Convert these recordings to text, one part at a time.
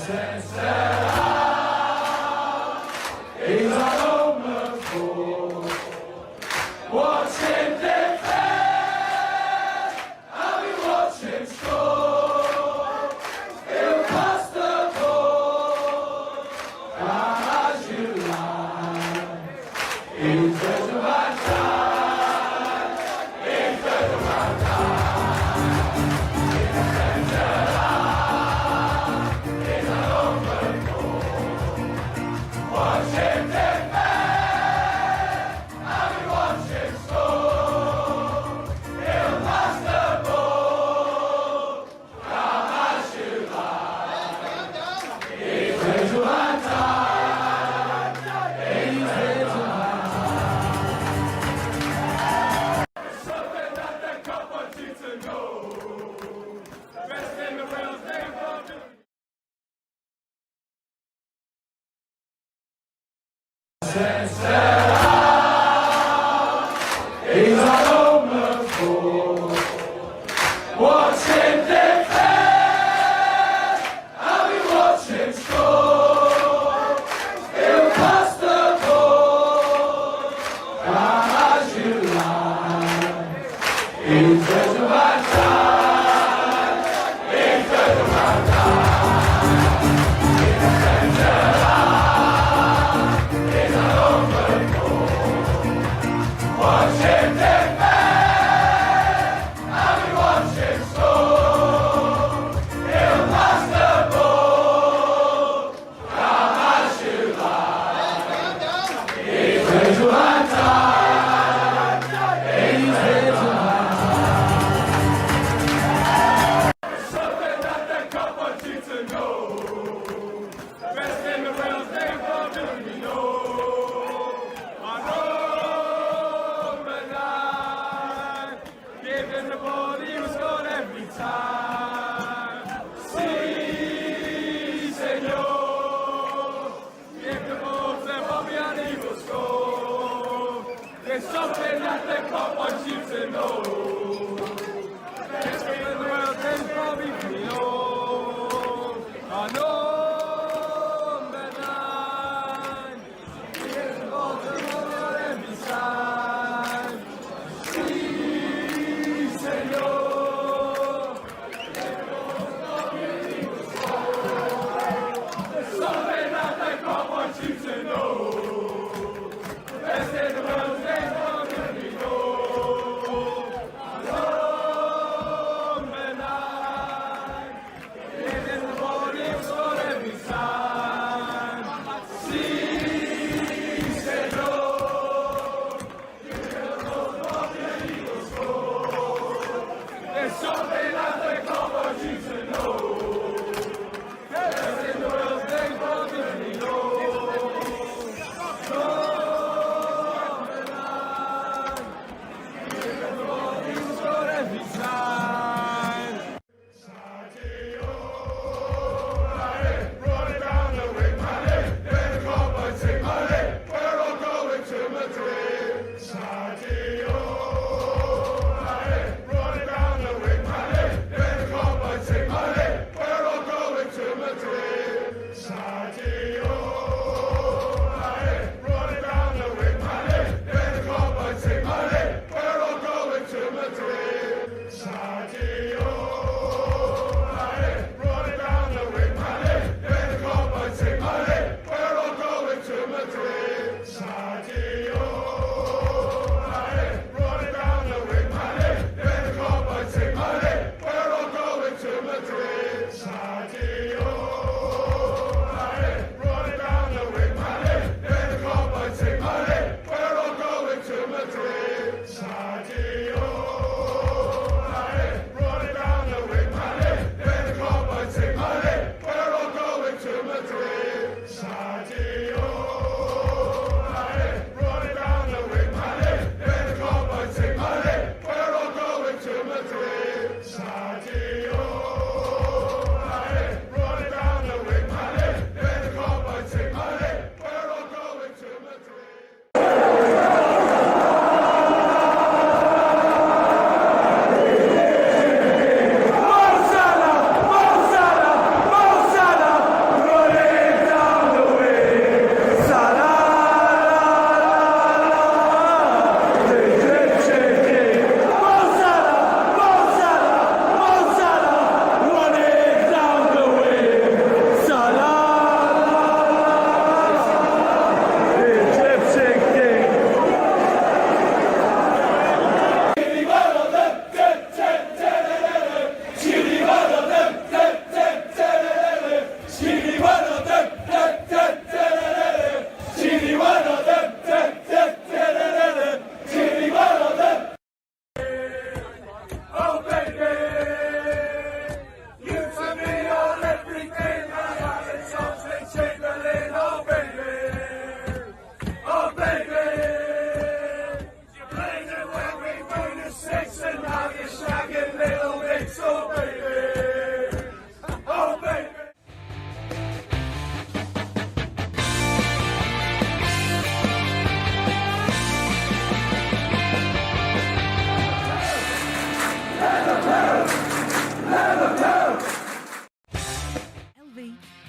He's our number 4. Watch him defend, and we watch him score. He'll pass the ball as you like. He's the man time. He's the man time. He's the center line. He's our number 4. Watch him defend, and we watch him score. He'll pass the ball as you like. He's the man time. He's the man time. Something that the cup wants you to know. The best in the world, they've got to. He's our number 4. Watch him defend, and we watch him score. He'll pass the ball as you like. He's the man time. He's the man time. He's the center line. He's our number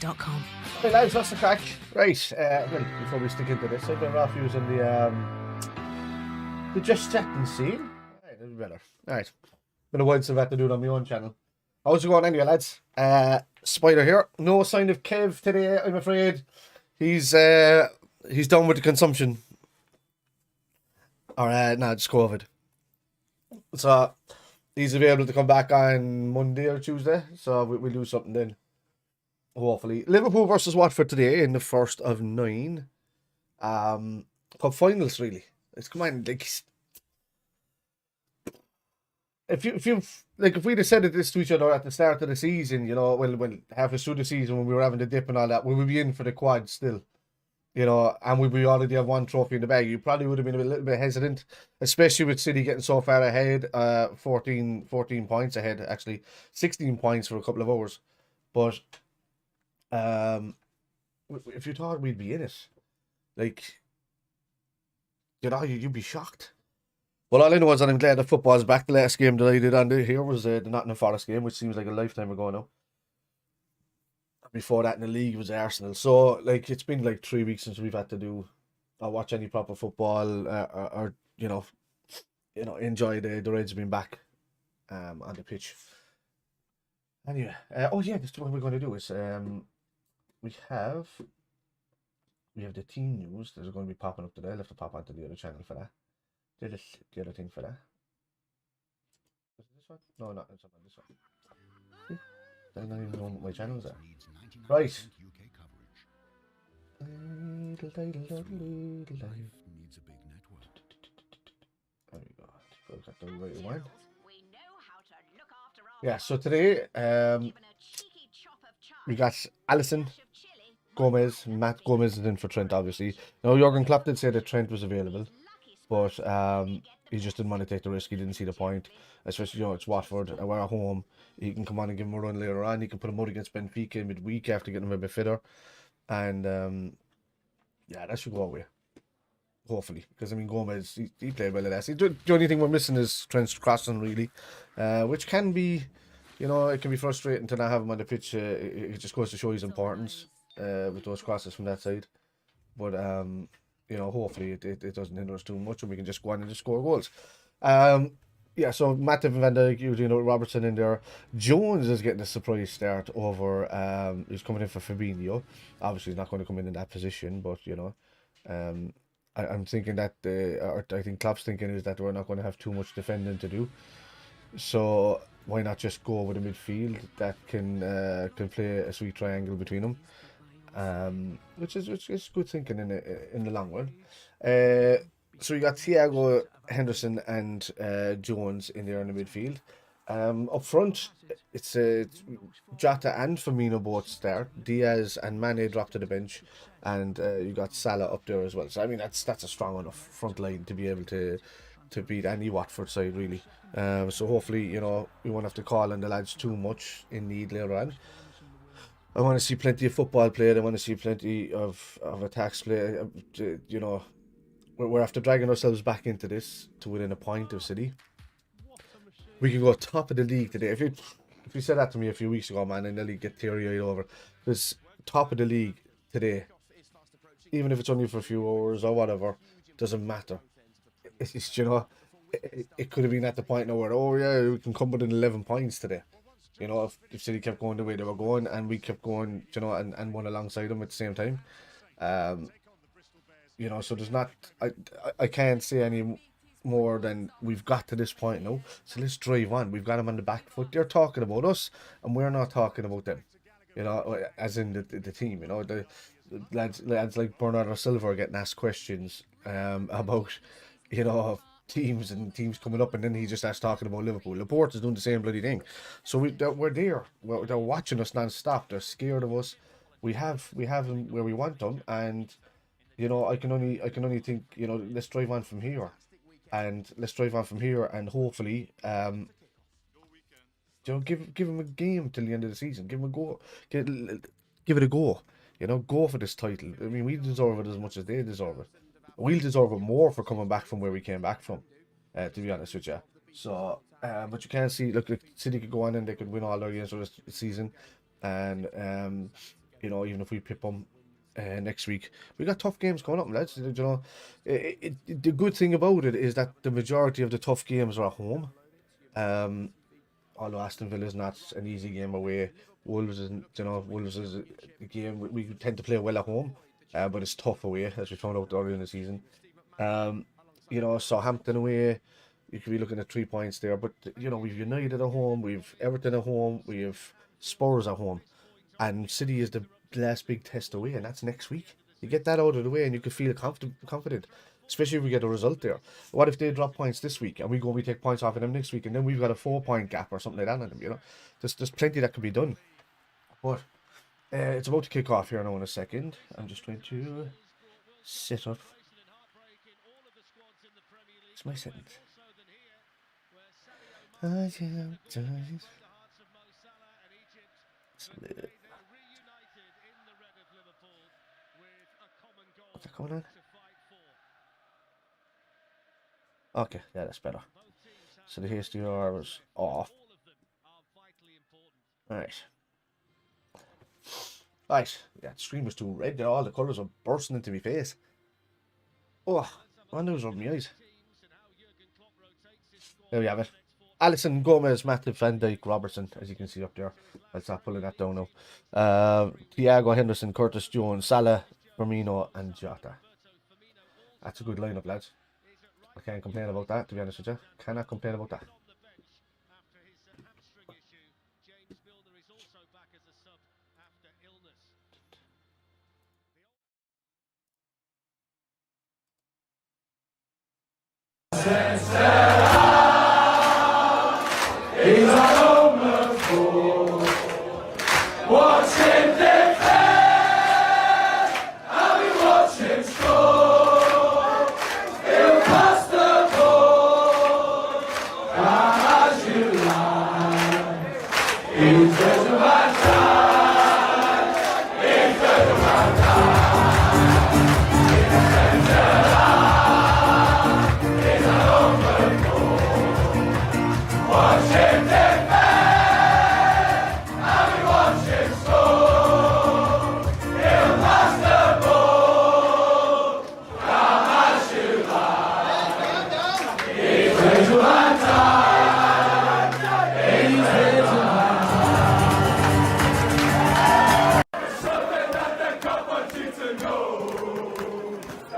PERSUIT.com. Hey lads, what's the crack? Right, well, before we stick into this, I've been off using the Just Chatting scene. Alright, that'll be better. Alright. Been a while since I've had to do it on my own channel. How's it going anyway, lads? Spider here. No sign of Kev today, I'm afraid. He's done with the consumption. Or, no, just COVID. So, he's available to come back on Monday or Tuesday, so we'll do something then. Hopefully. Liverpool versus Watford today in the first of 9. Cup finals, really. It's come on, like, if we'd have said this to each other at the start of the season, you know, when halfway through the season when we were having the dip and all that, we would be in for the quad still, you know, and we already have one trophy in the bag. You probably would have been a little bit hesitant, especially with City getting so far ahead, 14 points ahead, actually 16 points for a couple of hours, but if you thought we'd be in it, like, you know, you'd be shocked. Well, all I know is that I'm glad that football's back. The last game that I did on here was the Nottingham Forest game, which seems like a lifetime ago now. Before that in the league was Arsenal. So, like, it's been like 3 weeks since we've had to do or watch any proper football or you know, enjoy the Reds being back on the pitch. Anyway, oh yeah, this is what we're going to do is we have the team news. There's going to be popping up today. I'll have to pop onto the other channel for that. The other thing for that. Is it this one? No, not it's not this one. See? I don't even know what my channels are. Right. There we go. Got the right one. Yeah, so today we got Alisson, Gomez. Matt Gomez is in for Trent, obviously. Now, Jurgen Klopp did say that Trent was available, but he just didn't want to take the risk. He didn't see the point, especially, you know, it's Watford and we're at home. He can come on and give him a run later on. He can put him out against Benfica in midweek after getting him a bit fitter, and yeah, that should go away. Hopefully, because I mean, Gomez, he played well at last. The only thing we're missing is Trent's crossing, really, which can be, you know, it can be frustrating to not have him on the pitch. It just goes to show his importance with those crosses from that side. But you know, hopefully it doesn't hinder us too much, and we can just go on and just score goals. Yeah, so Matip and Van Dijk, you know, Robertson in there. Jones is getting a surprise start over. He's coming in for Fabinho. Obviously, he's not going to come in that position, but you know, I'm thinking that or I think Klopp's thinking is that we're not going to have too much defending to do. So why not just go with a midfield that can play a sweet triangle between them, which is good thinking in the long run. So you got Thiago, Henderson, and Jones in there in the midfield. Up front, it's Jota and Firmino both start. Diaz and Mane drop to the bench, and you got Salah up there as well. So I mean, that's a strong enough front line to be able to beat any Watford side, really. So hopefully, you know, we won't have to call on the lads too much in need later on. I want to see plenty of football played. I want to see plenty of attacks played. You know, we're after dragging ourselves back into this to within a point of City. We can go top of the league today. If you said that to me a few weeks ago, man, and nearly get teary-eyed over. Because top of the league today, even if it's only for a few hours or whatever, doesn't matter. It's you know, it could have been at the point now where, oh yeah, we can come within 11 points today. You know, if City kept going the way they were going and we kept going, you know, and won alongside them at the same time. You know, so there's not, I can't say any more than we've got to this point now. So let's drive on. We've got them on the back foot. They're talking about us and we're not talking about them. You know, as in the team, you know, the lads like Bernardo Silva are getting asked questions about, you know, teams coming up, and then he just starts talking about Liverpool. Laporte is doing the same bloody thing. So we're there. They're watching us non-stop. They're scared of us. We have them where we want them, and you know, I can only think, you know, let's drive on from here, and hopefully, you know, give them a game till the end of the season. Give them a go. Give it a go. You know, go for this title. I mean, we deserve it as much as they deserve it. We'll deserve it more for coming back from where we came back from, to be honest with you. So, but you can't see, look, City could go on and they could win all their games for this season, and you know, even if we pip them next week, we got tough games coming up, lads. You know, the good thing about it is that the majority of the tough games are at home. Although Aston Villa is not an easy game away, Wolves is, you know, Wolves is a game we tend to play well at home, but it's tough away, as we found out earlier in the season. You know, Southampton away, you could be looking at 3 points there, but you know, we've United at home, we've Everton at home, we have Spurs at home, and City is the last big test away, and that's next week. You get that out of the way, and you could feel confident, especially if we get a result there. What if they drop points this week, and we take points off of them next week, and then we've got a 4 point gap or something like that on them? You know, there's plenty that can be done, but it's about to kick off here now in a second. I'm just trying to set up. It's my sentence. What's that going on? Okay, yeah, that's better. So the HDR was off. Right. Right. Yeah, the screen was too red there. All the colours were bursting into my face. Oh, I wonder what's on my eyes. There we have it. Alisson, Gomez, Matip, Van Dijk, Robertson, as you can see up there. I'll start pulling that down now. Thiago, Henderson, Curtis Jones, Salah, Firmino, and Jota. That's a good lineup, lads. I can't complain about that, to be honest with you. Cannot complain about that. He's our own Liverpool. Watch him defend, and we watch him score. He'll pass the ball, as you like. He's better than time. He's better than time. He's our own Liverpool. Watch him defend, and we watch him score. He'll pass the ball, come as you like. He's better than time. He's better than time. Something that the cup wants you to know.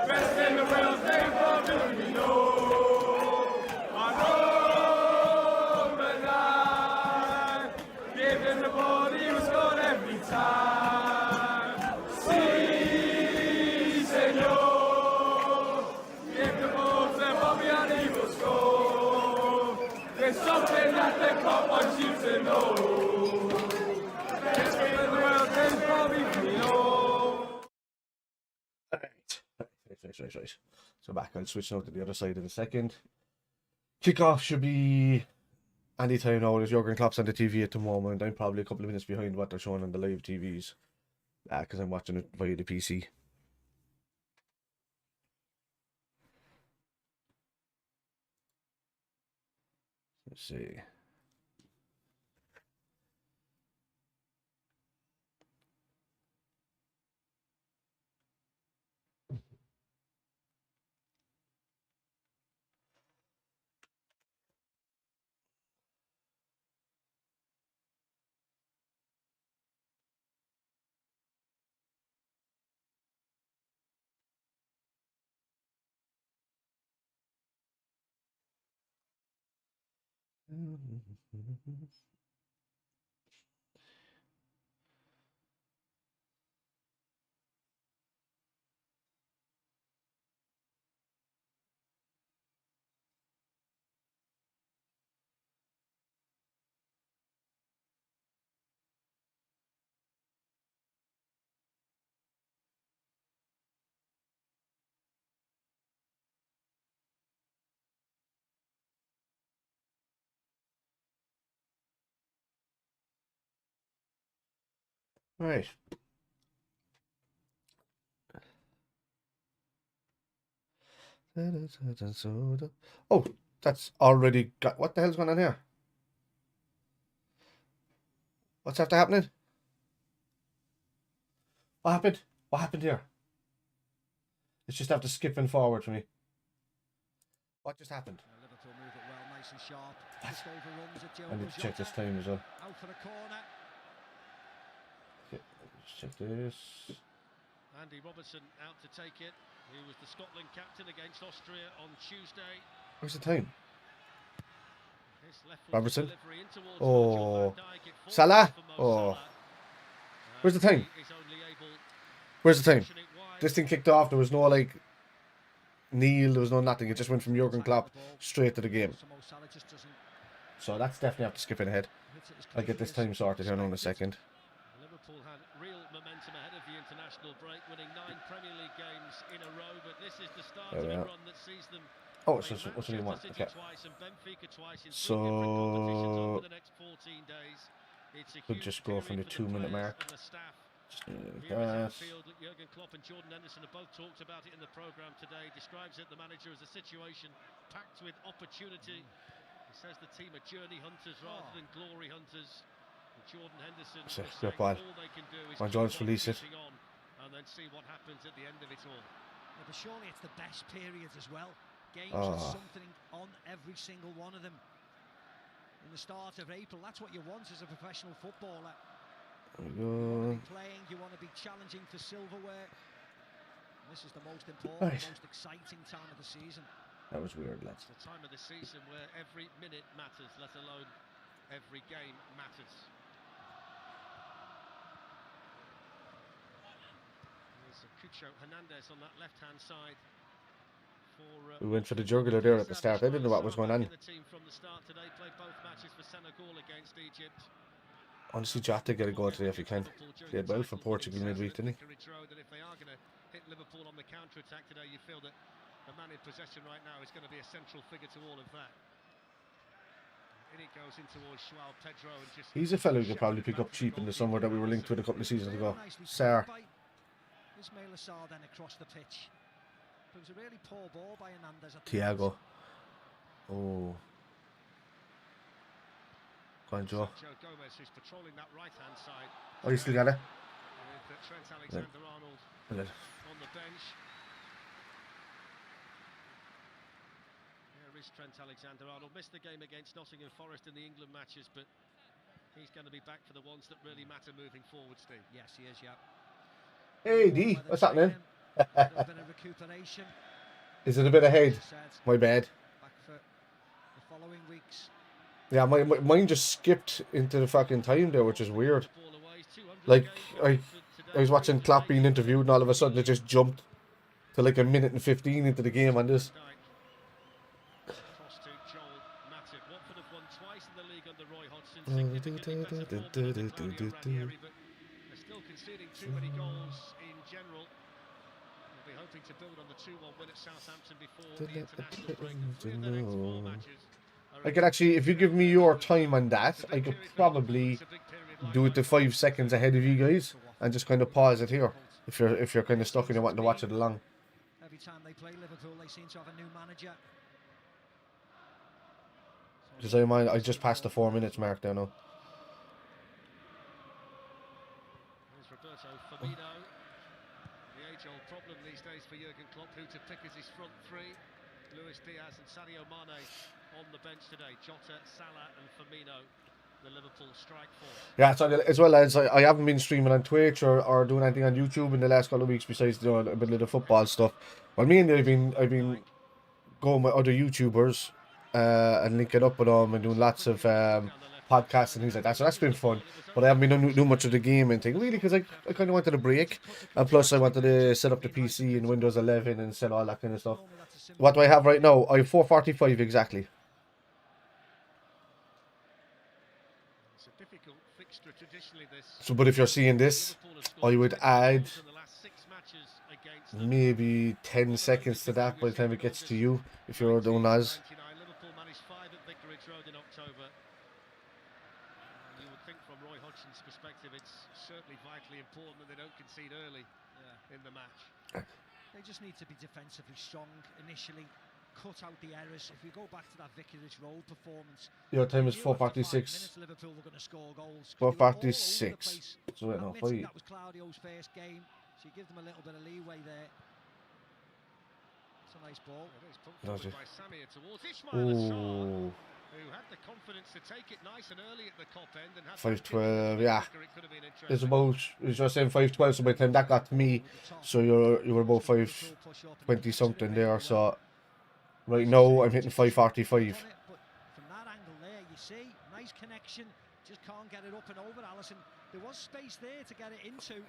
Best in the world, name for me, know. I know. Give him the ball, he was scored every time. Si, senor. Give the ball to Bobby and he will score. There's something that the cup wants you to know. Best game in the world, there's Bobby Firmino. Right. So back, I'll switch now to the other side in a second. Kickoff should be anytime now. There's Jurgen Klopp's on the TV at the moment. I'm probably a couple of minutes behind what they're showing on the live TVs. Because I'm watching it via the PC. Let's see. Right. Oh, that's already got. What the hell's going on here? What's after happening? What happened? What happened here? It's just after skipping forward for me. What just happened? Liverpool move it well, nice and sharp. What? Just overruns it. I need to check this time as well. Out for the corner. Okay, let's check this. Andy Robertson out to take it, who was the Scotland captain against Austria on Tuesday. Where's the time? His left foot Robertson. delivery in towards Oh. Virgil van Dijk. It falls Salah. for Mo Oh. Salah. Where's the time? He is only able Where's the to time? push it wide. This thing kicked off. There was no like kneel. There was no nothing. It just went from Jurgen Klopp straight to the game. So Mo Salah just doesn't So that's definitely have to skip ahead. hit it as I'll get this time sorted here in a second. Liverpool had real momentum ahead of the international break, winning 9 Premier League games in a row, but this is the start There of we a are. run that sees them Oh, play so what's the name one? Manchester City Okay. twice and Benfica twice in 3 So, different competitions over the next 14 days. It's a we'll huge just go from the period for 2-minute players mark. and the staff. Just Here that. is Anfield. Jurgen Klopp and Jordan Henderson have both talked about it in the programme today. Describes it, the manager, as a situation packed with opportunity. He says the team are journey hunters rather than glory hunters. And Jordan Henderson So, is good saying ball. all they can do is When keep Jones on release it. keeping on and then see what happens at the end of it all. Yeah, but surely it's the best period as well. Games Oh. with something on every single one of them. In the start of April, that's what you want as a professional footballer. There we You want go. to be playing, you want to be challenging for silverware. And this is the most important, Right. most exciting time of the season. That was weird, lads. It's the time of the season where every minute matters, let alone every game matters. There's Cucho Hernandez on that left-hand side. We went for the jugular there at the start. I didn't know what was going on. The team from the start today played both matches for Senegal against Egypt. Honestly, Jota get a goal today if he can. Played well for Portugal midweek, didn't he? That if they are going to hit Liverpool on the counter-attack today, you feel that the man in possession right now is going to be a central figure to all of that. In it goes in towards Joao Pedro and just... He's a fellow who could probably pick up cheap in the summer that we were linked with a couple of seasons ago. Sir. Ismail Assar then across the pitch. It was a really poor ball by Hernandez. Thiago. Oh. Go on, Joe. Gomez, who's patrolling that right-hand side. Oh, you still got it? With Trent Alexander-Arnold Good. on the bench. Here is Trent Alexander-Arnold. Missed the game against Nottingham Forest in the England matches, but he's going to be back for the ones that really matter moving forward, Steve. Yes, he is, yeah. Hey, D. What's happening? A bit of recuperation. Is it a bit ahead? As I said, My bad. back for the following weeks. Yeah, mine just skipped into the fucking time there, which is weird. Like, I was watching Klopp being interviewed and all of a sudden it just jumped to like 1:15 into the game on this. Cross to Joel Matip. Watford have won twice in the league under Roy Hodgson. Significantly better form than Claudio Ranieri, but they're still conceding too many goals in general. They'll be hoping to build on the 2-1 win at Southampton before the international break. 3 of their next 4 matches. I could actually, if you give me your time on that, I could probably do it to 5 seconds ahead of you guys and just kind of pause it here if you're kind of stuck and you want to watch it along. Every time they play Liverpool, they seem to have a new manager. Because I just passed the 4 minutes mark there now. There's Roberto Firmino. The age-old problem these days for Jurgen Klopp, who to pick as his front three. Luis Diaz and Sadio Mane on the bench today. Jota, Salah and Firmino, the Liverpool strike force. Yeah, so as well as I haven't been streaming on Twitch or doing anything on YouTube in the last couple of weeks besides doing a bit of the football stuff. Well, me and I've been going with other YouTubers and linking up with them and doing lots of podcasts and things like that. So that's been fun. But I haven't been doing much of the gaming thing really because I kind of wanted a break, and plus I wanted to set up the PC in Windows 11 and set all that kind of stuff. What do I have right now? I have 445 exactly. It's a difficult fixture traditionally this. So, but if you're seeing this, I would add maybe 10 seconds to that by the time it gets to you, if you're doing as. Liverpool managed 5 at Vicarage Road in October. You would think from Roy Hodgson's perspective it's certainly vitally important that they don't concede early in the match. They just need to be defensively strong initially. cut out the errors. If we go back to that Vicarage Road performance, Your time is you knew after 5 4:46. minutes Liverpool were going to score goals. 4:46. So wait, no, Admitting 5. that was Claudio's first game, so you give them a little bit of leeway there. It's a nice ball. It is pumped Does forward it? by Samir towards Ismail Assar, Ooh. who had the confidence to take it nice and early at the cop end and had 5:12, yeah. it could have been It's interesting. about, as you're saying, 5:12, so by the time that got to me, so you were about 5:20 something there, so right now I'm hitting 5:45. But from that angle there, you see, nice connection, just can't get it up and over, Allison. There was space there to get it into.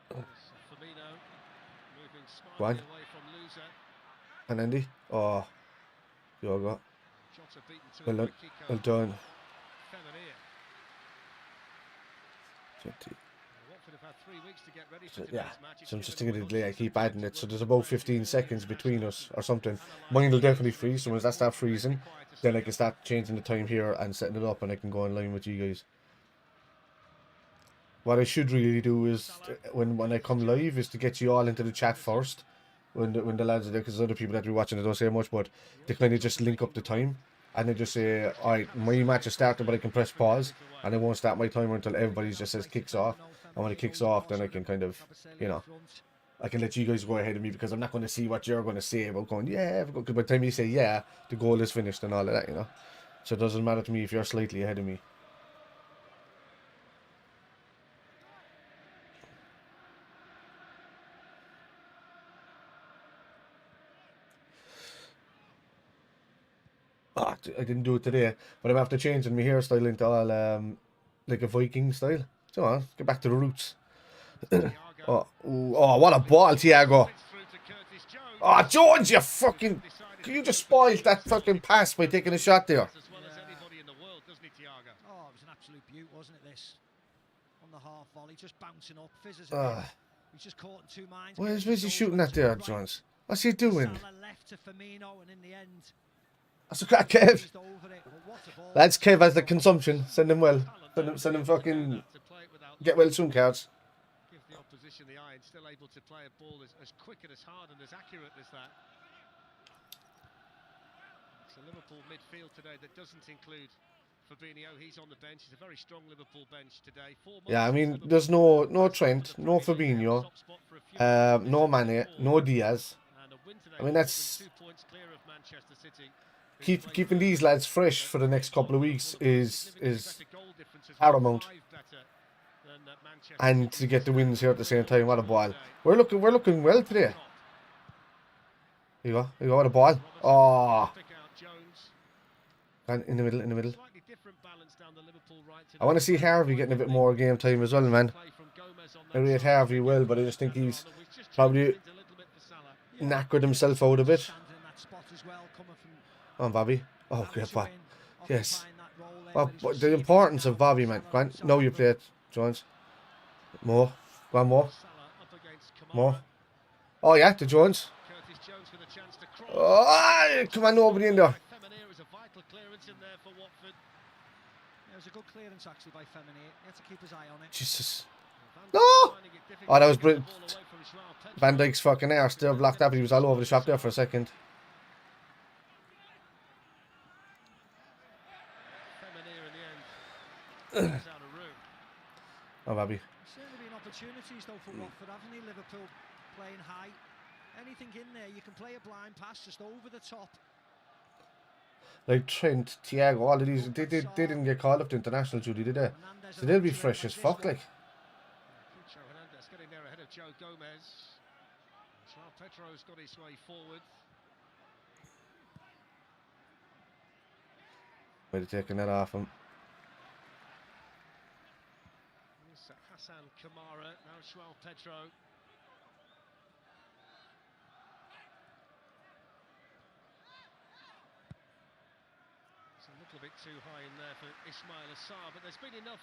Firmino moving Go on. smartly away from Loser. And Andy, oh, Yoga, Jota beaten to well it done, by Kiko. well done. Feminine. 20. Watford have had 3 weeks to get ready for So, today's yeah, match. It's so I'm just given thinking them I keep time adding to it, so run there's through about the 15 phases seconds of between international us or something. analyse Mine will the definitely games. freeze, so once that starts Really freezing, quiet to then I start. can start changing the time here and setting it up and I can go online with you guys. What I should really do is, when I come live, is to get you all into the chat first, when the lads are there, because other people that be watching it don't say much, but they kind of just link up the time, and they just say, alright, my match is started, but I can press pause, and I won't start my timer until everybody just says kicks off, and when it kicks off, then I can kind of, you know, I can let you guys go ahead of me, because I'm not going to see what you're going to say about going, yeah, because by the time you say yeah, the goal is finished and all of that, you know, so it doesn't matter to me if you're slightly ahead of me. Oh, I didn't do it today, but I'm after changing my hairstyle into all like a Viking style. Come on, get back to the roots. Oh, ooh, oh, what a ball, Thiago! Oh, Jones, you fucking! Can you just spoil that fucking pass by taking a shot there? Oh, it was an absolute beaut, wasn't it, this? On the half volley, just bouncing up, fizzes a bit. He's just caught in two minds. Where's he shooting at there, Jones? What's he doing? Salah left to Firmino, and in the end, That's a crack, Kev. he's over it. But what a ball. Lads, Kev has the consumption. Send him well. Send him fucking get well soon cards. Give the opposition the eye and still able to play a ball as quick and as hard and as accurate as that. It's a Liverpool midfield today that doesn't include Fabinho. He's on the bench. It's a very strong Liverpool bench today. Yeah, I mean, there's no Trent, no Fabinho, no Mane, no Diaz. I mean, that's keeping these lads fresh for the next couple of weeks is paramount. And to get the wins here at the same time, what a ball! We're looking well today. Here you go, what a ball! Oh, and in the middle. I want to see Harvey getting a bit more game time as well, man. I rate Harvey well, but I just think he's probably knackered himself out a bit. Come on, Bobby. Oh, great ball. Yes. Well, the importance of Bobby, man. Go on. Now you play it, Jones. More. Go on, more. More. Oh, yeah, to Jones. Oh, come on, nobody in there. It was a good clearance actually by Feminine. He had to keep his eye on it. Jesus. No! Oh, that was brilliant. Van Dijk's fucking air still blocked up. He was all over the shop there for a second. Oh, Bobby. Certainly been opportunities though for Watford, haven't they? Liverpool playing high. Anything in there, you can play a blind pass just over the top. Like Trent, Thiago, all of these, they didn't get called up to international duty, did they? So they'll be fresh as fuck, like. Hernandez getting there ahead of Joe Gomez. Joao Pedro's got his way forward. Might have taken that off him. Hassan Kamara, now Joao Pedro. It's a little bit too high in there for Ismail Assar, but there's been enough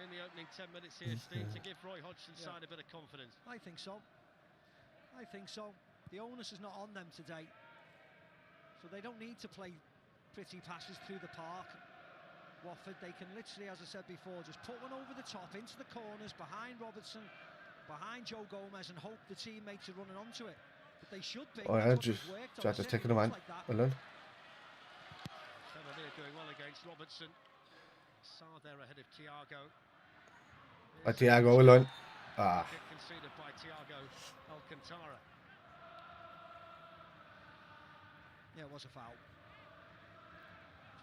in the opening 10 minutes here, Steve, to give Roy Hodgson's side a bit of confidence. I think so. I think so. The onus is not on them today. So they don't need to play pretty passes through the park. Watford, they can literally, as I said before, just put one over the top, into the corners, behind Robertson, behind Joe Gomez and hope the teammates are running onto it. But they should be. Oh, yeah, just tried to take it, man. Well done. Tavernier doing well against Robertson. Sarr there ahead of Thiago. Thiago, well done. Ah. Conceded by Thiago Alcantara. Yeah, it was a foul.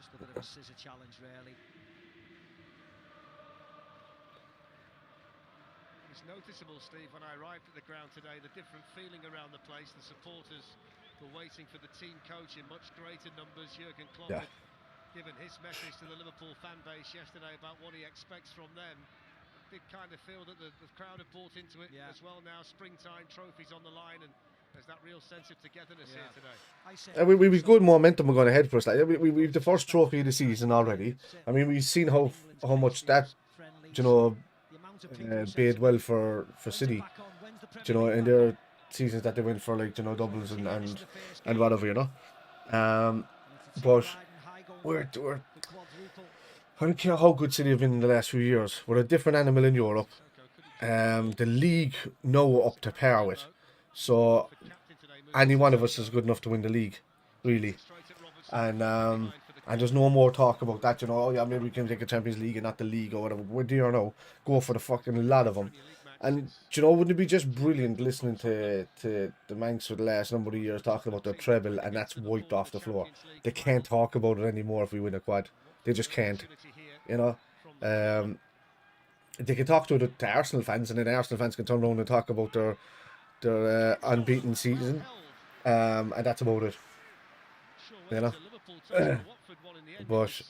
Just a bit of a scissor challenge, really. It's noticeable, Steve, when I arrived at the ground today, the different feeling around the place. The supporters were waiting for the team coach in much greater numbers. Jurgen Klopp had given his message to the Liverpool fan base yesterday about what he expects from them. I did kind of feel that the crowd have bought into it as well now. Springtime trophies on the line, and there's that real sense of togetherness here today. We've good momentum going ahead for us. Like we've the first trophy of the season already. I mean, we've seen how much that, you know, bade well for City, you know, in their seasons that they went for, like, you know, doubles and whatever, you know. But we're I don't care how good City have been in the last few years. We're a different animal in Europe. The league now up to par with, so any one of us is good enough to win the league, really. And there's no more talk about that, you know. Oh yeah, maybe we can take a Champions League and not the league or whatever. We're there now. Go for the fucking lot of them. And, you know, wouldn't it be just brilliant listening to the Manx for the last number of years talking about their treble, and that's wiped off the floor. They can't talk about it anymore if we win a quad. They just can't, you know. They can talk to Arsenal fans, and then Arsenal fans can turn around and talk about their unbeaten season, and that's about it, you know. But he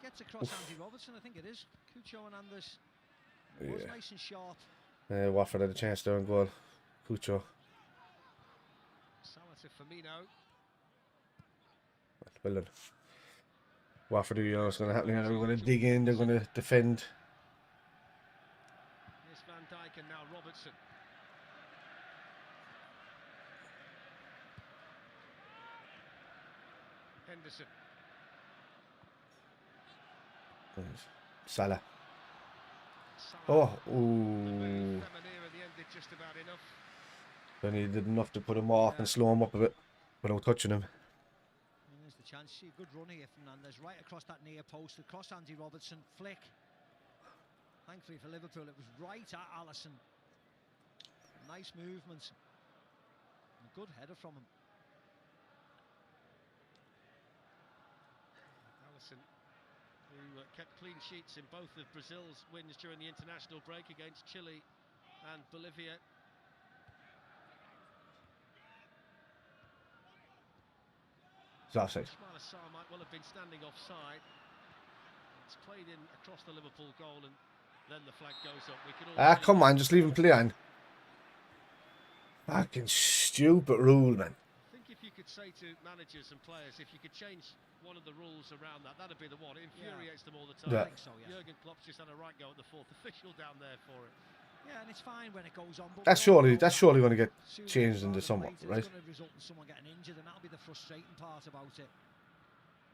gets across Andy Robertson, I think it is. Cucho and Anders. It was nice and sharp. Watford had a chance there on goal. Cucho. Well done. Watford, you know what's going to happen here. They're going to dig in, they're going to defend. Here's Van Dijk and now Robertson. Henderson. Salah. Oh, ooh. Then he did enough to put him off and slow him up a bit without touching him. And there's the chance. See a good run here from Fernandes, right across that near post, across Andy Robertson, flick. Thankfully for Liverpool, it was right at Alisson. Nice movement. A good header from him. Alisson, who kept clean sheets in both of Brazil's wins during the international break against Chile and Bolivia. It's offside. Sarr might well have been standing offside. It's played in across the Liverpool goal, and then the flag goes up. We can all come on, just leave him play on. Fucking stupid rule, man. I think if you could say to managers and players, if you could change one of the rules around that, that'd be the one. It infuriates them all the time. I think so, yeah. Jurgen Klopp's just had a right go at the fourth official down there for it. Yeah, and it's fine when it goes on. But That's surely going to get changed into somewhat, right? It's going to result in someone getting injured, and that'll be the frustrating part about it.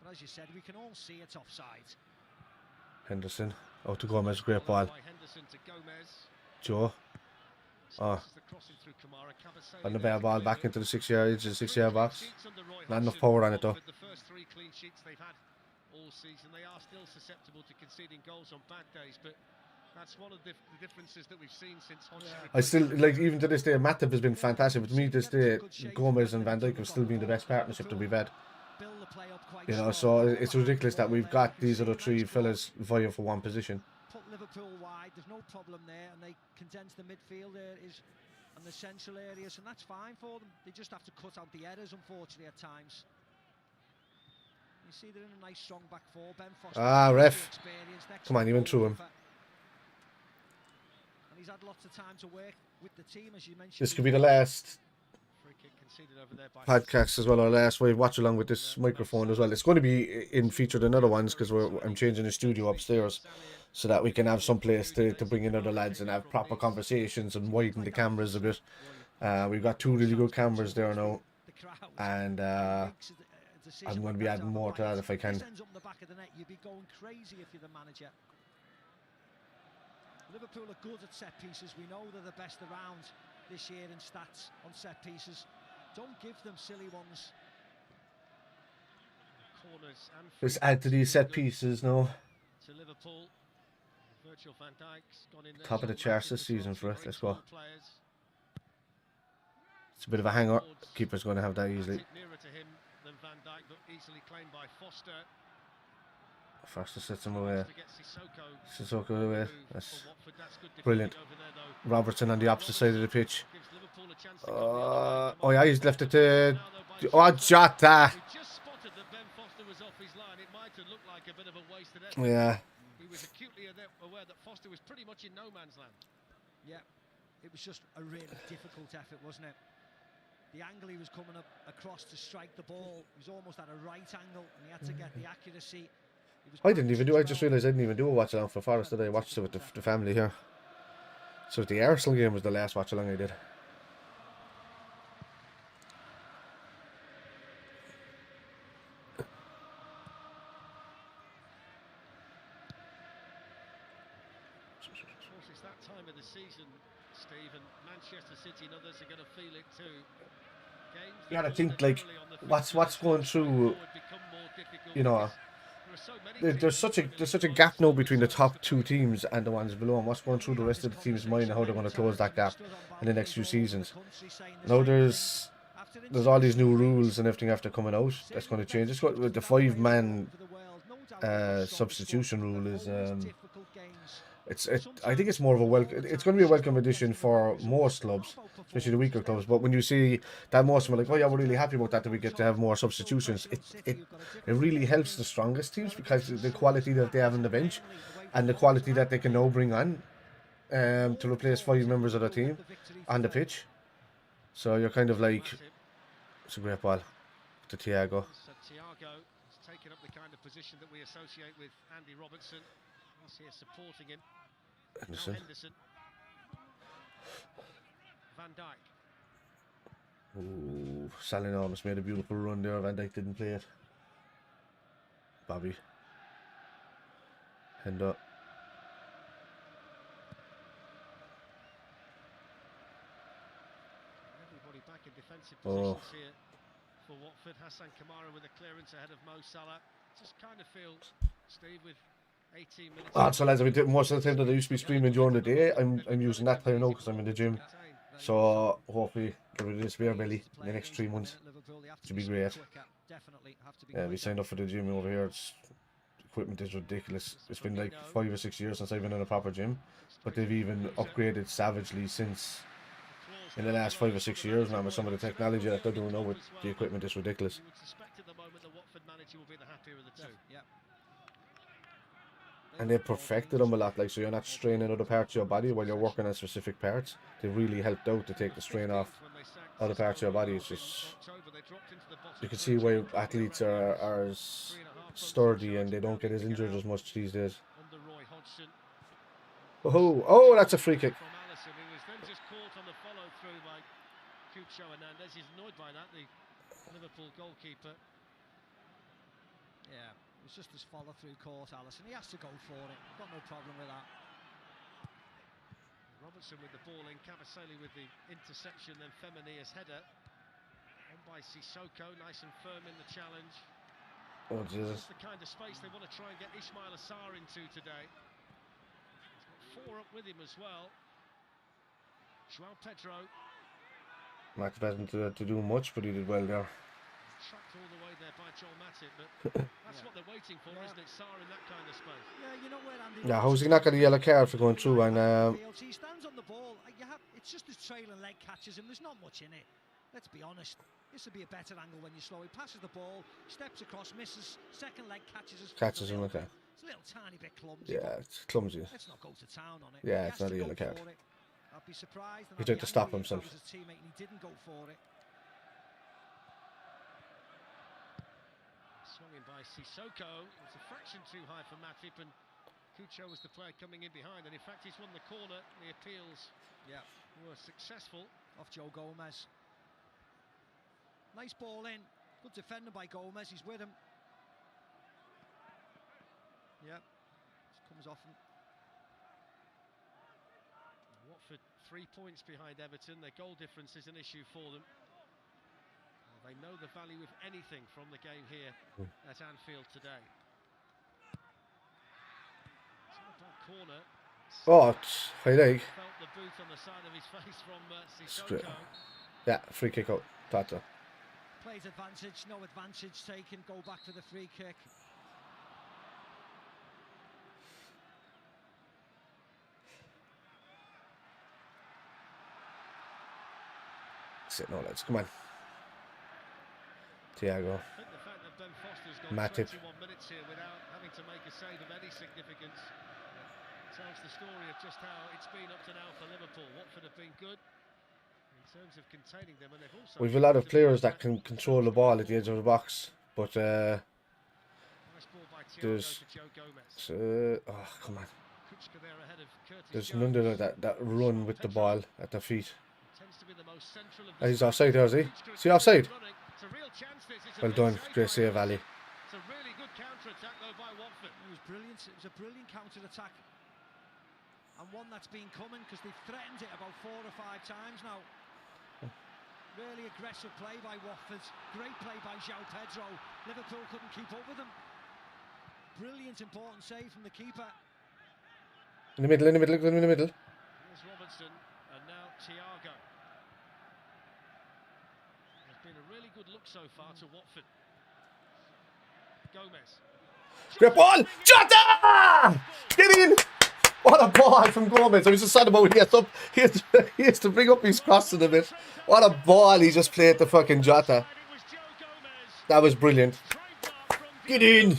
But as you said, we can all see it's offside. Henderson, out to Gomez, great ball. Joe. Oh. And the bare ball back into the 6 yard box. Not enough power on it though. The first 3 clean sheets they've had all season, they are still susceptible to conceding goals on bad days, but that's one of the differences that we've seen since I still, like, even to this day, Matip has been fantastic, but to me this day, Gomez and Van Dijk have still been the best partnership that we've had. You know, so it's ridiculous that we've got these other 3 fellas vying for one position. Put Liverpool wide, there's no problem there, and they condense the midfield areas and the central areas, and that's fine for them. They just have to cut out the errors, unfortunately, at times. You see they're in a nice strong back four. Ben Foster, ref. Come on, you went through him. And he's had lots of time to work with the team, as you mentioned. This could be the last podcast as well, or last way watch along with this microphone as well. It's going to be featured in other ones because I'm changing the studio upstairs so that we can have some place to bring in other lads and have proper conversations and widen the cameras a bit. We've got 2 really good cameras there now, and I'm going to be adding more to that if I can. Liverpool are good at set pieces. We know they're the best around this year in stats on set pieces. Don't give them silly ones. Corners and Let's add to these set pieces now. to Liverpool. Virgil van Dijk's gone in there. Top of the Joel charts Matip this as well, season two for it. very Let's go. tall players. It's a bit of a hanger. Keeper's going to have that easily. Matip nearer to him than Van Dijk, but easily claimed by Foster. Foster sets him away. To get Sissoko away. That's for Watford. That's good brilliant. defending over there, though. Robertson on the opposite side of the pitch. Gives Liverpool a chance to go the other way. Oh yeah, he's left it to... Now, though, by Oh, Jota! We just spotted that Ben Foster was off his line. It might have looked like a bit of a wasted effort. Yeah. He was acutely aware that Foster was pretty much in no man's land. Yeah, it was just a really difficult effort, wasn't it? The angle he was coming up across to strike the ball, he was almost at a right angle, and he had to get the accuracy. I didn't even do. I just realised I didn't even do a watch along for Forest today. I watched it with the family here. So the Arsenal game was the last watch along I did. It's that time of the season, Steve, and Manchester City and others are going to feel it too. Games You gotta think, like, what's going through, you know, there's such a gap now between the top two teams and the ones below, and what's going through the rest of the team's mind and how they're going to close that gap in the next few seasons. Now there's all these new rules and everything after coming out that's going to change. It's got the 5-man substitution rule is I think it's more of a welcome. It's going to be a welcome addition for most clubs, especially the weaker clubs. But when you see that most of them are like, oh yeah, we're really happy about that we get to have more substitutions. It really helps the strongest teams because the quality that they have on the bench and the quality that they can now bring on to replace 5 members of the team on the pitch. So you're kind of like, it's a great ball to Thiago. Thiago has taken up the kind of position that we associate with Andy Robertson. He's here supporting him. Henderson. Van Dijk. Ooh, Salin almost made a beautiful run there. Van Dijk didn't play it. Bobby. Hendo. Everybody back in defensive positions here for Watford. Hassan Kamara with a clearance ahead of Mo Salah. Just kind of feel, Steve, with 18 minutes. So lads, most of the time that I used to be streaming during the day, I'm using that time now because I'm in the gym. So hopefully get rid of this beer belly in the next 3 months. It should be great. Yeah, we signed up for the gym over here. Equipment is ridiculous. It's been like 5 or 6 years since I've been in a proper gym, but they've even upgraded savagely since in the last 5 or 6 years now. With some of the technology that they're doing now with the equipment is ridiculous. You would suspect at the moment the Watford manager will be the happier of the two. Yeah. And they perfected them a lot, like, so you're not straining other parts of your body while you're working on specific parts. They really helped out to take the strain off other parts of your body. It's just, you can see why athletes are as sturdy and they don't get as injured as much these days. Oh, that's a free kick. From Allison, who was then just caught on the follow through by Cucho Hernandez. He's annoyed by that, the Liverpool goalkeeper. Yeah, it was just his follow-through caught Allison. He has to go for it. Got no problem with that. Robertson with the ball in, Cavaselli with the interception, then Feminia's header. On by Sissoko, nice and firm in the challenge. Oh, Jesus. That's the kind of space they want to try and get Ismail Assar into today. He's got 4 up with him as well. João Pedro. Max hasn't to do much, but he did well there. Tracked all the way there by Joel Matip, but that's what they're waiting for, isn't it? Sarr in that kind of space. Yeah, you know where Andy. Yeah, how's he not got a yellow card for going through? And he stands on the ball. It's just his trailing leg catches him. There's not much in it. Let's be honest. This would be a better angle when you slow. He passes the ball, steps across, misses. Second leg catches him. Okay. It's a little tiny bit clumsy. Yeah, it's clumsy. Let's not go to town on it. Yeah, it's not a yellow card. I'd be surprised. He tried to stop himself. His teammate and he didn't go for it. Swung in by Sissoko. It was a fraction too high for Matip, and Cucho was the player coming in behind. And in fact, he's won the corner. The appeals were successful. Off Joe Gomez. Nice ball in. Good defender by Gomez. He's with him. Yeah. Just comes off him. 3 points behind Everton. Their goal difference is an issue for them. They know the value of anything from the game here at Anfield today. Corner. Oh, it's high leg. Felt the boot on the side of his face from Sissoko. Yeah, free kick out. Tata. Plays advantage, no advantage taken. Go back for the free kick. Sit no, lads. Come on. Thiago. Matip. 21 minutes here without having to make a save of any significance. Tells the story of just how it's been up to now for Liverpool. Watford have been good in terms of containing them, and they've also. We've a lot of players that can control the ball at the edge of the box, but Nice ball by Thiago there's to Joe Gomez. oh come on. Kuchka there ahead of Curtis There's Jones. none of that run with the ball at their feet. Tends to be the most central of Oh, he's the offside there, is he? Kuchka Is he offside? running. It's a real chance, this. It's a Well big done, save great by save, Ali. It's a really good counter-attack though by Watford. It was brilliant. It was a brilliant counter-attack. And one that's been coming because they've threatened it about 4 or 5 times now. Really aggressive play by Watford. Great play by João Pedro. Liverpool couldn't keep up with them. Brilliant, important save from the keeper. In the middle. Here's Robertson and now Thiago. There's been a really good look so far to Watford. Gomez. Great ball! Jota! Get in! What a ball from Gomez. I was just sad about when he has to bring up his crossing a bit. What a ball he just played to fucking Jota. That was brilliant. Get in!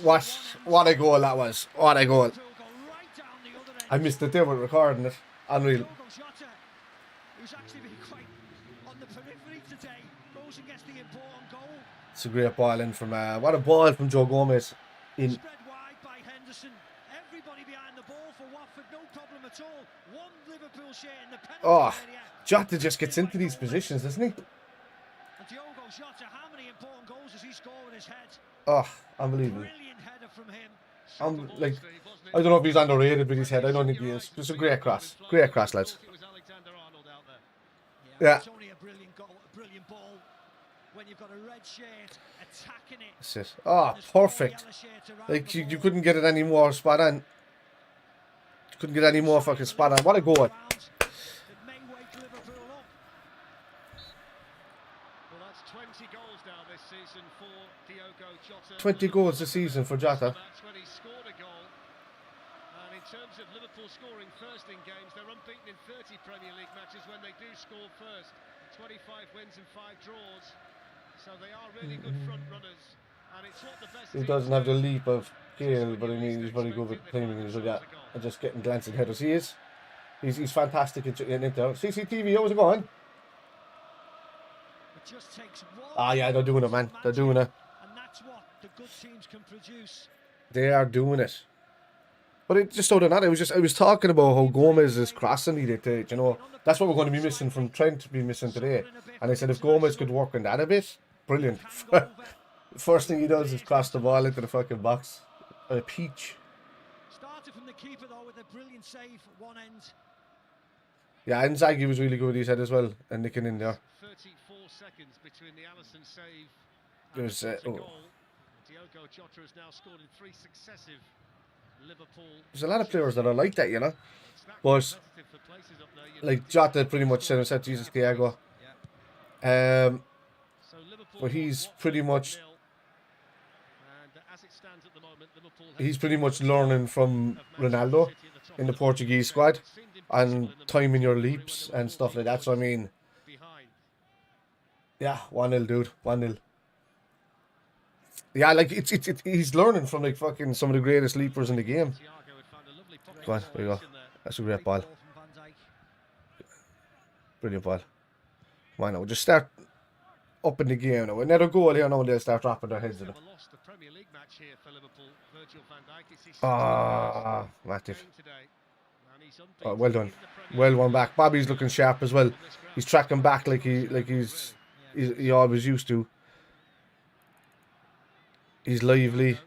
What a goal that was. What a goal. I missed it there with recording it. Unreal. Who's actually been quite on the periphery today, goes and gets the important goal. It's a great ball in from what a ball from Joe Gomez. In Spread wide by Henderson. Everybody behind the ball for Watford, no problem at all. One Liverpool share in the penalty area. Jota just gets into these positions, doesn't he? And Diogo Jota, how many important goals has he scored with his head? Oh, unbelievable. Brilliant header from him. Like, I don't know if he's underrated with his head. I don't think he is. Just a great cross. Great cross, lads. Yeah. It's only a brilliant goal, a brilliant ball. When you've got a red shirt attacking it. That's it. Oh, perfect. Like, you couldn't get it any more spot on. You couldn't get any more fucking spot on. What a goal. It may wake Liverpool up. Well, that's 20 goals now this season for Diogo Jota. 20 goals this season for Jota. That's when he scored a goal. And in terms of Liverpool scoring first in games, they're unbeaten in 30 Premier League matches when they do score first. 25 wins and 5 draws. So they are really good front runners. And it's what the best He doesn't have the leap of skill, but I mean, he's very good with playing and just getting glancing headers. He is. He's fantastic in it there. CCTV, how's it going? It just takes one. Ah, yeah, they're doing it, man. They're doing it. And that's what the good teams can produce. They are doing it. But it just other than that, I was talking about how Gomez is crossing it. You know, that's what we're going to be missing from Trent to be missing today. And I said if Gomez could work on that a bit, brilliant. First thing he does is cross the ball into the fucking box. A peach. Started from the keeper though with a brilliant save at one end. Yeah, and Zaggy was really good with his head as well, and nicking in there. 34 seconds between the Alisson save There and was, the oh. goal. Diogo Jota has now scored in 3 successive Liverpool. There's a lot of players that are like that, you know. It's that But competitive for places up there, you like know. Jota pretty much said himself, Jesus Thiago. So Liverpool But he's Watford pretty much 1-0. And as it stands at the moment, Liverpool have he's pretty much learning from Ronaldo in the Portuguese squad and timing your leaps and stuff like that. So I mean, behind. yeah, 1-0, dude, 1-0. Yeah, like it's he's learning from like fucking some of the greatest leapers in the game. Thiago had found a lovely pocket Go on, there you go. formation there. That's a great ball. From Van Dijk. Brilliant ball. Why not? We'll just start up in the game now. Another goal here now, they'll start dropping their heads in it. Never lost the Premier League match here for Liverpool. Virgil van Dijk, it's his Ah, Matip. game today. And he's Oh, unbeaten well done. in the Premier Well League. one back. Bobby's looking sharp as well. He's tracking back like he always used to. He's lively.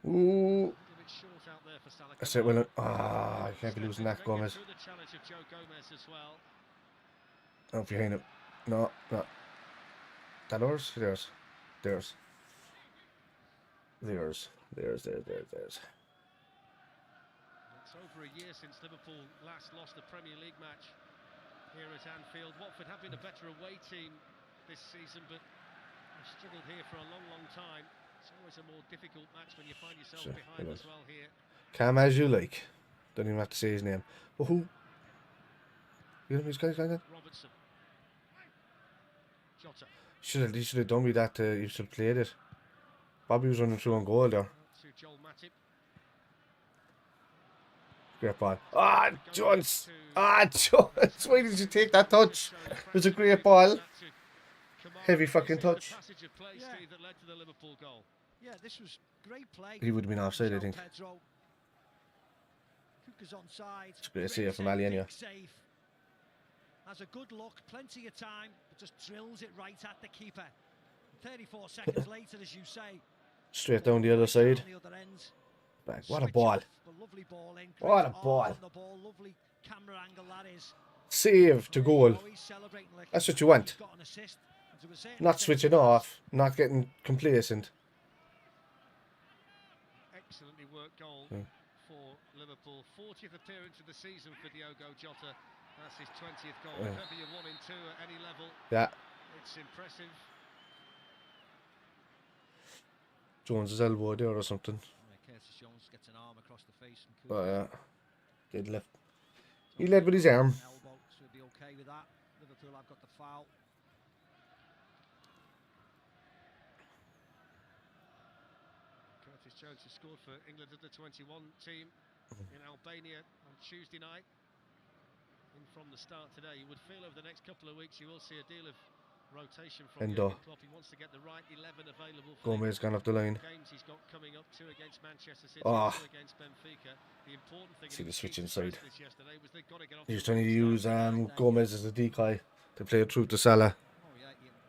Ooh. A bit short out there for Salah. That's it, Willen. Ah, I can't be losing that, Gomez. Through the challenge of Joe Gomez as well. Oh, behind him. No, no. That ours? Theirs. Theirs. Theirs. Theirs. It's over a year since Liverpool last lost a Premier League match here at Anfield. Watford have been a better away team this season, but they've struggled here for a long, long time. It's always a more difficult match when you find yourself behind as well here. Calm as you like. Don't even have to say his name. But who? You know these guys like that? Robertson. Jota. He should have done with that. He should have played it. Bobby was running through on goal there. To Joel Matip. Great ball. Ah, Jones. Ah, Jones. Why did you take that touch? It was a great ball. Heavy fucking touch. Yeah, this was great play. He would have been offside, I think. Kuka's onside. It's great save from Ali anyway. Has a good look, plenty of time, but just drills it right at the keeper. 34 seconds later, as you say. Straight down the other side. Back. What a ball. What a ball. Save to goal. That's what you want. Not switching off, not getting complacent. Excellently worked goal for Liverpool. 40th appearance of the season for Diogo Jota. That's his 20th goal. If ever you're 1 in 2 at any level, yeah, it's impressive. Jones's elbow there or something. Curtis Jones gets an arm across the face. Oh yeah, did left. He led with his arm. Elbow, so he'll be okay with that. Liverpool have got the foul. Curtis Jones has scored for England at the 21 team in Albania on Tuesday night. In from the start today, you would feel over the next couple of weeks you will see a deal of rotation from Jurgen Klopp. He wants to get the right 11 available for Gomez gone off the line. Games he's got coming up, 2 against Manchester City, 2 against Benfica. The important thing see the switch inside. Was they've got to get off. He was trying to use Gomez as a decoy to play it through to Salah. Oh yeah, you can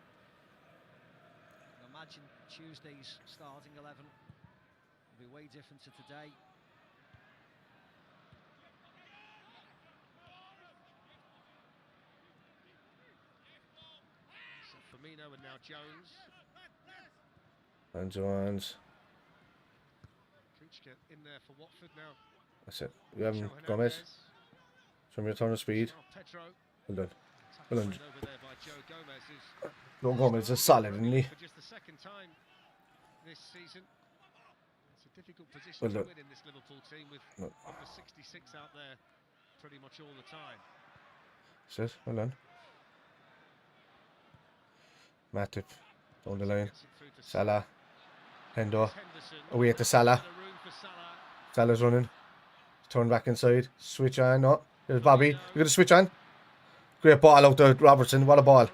imagine Tuesday's starting 11 will be way different to today. Firmino and now Jones. And Jones. Kuchka in there for Watford now. That's it. You haven't Gomez. Show me a turn of speed. Well done. Well done. No, Gomez is solid, isn't he? For just the second time this season. It's a difficult position to win in this Liverpool team with number 66 out there pretty much all the time. That's it. Well done. Matip down the line. Salah. Hendo. Away to Salah. Salah's running. Turn back inside. Switch on. No. There's Bobby. You're going to switch on. Great ball out to Robertson. What a ball.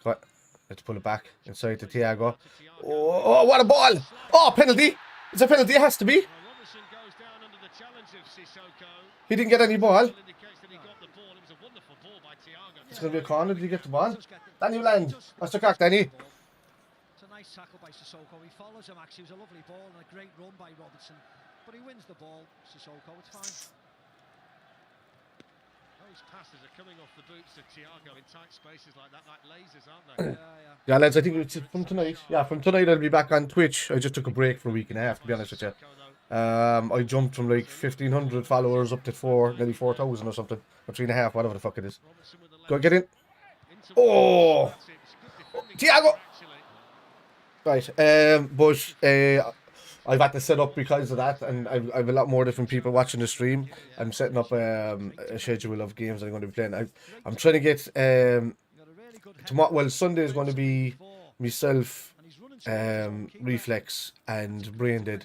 Let's pull it back inside to Thiago. Oh, what a ball. Oh, penalty. It's a penalty. It has to be. He didn't get any ball. It's going to be a corner. Did he get the ball? Danny Land. That's the crack, Danny. It's a nice tackle by Sissoko. He follows him, actually. It was a lovely ball and a great run by Robertson. But he wins the ball, Sissoko. It's fine. Those passes are coming off the boots of Thiago in tight spaces like that, like lasers, aren't they? Yeah, lads, I think it's from tonight. Yeah, from tonight I'll be back on Twitch. I just took a break for a week and a half, to be honest with you. I jumped from like 1,500 followers up to nearly 4,000 or something. Or 3.5, whatever the fuck it is. Go get in. Oh! Thiago! Right, but I've had to set up because of that, and I've a lot more different people watching the stream. I'm setting up a schedule of games I'm going to be playing. I'm trying to get tomorrow. Well, Sunday is going to be myself, Reflex, and Braindead.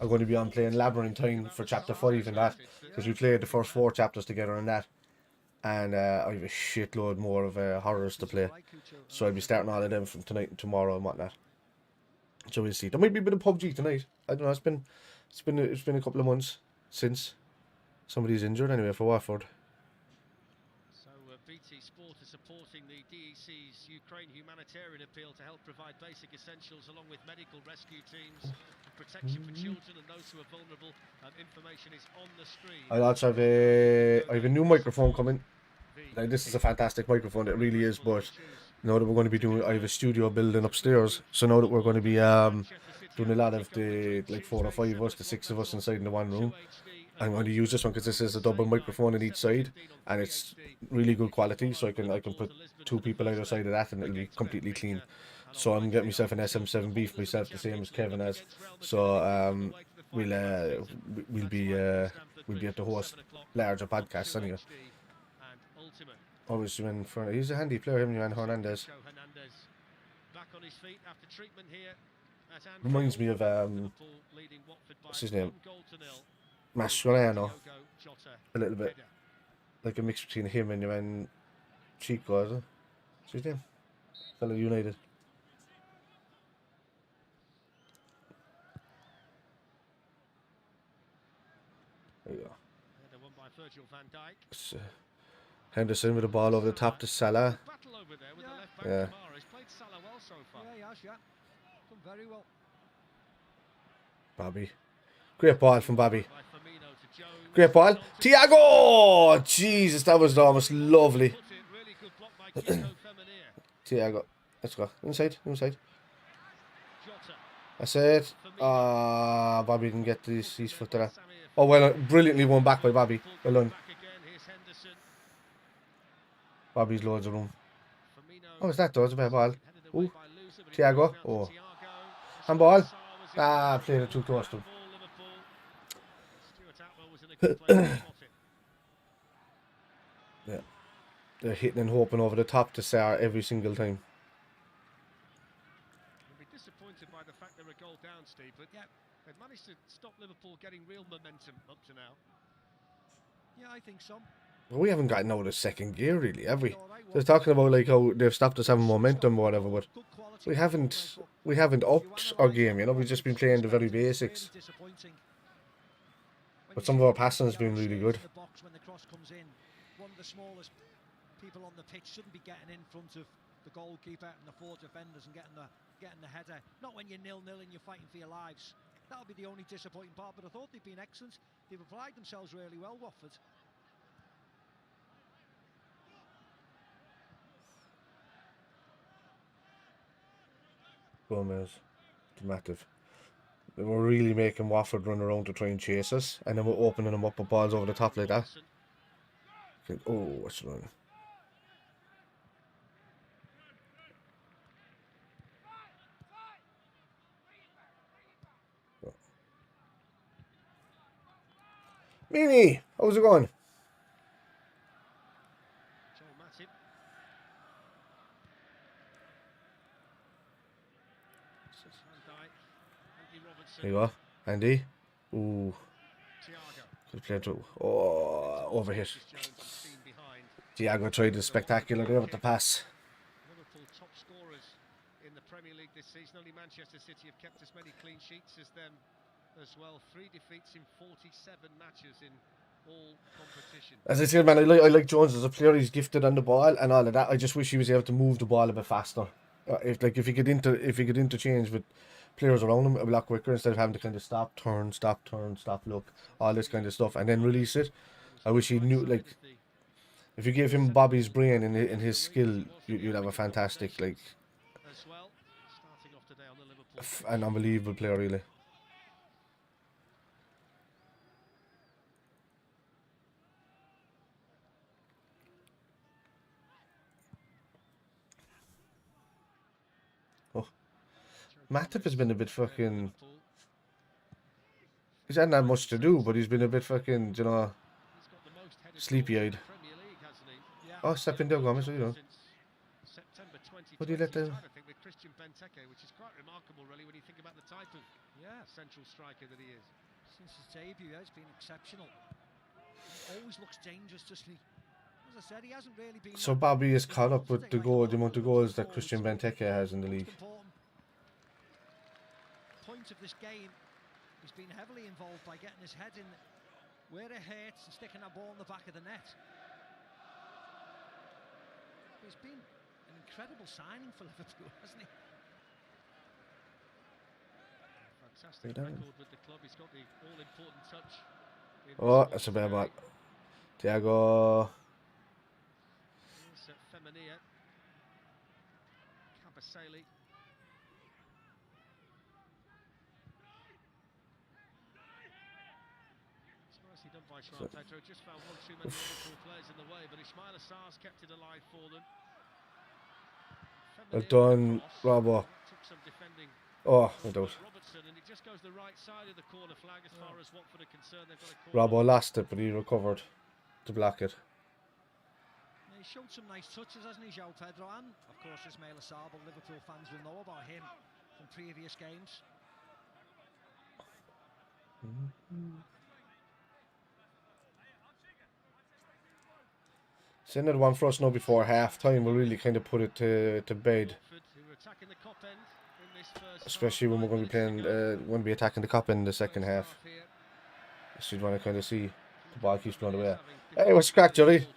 I'm going to be on playing Labyrinthine for chapter 5 and that, because we played the first 4 chapters together on that. And I have a shitload more of horrors to play, so I'll be starting all of them from tonight and tomorrow and whatnot. So we'll see. There might be a bit of PUBG tonight. I don't know. It's been a couple of months since somebody's injured anyway for Watford. So BT Sport are supporting the DEC's Ukraine humanitarian appeal to help provide basic essentials along with medical rescue teams and protection for children and those who are vulnerable. Information is on the screen. I also have a new microphone coming. Like, this is a fantastic microphone, it really is, but now that we're going to be doing, I have a studio building upstairs, so now that we're going to be doing a lot of the, like 4 or 5 of us, the 6 of us inside in the one room, I'm going to use this one because this is a double microphone on each side, and it's really good quality, so I can put 2 people either side of that and it'll be completely clean. So I'm getting myself an SM7B for myself, the same as Kevin has, so we'll be able to host larger podcasts anyway. Obviously, he's a handy player, him, Hernandez. Reminds me of what's his name, Mascherano, a little bit like a mix between him and Chico. What's his name? Fellow United. There you go. Henderson with the ball over the top to Salah. Yeah. Bobby. Great ball from Bobby. Great ball. Thiago! Jesus, that was almost lovely. Thiago. Let's go. Inside. That's it. Bobby didn't get his foot to that. Oh, well, brilliantly won back by Bobby. Well done. Bobby's loads of room. Oh, is that though? It's a bad ball. Ooh. Thiago. Oh. Handball. Played it too close to him. Yeah. They're hitting and hoping over the top to Sarr every single time. I'll be disappointed by the fact they're a goal down, Steve, but yeah, they've managed to stop Liverpool getting real momentum up to now. Yeah, I think so. Well, we haven't gotten out of second gear, really, have we? They're talking about like how they've stopped us having momentum or whatever, but we haven't upped our game, you know. We've just been playing the very basics. But some of our passing has been really good. One of the smallest people on the pitch shouldn't be getting in front of the goalkeeper and the 4 defenders and getting the header. Not when you're 0-0 and you're fighting for your lives. That'll be the only disappointing part. But I thought they've been excellent. They've applied themselves really well, Watford. Gomez, Matip. They were really making Watford run around to try and chase us, and then we're opening them up with balls over the top like that. Oh, what's wrong? Mini, how's it going? There you go, Andy. Ooh. Good play too. Oh, overhit. Thiago tried the spectacular there with the pass. Liverpool top scorers in the Premier League this season. Only Manchester City have kept as many clean sheets as them as well. 3 defeats in 47 matches in all competitions. As I said, man, I like Jones as a player. He's gifted on the ball and all of that. I just wish he was able to move the ball a bit faster. If he could interchange with players around him a lot quicker instead of having to kind of stop, turn, look, all this kind of stuff, and then release it. I wish he knew, like, if you gave him Bobby's brain and his skill, you'd have a fantastic, like, an unbelievable player, really. Oh, Matip has been a bit fucking. He's hadn't had much to do, but he's been a bit fucking, you know, sleepy-eyed. Oh, step in there, Gomez, what are you doing? What do you let them? Which is quite remarkable, really, when you think about the type of central striker that he is. Since his debut, he's been exceptional. He always looks dangerous, doesn't he? As I said, he hasn't really been. So Bobby is caught up with the amount of goals that Christian Benteke has in the league. Point of this game, he's been heavily involved by getting his head in where it hurts and sticking that ball in the back of the net. He's been an incredible signing for Liverpool, hasn't he? Fantastic record with the club. He's got the all-important touch. Oh, that's a bad one. Thiago. Femenia. Kabasele. It's nicely done by João Pedro. Just found one too many Liverpool players in the way, but Ismail Assar's kept it alive for them. Well done, Robbo. Took some defending. Oh, I don't. Robertson, and it just goes the right side of the corner flag as far as Watford are concerned. They've got a corner. Robbo lost it, but he recovered to block it. He showed some nice touches, hasn't he, João Pedro? And, of course, Ismail Assar, but Liverpool fans will know about him from previous games. It's another one for us now before half time. We'll really kind of put it to bed. Especially when we're going to be playing, when we attacking the cup in the second half. So you'd want to kind of see the ball keeps blown away. Hey, what's the crack, Jerry?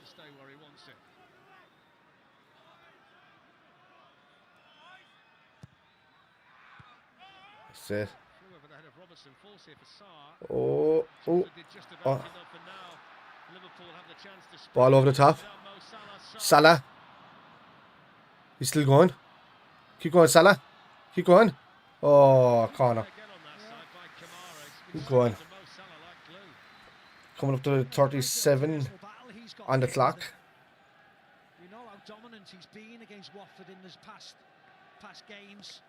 That's it. Oh. Ball over the top. Salah. He's still going. Keep going, Salah. Keep going. Oh, corner. Keep going. Coming up to 37 on the clock. You know how dominant he's been against Watford in his past games.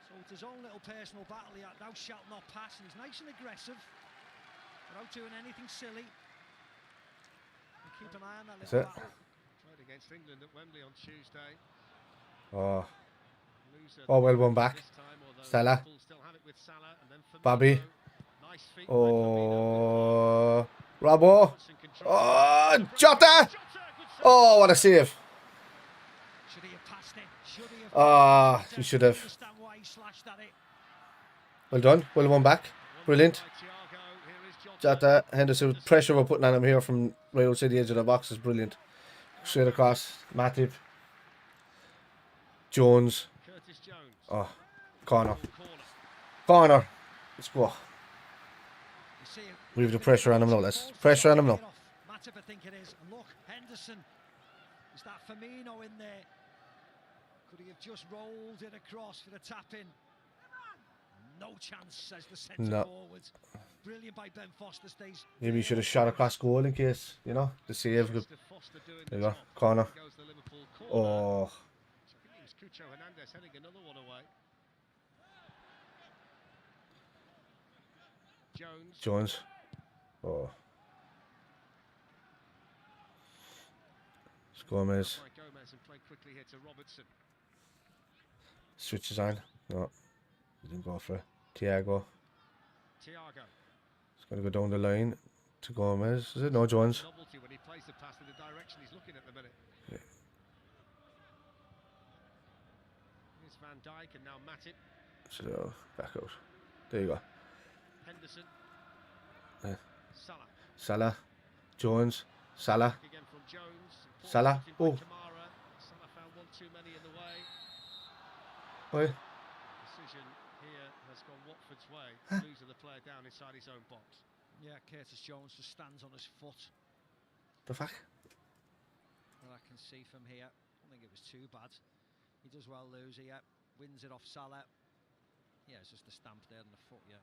So it's his own little personal battle here. Thou shalt not pass, and he's nice and aggressive without doing anything silly. And keep an eye on that little battle. Played against England at Wembley on Tuesday. Oh, well one back. Salah. Bobby. Oh, Robbo. Oh, Jota. Oh, what a save. Ah, you should have. Well done. Well one back. Brilliant. Jota, Henderson, pressure we're putting on him here from right outside the edge of the box is brilliant. Straight across. Matip. Jones. Oh, corner. Corner. Let's go. We have the pressure on him now. Let's pressure on him now. Matip, I think it is. And look, Henderson. Is that Firmino in there? Could he have just rolled it across for the tap in? No chance, says the centre forward. Brilliant by Ben Foster. Stays. Maybe he should have shot across goal in case, you know, the save. There you go. Corner. Oh. Jones. Oh. It's Gomez. Switches on. No. He didn't go for it. Thiago. It's going to go down the line to Gomez. Is it? No, Jones. Yeah. Van Dijk and now Matip. So back out. There you go. Henderson. Salah. Jones. Salah. Again from Jones. Salah. Oh. Salah found one too many in the way. Oi. Decision here has gone Watford's way. Losing the player down inside his own box. Yeah, Curtis Jones just stands on his foot. The fuck? Well, I can see from here. I don't think it was too bad. He does well lose here. Wins it off Salah. Yeah, it's just the stamp there on the foot, yeah.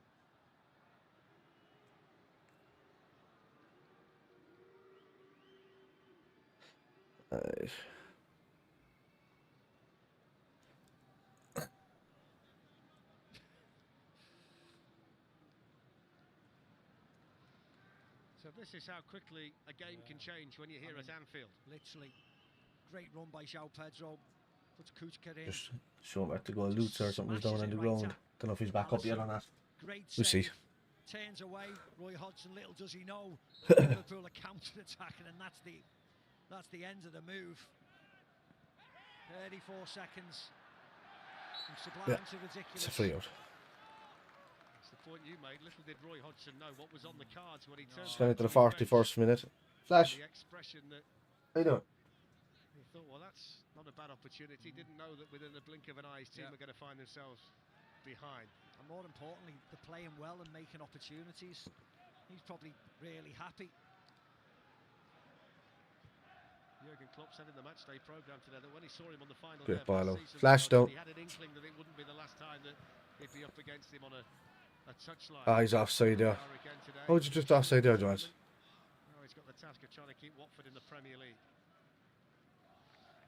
So this is how quickly a game can change when you're here at Anfield. Literally, great run by João Pedro. Puts Kuchka in. Just show him back to go Lutz or something's down on the ground. Don't know if he's back up yet or not. Great We'll see. Turns away. Roy Hodgson, little does he know, Liverpool are counter-attacking, and that's the end of the move. 34 seconds. From sublime to ridiculous. It's a free out. That's the point you made. Little did Roy Hodgson know what was on the cards when he turned. Just going into the 41st minute. Flash. The expression that How you doing? he thought, well, that's not a bad opportunity. Didn't know that within the blink of an eye, his team are going to find themselves behind. And more importantly, they're playing well and making opportunities. He's probably really happy. Jurgen Klopp said in the matchday programme today that when he saw him on the final Great day of ball last out. season, Flashed out. he had an inkling that it wouldn't be the last time that he'd be up against him on a touchline. Ah, he's offside there. How did you just offside there, Jones? Now he's got the task of trying to keep Watford in the Premier League.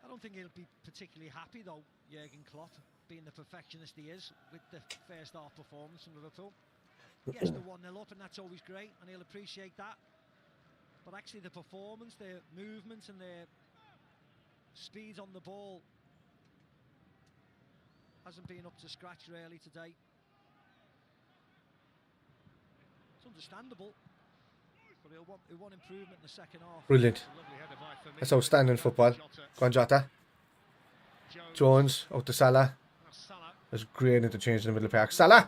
I don't think he'll be particularly happy though, Jurgen Klopp, being the perfectionist he is, with the first half performance from Liverpool. Yes, they're 1-0 up and that's always great, and he'll appreciate that. But actually the performance, their movement and their speed on the ball hasn't been up to scratch really today. It's understandable, but he'll want improvement in the second half. Brilliant. That's outstanding football. Go on, Jota. Jones out to Salah. That's great interchange in the middle of the park. Salah.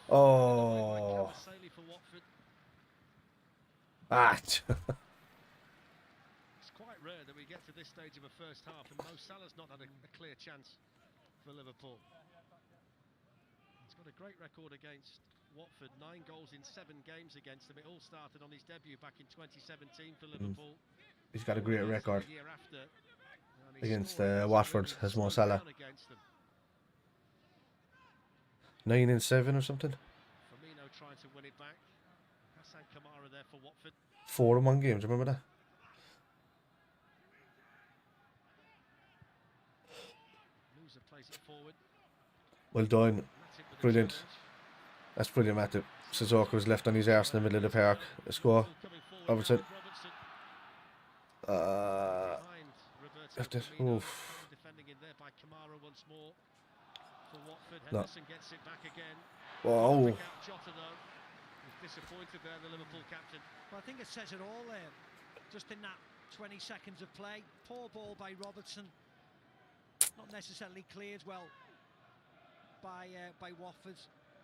Oh. Ah. It's quite rare that we get to this stage of a first half and Mo Salah's not had a clear chance for Liverpool. He's got a great record against Watford, 9 goals in 7 games against them. It all started on his debut back in 2017 for Liverpool. He's got a great record The year after, against Watford as Mo Salah. 9 and 7 or something. Firmino trying to win it back. Hassan Kamara there for Watford. 4 in 1 game. Do you remember that? Loser plays it forward. Well done. Brilliant. That's brilliant, Matthew. Sissoko was left on his arse in the middle of the park. A score. Robertson. Left it. Oof. Defending in there by Kamara once more. For Watford, No. Henderson gets it back again. Wow. Jota though, he's disappointed there, the Liverpool captain. Well, I think it says it all there. Just in that 20 seconds of play, poor ball by Robertson. Not necessarily cleared well by Watford.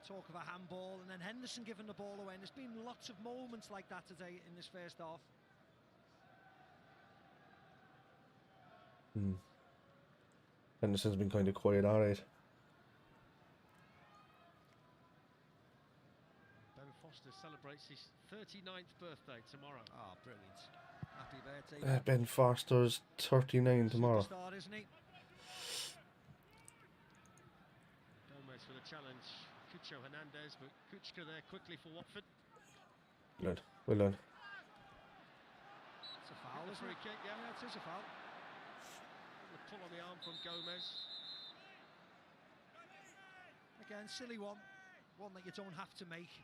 Talk of a handball, and then Henderson giving the ball away. And there's been lots of moments like that today in this first half. Henderson's been kind of quiet, alright. Ben Foster celebrates his 39th birthday tomorrow. Oh, brilliant. Happy birthday. Ben Foster's 39 tomorrow. Superstar, isn't he? Gomez for the challenge. Cucho Hernandez, but Kuchka there quickly for Watford. Good. Well done. It's a foul, isn't Free it? kick, yeah. Yeah, it is a foul. The pull on the arm from Gomez. Again, silly one. One that you don't have to make.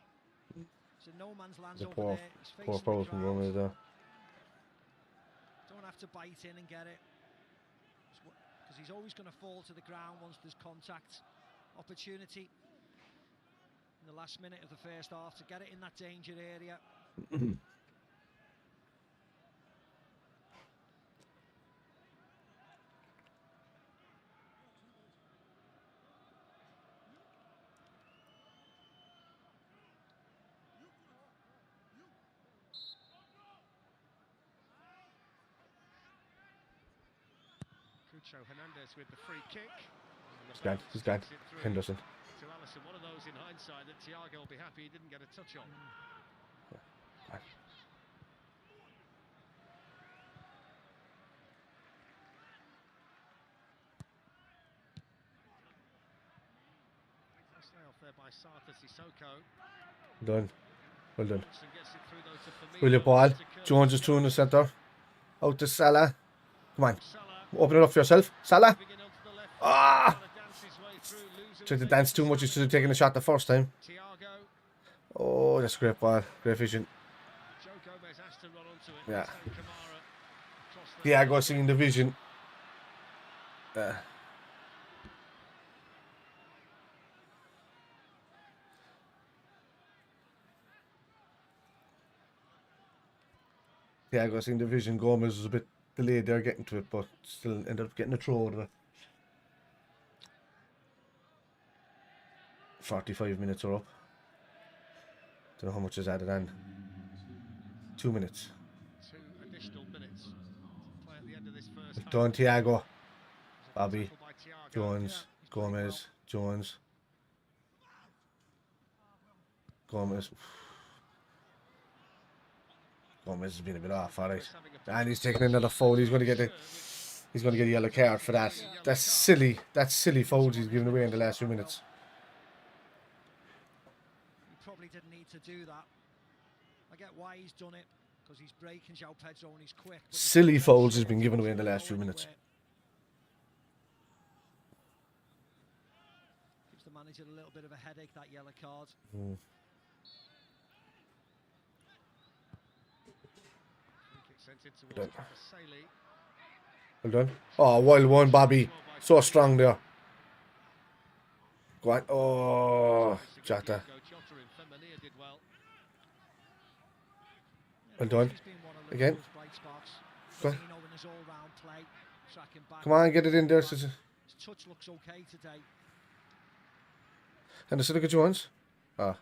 It's in no man's land The over there. He's poor facing foul the from ground. Gomez there. Don't have to bite in and get it. Because he's always going to fall to the ground once there's contact. Opportunity in the last minute of the first half to get it in that danger area. Cucho Hernandez with the free kick. He's gone. Henderson. To Alisson, one of those in hindsight that Thiago will be happy he didn't get a touch on. Stay off there by Sarta Sissoko. Done. Well done. Johnson gets it through though to Firmino. Brilliant ball. Jones is through in the centre. Out to Salah. Come on. Open it up for yourself. Salah. Ah! Tried to dance too much. He should have taken the shot the first time. Oh, that's a great ball. Great vision. Yeah. Yeah, I got seeing the vision. Yeah, I got seeing the vision. Gomez was a bit delayed there getting to it, but still ended up getting a throw out of it. 45 minutes are up. Don't know how much is added on. 2 minutes. 2 additional minutes to play at the end of this first half. Don Thiago, There's a good Bobby, tackle by Thiago. Jones, Gomez, Jones, Gomez. Gomez has been a bit off, alright. And he's taking another foul. He's going to get a yellow card for that. That's silly. That's silly fouls he's given away in the last few minutes. He probably didn't need to do that. I get why he's done it, because he's breaking João Pedro and he's quick. Silly fouls has been given away in the last few minutes. Gives the manager a little bit of a headache, that yellow card. Done. Well done. Oh, wild one, Bobby. So strong there. Go on. Oh, Jota. Well done. Again. Go on. Come on, get it in there. His touch looks okay today. And look at Jones. Ah.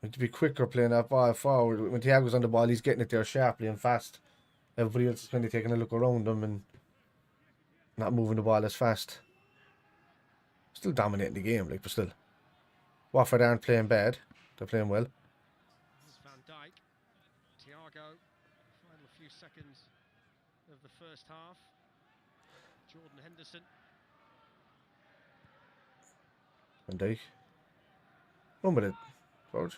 Need to be quicker playing that ball forward. When Thiago's on the ball, he's getting it there sharply and fast. Everybody else is kind of taking a look around him and not moving the ball as fast. Still dominating the game, like, but still. Watford aren't playing bad. They're playing well. Van Dijk, Thiago, final few seconds of the first half. Jordan Henderson. Van Dijk. 1 minute, George.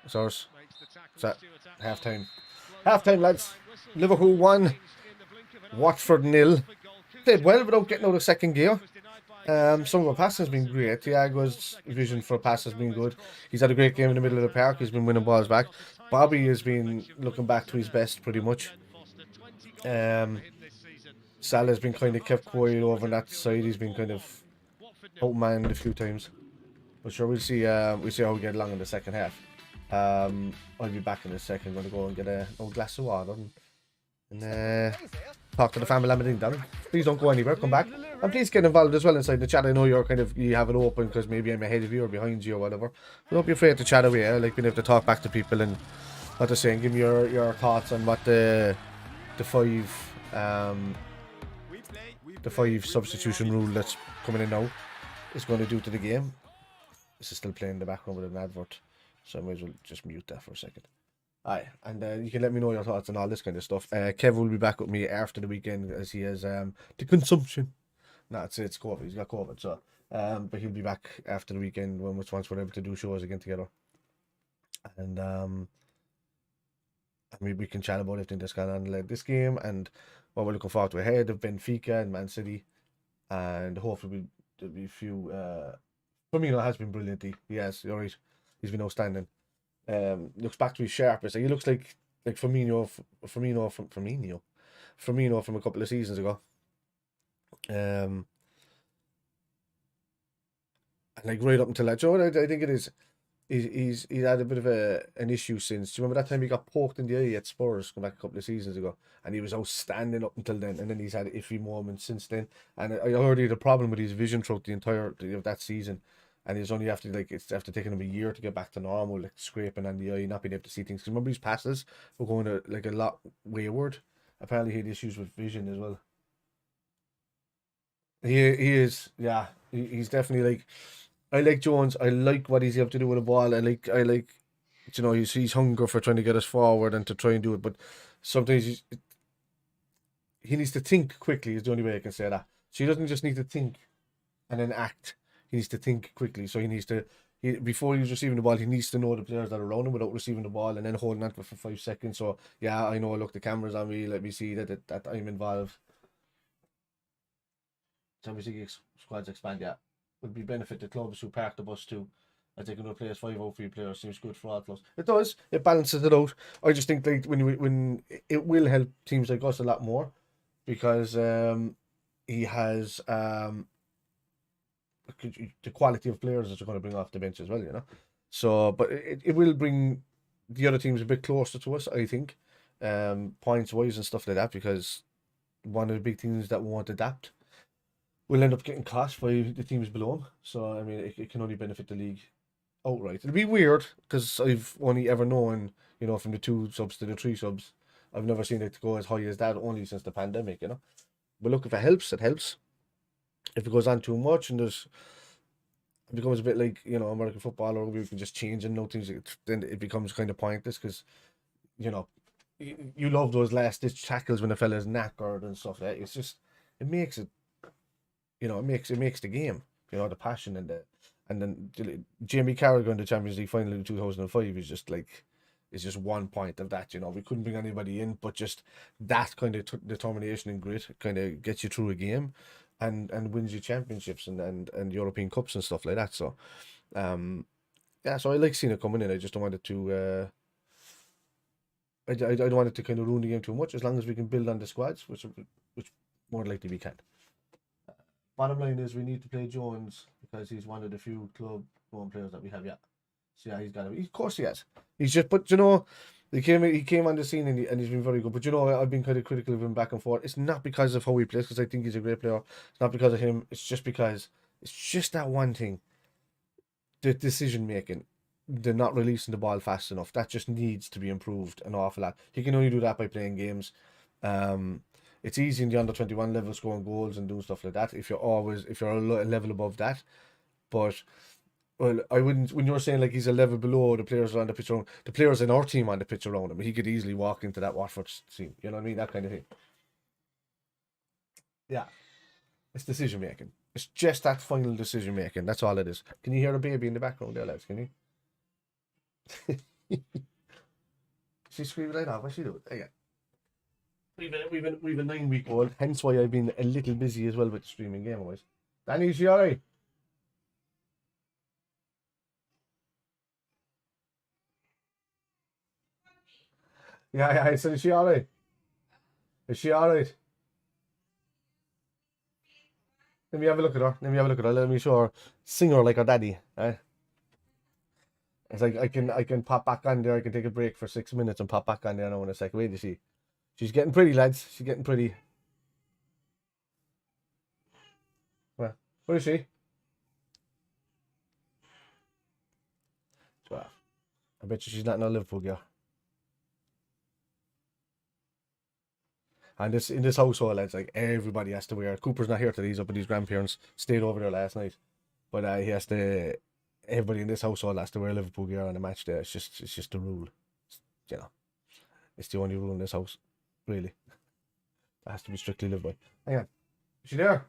It's ours. It's at half time. Half time, lads. Liverpool 1, Watford 0. Played well without getting out of second gear. Some of our passing has been great. Thiago's vision for pass has been good. He's had a great game in the middle of the park. He's been winning balls back. Bobby has been looking back to his best pretty much. Salah's been kind of kept quiet over on that side. He's been kind of outmanned a few times. But sure, we'll see how we get along in the second half. I'll be back in a second. I'm going to go and get a glass of water and talk to the family I'm in down. Please don't go anywhere. Come back. And please get involved as well inside the chat. I know you have it open because maybe I'm ahead of you or behind you or whatever. But don't be afraid to chat away. I like being able to talk back to people and what they're saying. Give me your thoughts on what the five substitution rule that's coming in now is going to do to the game. This is still playing in the background with an advert, so I might as well just mute that for a second. Aye, and you can let me know your thoughts on all this kind of stuff. Kev will be back with me after the weekend as he has the consumption. No, it's COVID. He's got COVID, so but he'll be back after the weekend once we're able to do shows again together. And we can chat about everything that's going on like this game and what we're looking forward to ahead of Benfica and Man City, and hopefully there'll be a few. Firmino has been brilliant. He has. You're right. He's been outstanding. Looks back to his sharpest. He looks like Firmino from a couple of seasons ago. And like right up until that, Joe, I think it is. He's had a bit of an issue since. Do you remember that time he got poked in the eye at Spurs, come back a couple of seasons ago, and he was outstanding up until then, and then he's had iffy moments since then. And I heard he had a problem with his vision throughout the entirety of that season, and he's only it's after taking him a year to get back to normal, like scraping on the eye, not being able to see things. Because remember his passes were going to like a lot wayward. Apparently he had issues with vision as well. He is, yeah. He's definitely like. I like Jones. I like what he's able to do with the ball. I like, you know, he's hungry for trying to get us forward and to try and do it. But sometimes he needs to think quickly. Is the only way I can say that. So he doesn't just need to think and then act. He needs to think quickly. So he needs to, before he's receiving the ball, he needs to know the players that are around him without receiving the ball and then holding on to it for 5 seconds. So yeah, I know. Look, the camera's on me. Let me see that I'm involved. Champions League squads expand. Yeah. Would be benefit the clubs who park the bus too. I think when we play as 5 out 3 players seems good for all clubs. It does. It balances it out. I just think like when it will help teams like us a lot more because he has the quality of players that are going to bring off the bench as well, you know. So, but it will bring the other teams a bit closer to us, I think, points wise and stuff like that. Because one of the big things that won't adapt will end up getting caught by the teams below him. So I mean, it can only benefit the league outright. It'll be weird because I've only ever known, you know, from the 2 subs to the 3 subs, I've never seen it go as high as that only since the pandemic, you know. But look, if it helps, it helps. If it goes on too much and it becomes a bit like, you know, American football, or we can just change and no things, then it becomes kind of pointless because, you know, you love those last ditch tackles when the fella's knackered and stuff like that. It's just, it makes it, you know, it makes the game, you know, the passion and then Jamie Carragher in the Champions League final in 2005 is just like, it's just 1 point of that, you know. We couldn't bring anybody in, but just that kind of determination and grit kind of gets you through a game and wins you championships and European Cups and stuff like that. So, yeah, so I like seeing it coming in. I just don't want it to, I don't want it to kind of ruin the game too much, as long as we can build on the squads, which more likely we can. Bottom line is we need to play Jones because he's one of the few club-owned players that we have yet. So yeah, he's got to. Of course he has. He's just, but you know, he came on the scene and he's been very good. But you know, I've been kind of critical of him back and forth. It's not because of how he plays, because I think he's a great player. It's not because of him. It's just because it's just that one thing. The decision making, the not releasing the ball fast enough. That just needs to be improved an awful lot. He can only do that by playing games. It's easy in the under-21 level scoring goals and doing stuff like that if you're a level above that. But well, I wouldn't. When you're saying like he's a level below the players on the pitch around, the players in our team on the pitch around him, he could easily walk into that Watford team. You know what I mean? That kind of thing. Yeah, it's decision making. It's just that final decision making. That's all it is. Can you hear a baby in the background there, lads? Can you? She's screaming like that. What's she doing? Again. We've a 9-week-old. Hence why I've been a little busy as well with the streaming game wise. Danny, is she alright? Yeah, I said, is she alright? Is she alright? Let me have a look at her. Let me show her. Sing her like her daddy. Right? It's like I can pop back on there. I can take a break for 6 minutes and pop back on there now in a second. Wait to see. She's getting pretty, lads. She's getting pretty. Well, where is she? Well, I bet you she's not in a Liverpool girl. And in this household, lads, like everybody has to wear. Cooper's not here today. He's up with his grandparents. Stayed over there last night, but he has to. Everybody in this household has to wear a Liverpool gear on a match day. It's just the rule. You know, it's the only rule in this house, really. That has to be strictly lived by. Hang on, is she there?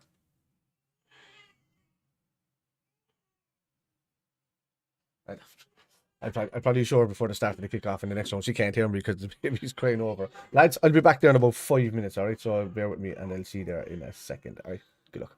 I'll probably show her before the start of the kickoff in the next round. She can't hear me because the baby's crying over. Lads, I'll be back there in about 5 minutes, alright? So bear with me and I'll see you there in a second, alright? Good luck.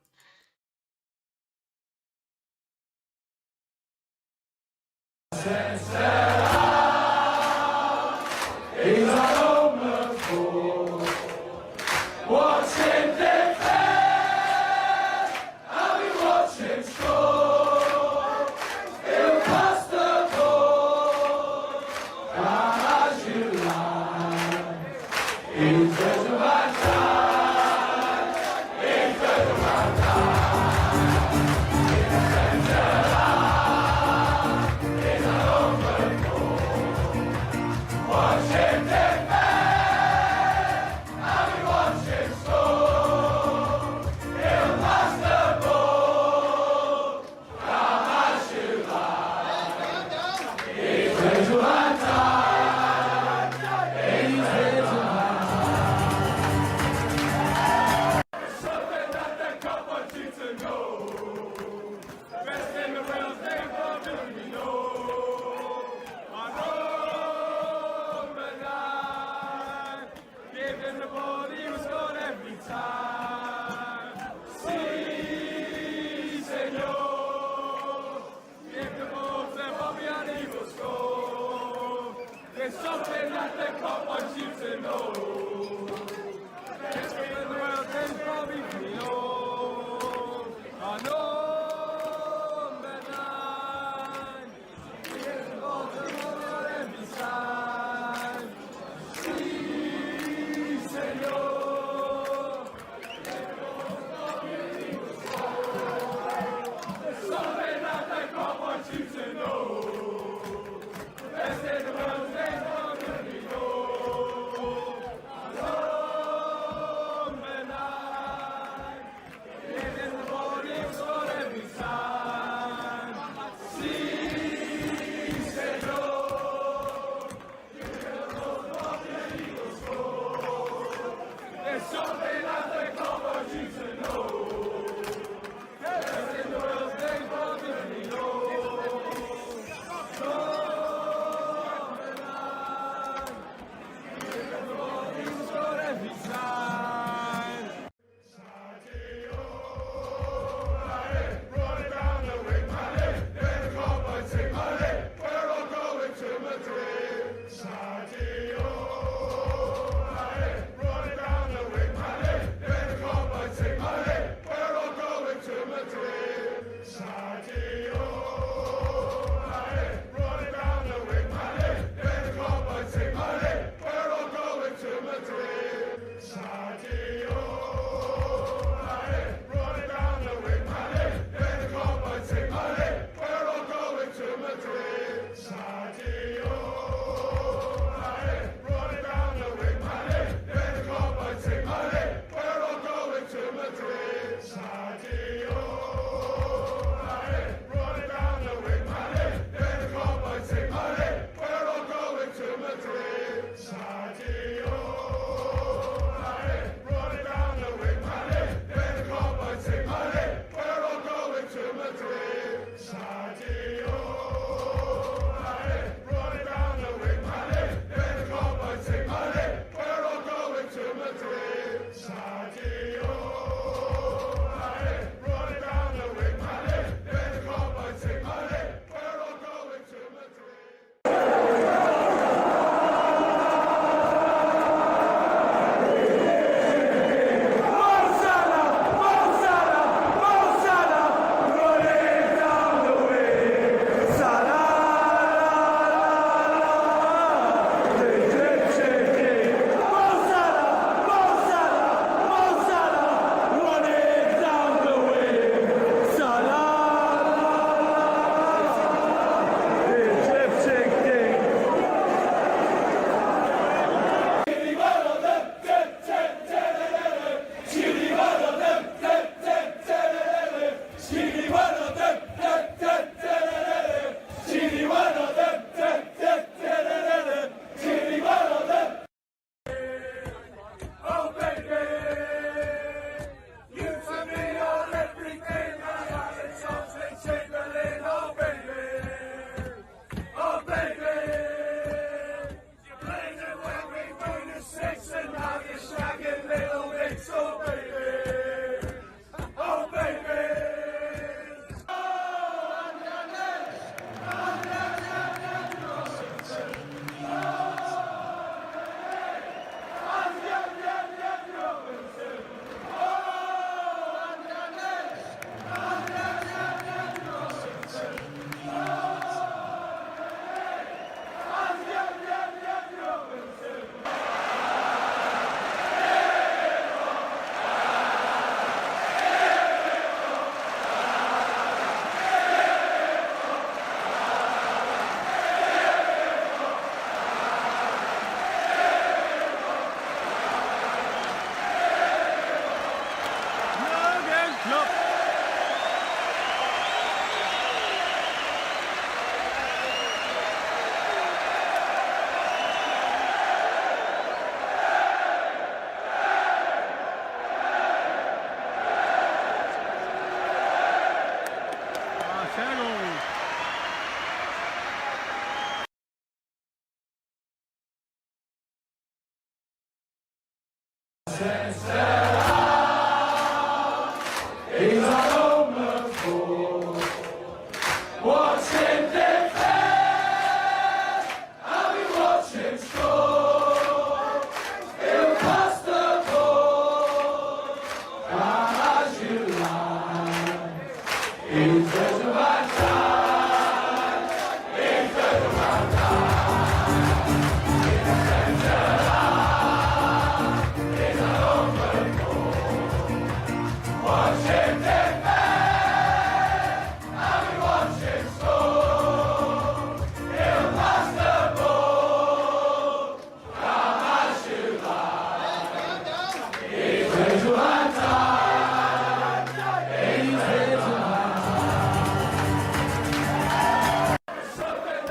Something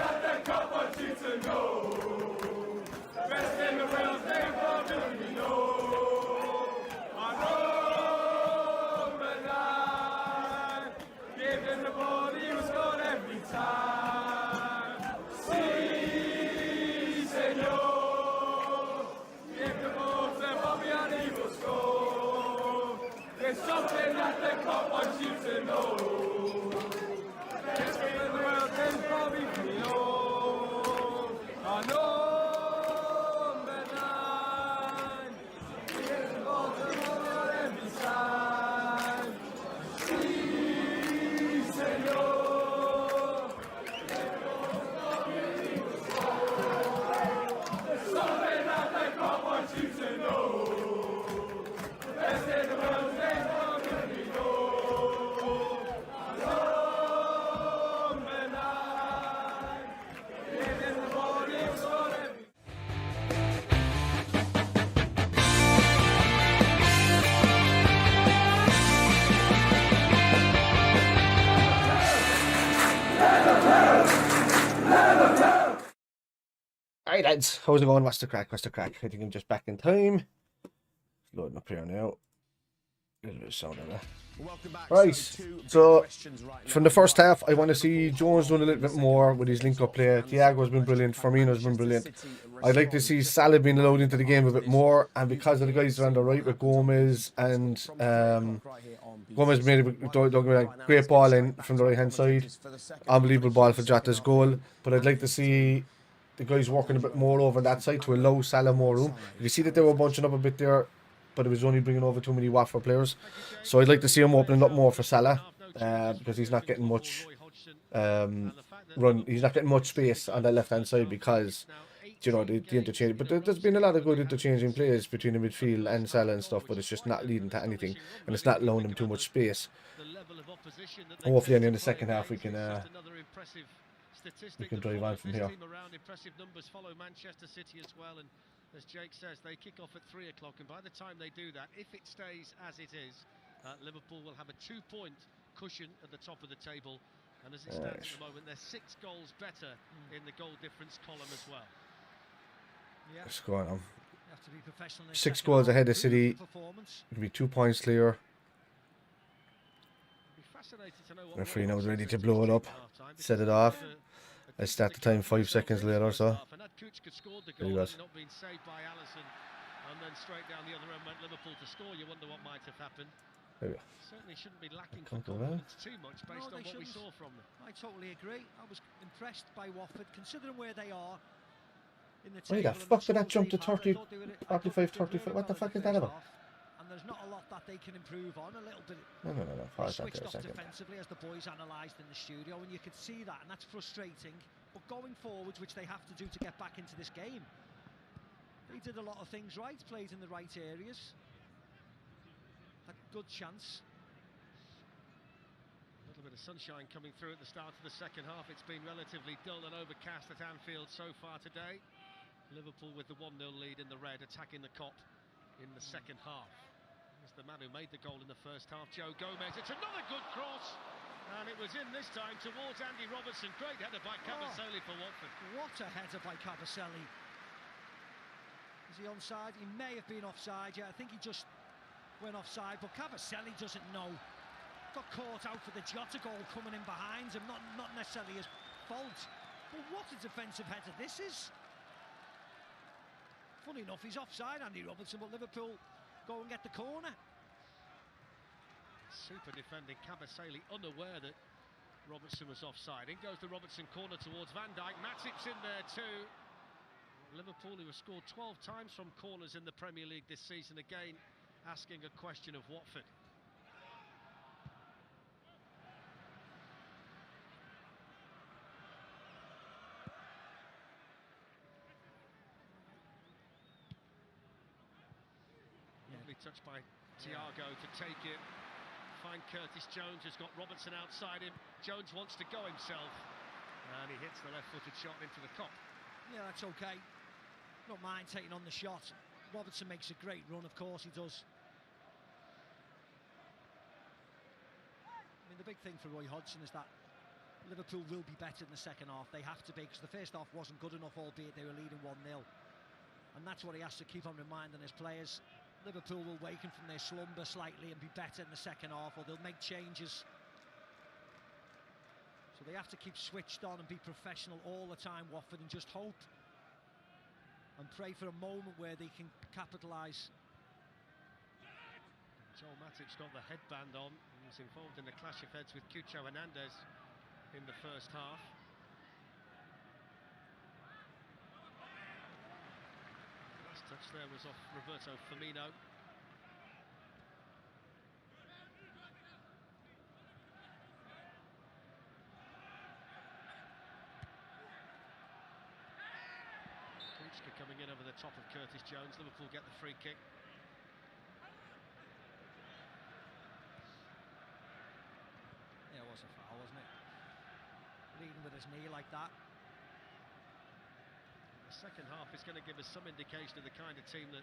that the cup wants you to know. Best in the world, they probably know. I know the line. Give him the ball, he was gone every time. See, senor. Give the ball to Bobby and he will score. There's something that the cup wants you to know. Best in the world, they probably know. I know the line. Give the ball to Bobby on every side. See, senor. Something that the cup wants you to know. Best in the world, they probably know. I know the line. Give him the ball, he was on every Alright lads, how's it going? What's the crack? What's the crack? I think I'm just back in time. Loading up here now. A little bit of sound on that. Right, so from the first half, I want to see Jones doing a little bit more with his link-up play. Thiago's been brilliant. Firmino's been brilliant. I'd like to see Salah being allowed into the game a bit more, and because of the guys that are on the right with Gomez and Gomez made a great ball in from the right-hand side. Unbelievable ball for Jota's goal, but I'd like to see the guys working a bit more over that side to allow Salah more room. You can see that they were bunching up a bit there, but it was only bringing over too many Watford players. So I'd like to see him opening up more for Salah, because he's not getting much run. He's not getting much space on that left-hand side because, you know, the interchange. But there's been a lot of good interchanging plays between the midfield and Salah and stuff, but it's just not leading to anything, and it's not allowing him too much space. Hopefully, in the second half, we can drive on from here. Impressive numbers follow Manchester City as well, and as Jake says, they kick off at 3 o'clock, and by the time they do that, if it stays as it is, Liverpool will have a 2-point cushion at the top of the table, and as it stands at the moment, they're 6 goals better in the goal difference column as well. Yeah. What's going on? You have to be professional in 6 second goals half. ahead of City. Performance. It'll be 2 points clear. Be fascinated to know what Referee now is ready to blow it up. Set it off. I start the time 5 seconds later, so there you go. Not being saved by Alisson, and then straight down the other end went Liverpool to score. You wonder what might have happened. There we go. Certainly shouldn't be lacking Can't for go well. confidence too much based on what we saw from them. I totally agree. I was impressed by Watford, considering where they are in the Why table. the fuck did that jump to 30, 45, 35? What the fuck is that about? And there's not a lot that they can improve on. A little bit. No. They Pause that switched there a off second. defensively as the boys analysed in the studio, and you could see that, and that's frustrating. But going forwards, which they have to do to get back into this game, they did a lot of things right, played in the right areas, had good chance. A little bit of sunshine coming through at the start of the second half. It's been relatively dull and overcast at Anfield so far today. Liverpool with the 1-0 lead in the red, attacking the Kop in the second half. It's the man who made the goal in the first half, Joe Gomez. It's another good cross, and it was in this time towards Andy Robertson. Great header by Kabasele for Watford. What a header by Kabasele. Is he onside? He may have been offside, yeah. I think he just went offside, but Kabasele doesn't know. Got caught out for the Jota goal coming in behind him, not necessarily his fault. But what a defensive header this is. Funny enough, he's offside, Andy Robertson, but Liverpool go and get the corner. Super defending Kabasele, unaware that Robertson was offside. In goes the Robertson corner towards Van Dijk. Matip's in there too. Liverpool, who have scored 12 times from corners in the Premier League this season, again asking a question of Watford. touch by Thiago to take it. Find Curtis Jones, has got Robertson outside him. Jones wants to go himself, and he hits the left-footed shot into the cop. Yeah, that's okay. Don't mind taking on the shot. Robertson makes a great run, of course he does. I mean, the big thing for Roy Hodgson is that Liverpool will be better in the second half. They have to be, because the first half wasn't good enough, albeit they were leading 1-0. And that's what he has to keep on reminding his players. Liverpool will waken from their slumber slightly and be better in the second half, or they'll make changes. So they have to keep switched on and be professional all the time, Watford, and just hope and pray for a moment where they can capitalise. Joel Matip's got the headband on. He's involved in the clash of heads with Cucho Hernandez in the first half. The last touch there was off Roberto Firmino. Kuchka coming in over the top of Curtis Jones. Liverpool get the free kick. Yeah, it was a foul, wasn't it? Leading with his knee like that. The second half is going to give us some indication of the kind of team that...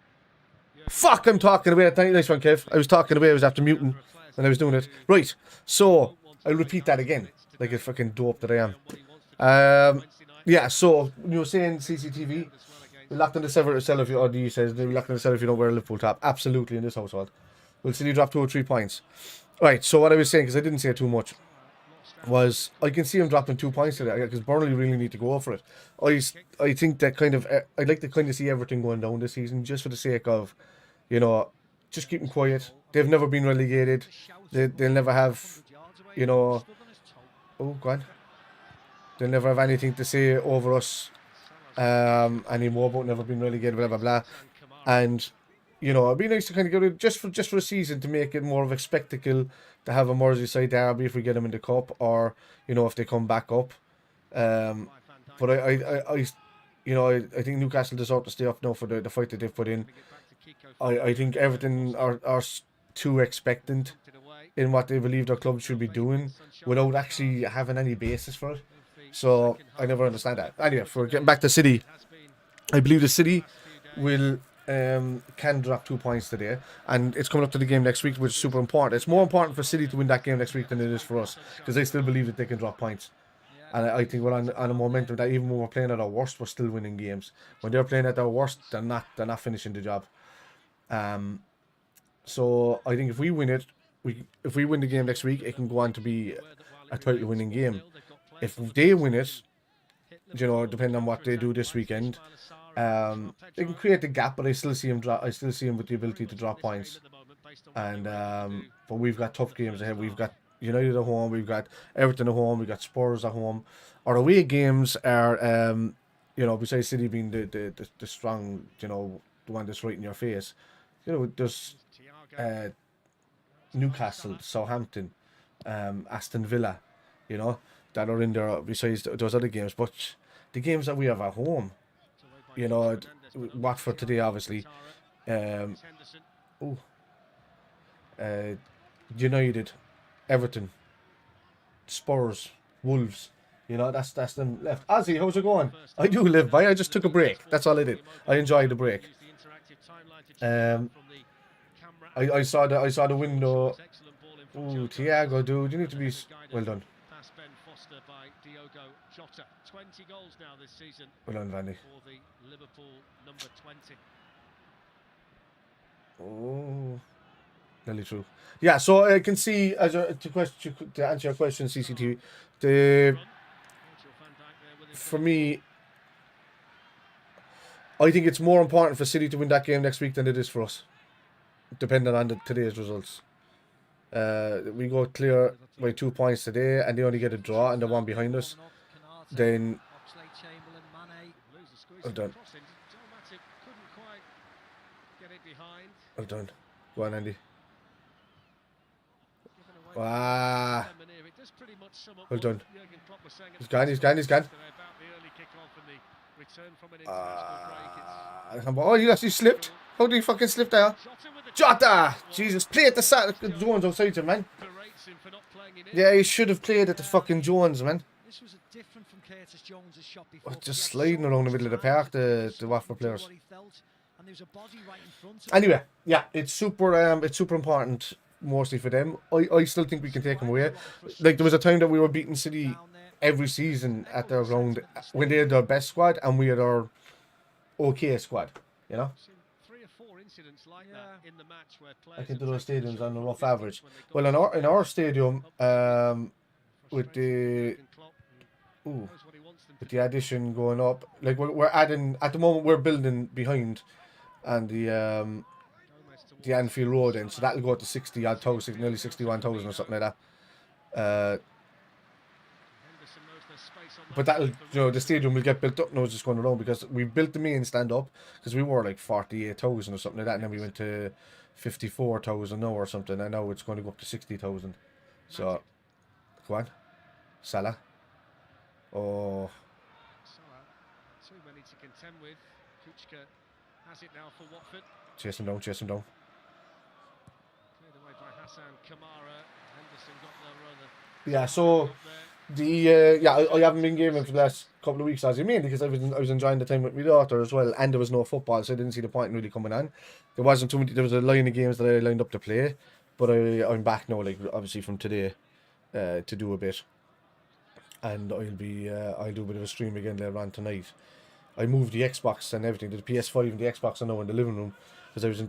Fuck, I'm talking away. Nice one, Kev. I was talking away. I was after muting when I was doing it. Right, so I'll repeat that again, like a fucking dope that I am. Yeah, so you were saying CCTV. We're locked in the cell if you, or he says we're locked in the cell if you don't wear a Liverpool top. Absolutely, in this household. We'll see you drop 2 or 3 points. Right, so what I was saying, because I didn't say too much, was I can see him dropping 2 points today, because Burnley really need to go for it. I think that kind of, I'd like to kind of see everything going down this season, just for the sake of, you know, just keeping quiet. They've never been relegated. They'll never have, you know, oh, go on. They'll never have anything to say over us anymore about never being relegated, blah, blah, blah. And, you know, it'd be nice to kind of get rid, just for a season, to make it more of a spectacle, to have a Merseyside derby if we get them in the cup, or, you know, if they come back up. But I you know, I think Newcastle deserve to stay up now for the fight that they've put in. I think everything are too expectant in what they believe their club should be doing without actually having any basis for it. So I never understand that. Anyway, for getting back to City, I believe the City will can drop 2 points today, and it's coming up to the game next week, which is super important. It's more important for City to win that game next week than it is for us, because they still believe that they can drop points. And I think we're on a momentum that even when we're playing at our worst, we're still winning games. When they're playing at their worst, they're not finishing the job. So I think if we win it, if we win the game next week, it can go on to be a title winning game. If they win it, you know, depending on what they do this weekend, they can create the gap, but I still see him with the ability to drop points. And but we've got tough games ahead. We've got United at home, we've got Everton at home, we've got Spurs at home. Our away games are, you know, besides City being the strong, you know, the one that's right in your face, you know, there's Newcastle, Southampton, Aston Villa, you know, that are in there besides those other games. But the games that we have at home, you know, Watford today, obviously, United, Everton, Spurs, Wolves, you know, that's them left. Ozzy, how's it going? I do live by. I just took a break. That's all I did. I enjoyed the break. I saw the window. Ooh, Thiago, dude, you need to be well done. Jota, 20 goals now this season. Well done, Vandy. For the Liverpool number 20. Oh, nearly true. Yeah, so I can see as to answer your question, CCTV. For me, I think it's more important for City to win that game next week than it is for us, depending on today's results. We go clear by 2 points today, and they only get a draw, and the one behind us. Then well done. Well done. Go on, Andy. Wow. Well done. He's gone. return from an international break. Oh, you actually slipped. How did you fucking slip there? Jota! Jesus, play at the side. Jones outside him, man. Yeah, he should have played at the fucking Jones, man. This was different from Curtis Jones' shot before. Just sliding around the middle of the park, the Watford players. And there's a body right in front of Anyway, yeah, it's super important mostly for them. I still think we can take them away. Like, there was a time that we were beating City every season at their ground when they had their best squad and we had our okay squad, you know. I think those stadiums on a rough average. Well, in our stadium, with the addition going up, like we're adding at the moment, we're building behind, and the Anfield Road end, so that'll go up to 60-odd thousand, nearly 61,000 or something like that. But that'll, the stadium will get built up now, just going around, because we built the main stand up because we were like 48,000 or something like that, and then we went to 54,000 now or something, and now it's going to go up to 60,000. So, go on, Salah. Oh, too many to contend with. Kuchka has it now for Watford. Chase him down. Cleared away by Hassan Kamara. Henderson got the runner. Yeah, so I haven't been gaming for the last couple of weeks, as you mean, because I was enjoying the time with my daughter as well, and there was no football, so I didn't see the point in really coming on. There wasn't too many. There was a line of games that I lined up to play, but I'm back now, like obviously from today, to do a bit, and I'll do a bit of a stream again later on tonight. I moved the Xbox and everything, the PS5 and the Xbox are now in the living room, because I was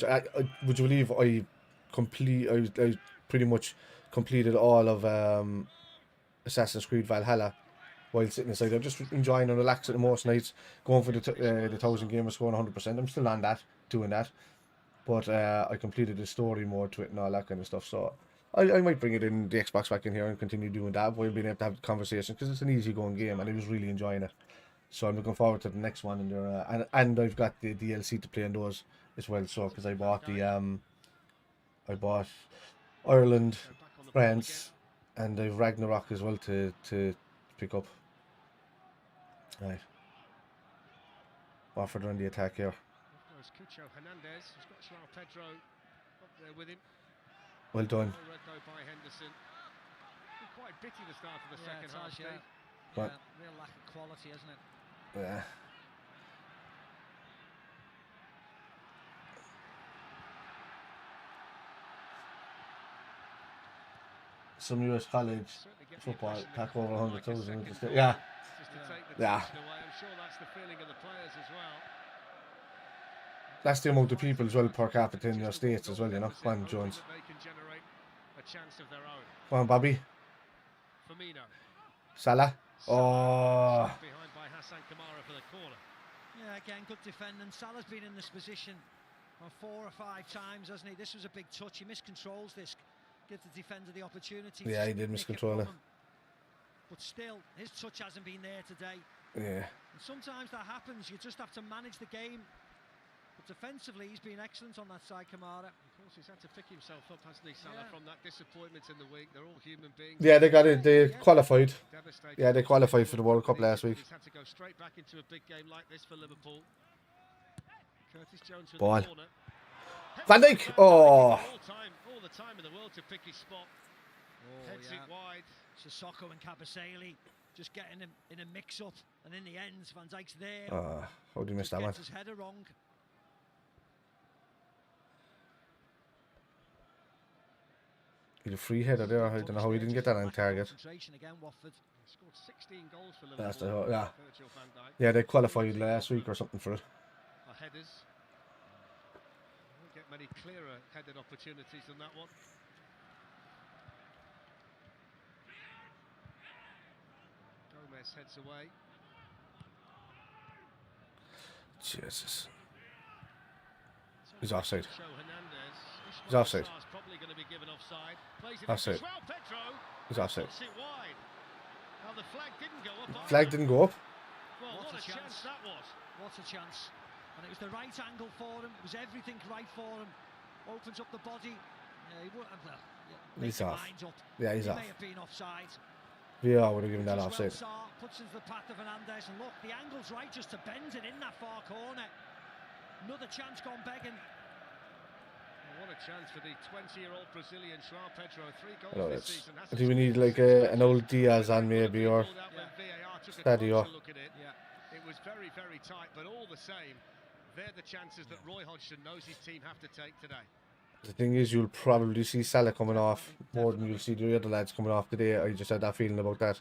would you believe I pretty much completed all of Assassin's Creed Valhalla while sitting inside. I'm just enjoying and relaxing the most nights, going for the 1,000 gamer score 100%. I'm still on that, doing that, but I completed the story mode to it and all that kind of stuff, so I might bring it in, the Xbox back in here, and continue doing that while being able to have conversations, because it's an easy going game and I was really enjoying it. So I'm looking forward to the next one, and I've got the DLC to play on those as well. So because I bought Ireland, France, and I've Ragnarok as well to pick up. Right, Watford on the attack here. Well done. Quite bitty the start of the second half. Real lack of quality, isn't it? Yeah. Some US college football pack over 100,000. Yeah. Yeah. That's the amount of people as well per capita in your states as well, you know. Come on, Jones. Come on, Bobby. Salah. Oh. Yeah, again, good defending. Salah's been in this position 4 or 5 times, hasn't he? This was a big touch. He miscontrols this. Gives the defender the opportunity. Yeah, he did miscontrol it. But still, his touch hasn't been there today. Yeah. And sometimes that happens. You just have to manage the game. But defensively, he's been excellent on that side, Kamara. Of course, he's had to pick himself up, hasn't he, Salah, from that disappointment in the week. They're all human beings. Yeah, they got it. They qualified. Yeah, they qualified for the World Cup last week. He's had to go straight back into a big game like this for Liverpool. Curtis Jones with Ball. the corner. Van Dijk. Oh. All the time in the world to pick his spot. Heads it wide. Sissoko and Kabasele just getting him in a mix-up, and in the end, Van Dijk's there. How do you miss that one? His header wrong. He's a free header there. I don't know how he didn't get that on target. That's the yeah, they qualified last week or something for it. Headers. Won't get many clearer headed opportunities than that one. Gomez heads away. Jesus. He's offside. He's offside. Offside. He's offside. Flag didn't go up. Well, what a chance that was. What a chance. And it was the right angle for him. It was everything right for him. Opens up the body. Yeah, he would have he's off. Yeah, he's off. He may have been offside. VR would have given that Just offside. well puts into the path of Fernandez, and look, the angle's right just to bend it in that far corner. Another chance gone begging. What a chance for the 20-year-old Brazilian João Pedro. 3 Oh, goals this that's, season. I think we need like an old Diaz on maybe, or Stadio. Yeah. It was very, very tight, but all the same, they're the chances that Roy Hodgson knows his team have to take today. The thing is, you'll probably see Salah coming off more than you'll see the other lads coming off today. I just had that feeling about that.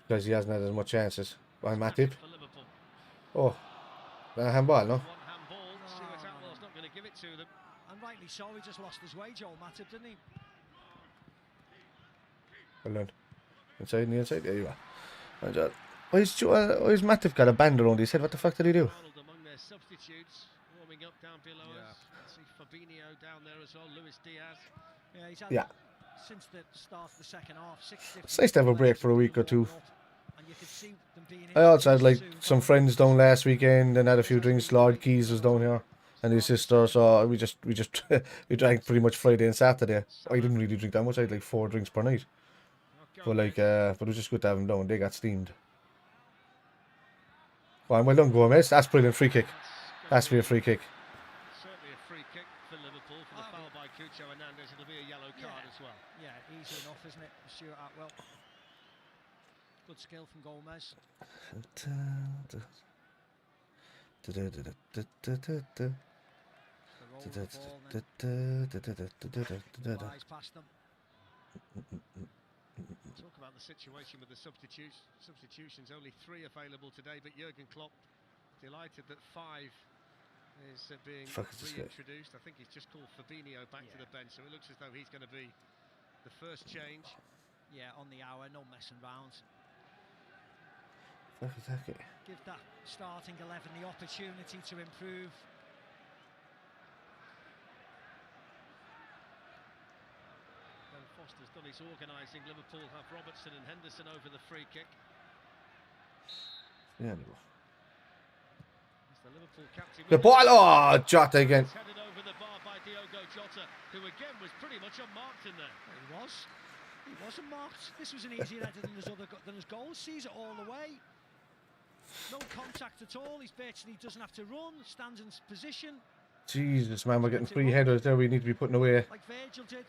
Because he hasn't had as much chances. Behind Matip. Oh, a handball, no? One handball. Stuart Atwell's not going to give it to them. And rightly so, he just lost his way, Joel Matip, didn't he? Well done. Inside, in the inside. There you are. And, why is Matip got a band around his head? What the fuck did he do? Among their substitutes, warming up down below us. See Fabinho down there as well. Luis Diaz. Yeah, he's had since the start of the second half. It's nice to have a break for a week or two. And you could see them being I also had like some friends down last weekend and had a few drinks. Lord Keys was down here and his sister, so we just we drank pretty much Friday and Saturday. I didn't really drink that much. I had like 4 drinks per night. But like but it was just good to have them down. They got steamed. Well done, Gomez. That's brilliant. Free kick. Has to be a free kick. Certainly a free kick for Liverpool for the foul by Cucho Hernandez. It'll be a yellow card as well. Yeah, easy enough, isn't it? Stuart Atwell. Good skill from Gomez. Flies past them. Talk about the situation with the substitutions. Only 3 available today, but Jurgen Klopp delighted that 5 is being reintroduced. I think he's just called Fabinho back to the bench, so it looks as though he's going to be the first change. Yeah, on the hour, no messing around. Give that starting 11 the opportunity to improve. Foster's done his organising. Liverpool have Robertson and Henderson over the free kick. Yeah, It's the Liverpool captain. the ball, oh, Jota again. Headed over the bar by Diogo Jota, who again was pretty much unmarked in there. He wasn't marked. This was an easier header than his goal. Sees it all the way. No contact at all. He's virtually doesn't have to run. Stands in position. Jesus, man, we're getting 3 headers there. We need to be putting away. Like Virgil did.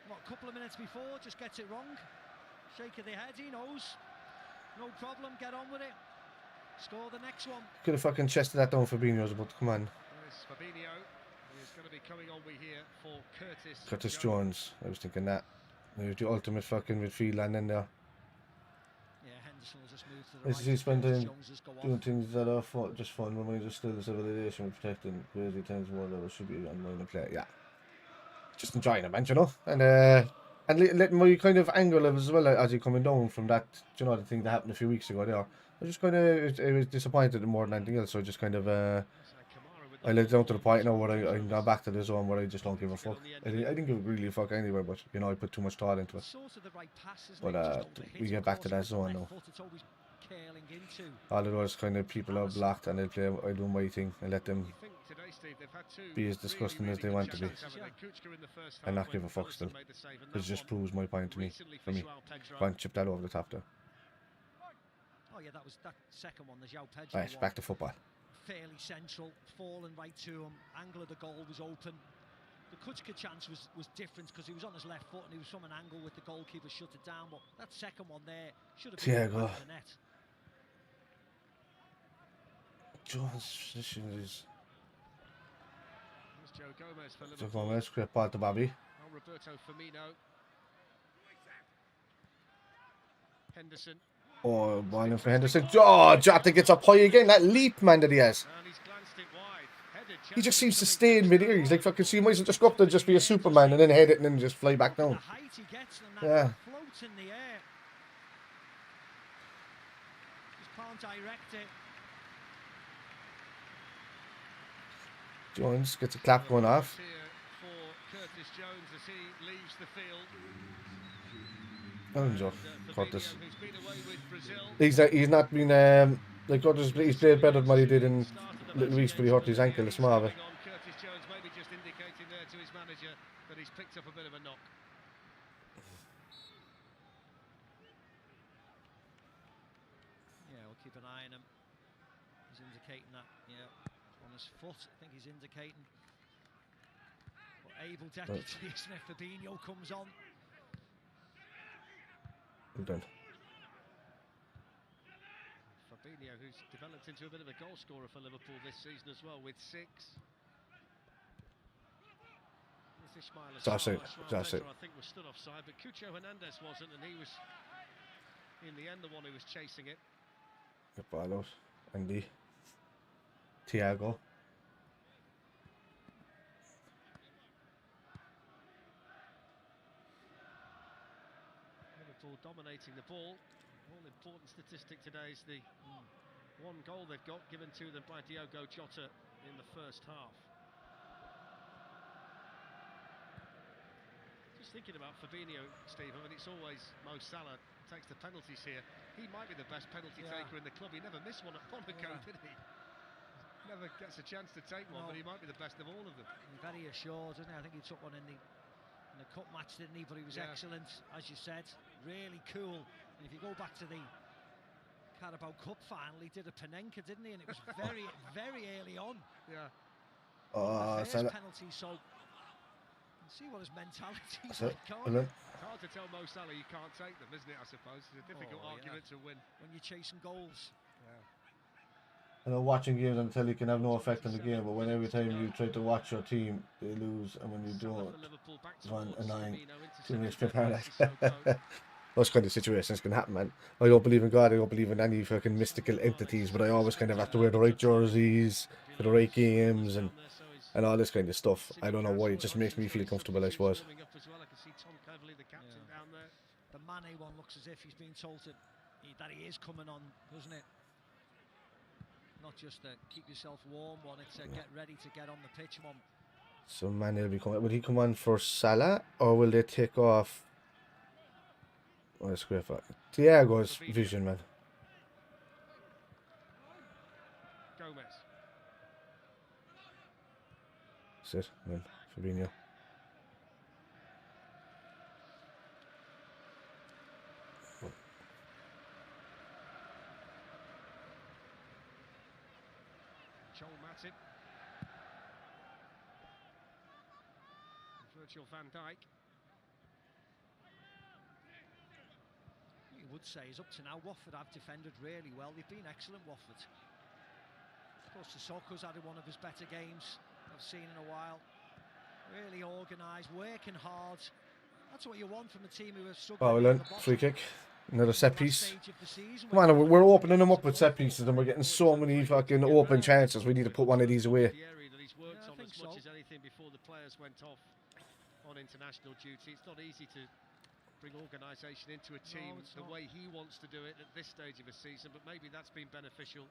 What, a couple of minutes before, just gets it wrong. Shake of the head, he knows. No problem, get on with it. Score the next one. Could have fucking chested that down for Fabinho's, but come on. There's Fabinho, who is going to be coming on, we hear, for Curtis Jones. I was thinking that. There's the ultimate fucking midfield land in there. Yeah, Henderson will just move to the right. He spent time doing off. things that are just fun. Reminds us still the civilization with protecting crazy times more that should be on the play. Yeah. Just enjoying it, man, you know, and letting my kind of angle as well as you coming down from that, you know, the thing that happened a few weeks ago there. I just kind of, I was disappointed more than anything else, so I just kind of, I let it down to the point now where I'm now back to the zone where I just don't give a fuck. I didn't give really a fuck anywhere, but, you know, I put too much thought into it. But we get back to that zone now. All of those kind of people are blocked and I do my thing and let them be as disgusting as they want to be and not give a fuck still. It just proves my point to me, for me. Go and chip that over the top there. Oh yeah, that was that second one, the João Pedro Right, back to football. Fairly central, falling right to him. Angle of the goal was open. The Kuchka chance was different because he was on his left foot and he was from an angle with the goalkeeper shut it down. But that second one there should have been the net. Jones' position is. Joe Gomez for Joe Liverpool. Gomez, great ball to Bobby. Roberto Firmino. Henderson. Oh, ball in for Henderson. Oh, Jota gets up high again. That leap, man, that he has. And he's glanced it wide. He just seems to stay in mid-air. He's like fucking, so you might as well just go up there and just be a Superman and then head it and then just fly back down. Yeah. Floats in the air. Just can't direct it. Jones gets a clap going off. For Curtis Jones as he leaves the field. I enjoy Curtis. Who's been away with Brazil. He's not been like Curtis. He's played better than what he did in little weeks, but he hurt his ankle. It's small of it. Curtis Jones maybe just indicating there to his manager that he's picked up a bit of a knock. keep an eye on him. He's indicating that, yeah, on his foot. I think he's indicating. But able deputy, isn't it? Fabinho comes on. Well done. Fabinho, who's developed into a bit of a goal scorer for Liverpool this season as well, with 6. That's it. That's it. I think was stood offside, but Cucho Hernandez wasn't, and he was in the end the one who was chasing it. Good ball out. Andy. Thiago. Liverpool dominating the ball. All important statistic today is the one goal they've got given to them by Diogo Jota in the first half. Just thinking about Fabinho, Steve, I mean, it's always Mo Salah takes the penalties here. He might be the best penalty taker in the club. He never missed one at Monaco, did he? Never gets a chance to take one, but he might be the best of all of them. He's very assured, isn't he? I think he took one in the cup match, didn't he? But he was excellent, as you said. Really cool. And if you go back to the Carabao Cup final, he did a Panenka, didn't he? And it was very, very early on. Yeah. The first penalty, so see what his mentality is like, can't you? It's hard to tell Mo Salah you can't take them, isn't it, I suppose? It's a difficult argument to win. When you're chasing goals. Yeah. I know watching games on telly can have no effect on the game, but when every time you try to watch your team, they lose, and when you don't, it's one annoying 2 minutes per paradise. Those kind of situations can happen, man. I don't believe in God, I don't believe in any fucking mystical entities, but I always kind of have to wear the right jerseys for the right games and all this kind of stuff. I don't know why, it just makes me feel comfortable, I suppose. The Mane one looks as if he's been told that he is coming on, doesn't it? Not just a keep yourself warm one, it's a get ready to get on the pitch one. So Mane will be coming. Will he come on for Salah, or will they take off? Oh, that's great for Thiago's vision, man. Gomez. That's it, man. Fabinho. Joel Matip. Virgil van Dijk. What you would say is up to now Watford have defended really well. They've been excellent, Watford. Of course, Sissoko's had one of his better games I've seen in a while. Really organised, working hard. That's what you want from a team who have struggling. Free kick. Another set piece. Come on, we're opening them up with set pieces and we're getting so many fucking open chances. We need to put one of these away. That he's worked on as much as anything before the players went off on international duty. It's not easy to bring organisation into a team the way he wants to do it at this stage of a season, but maybe that's been beneficial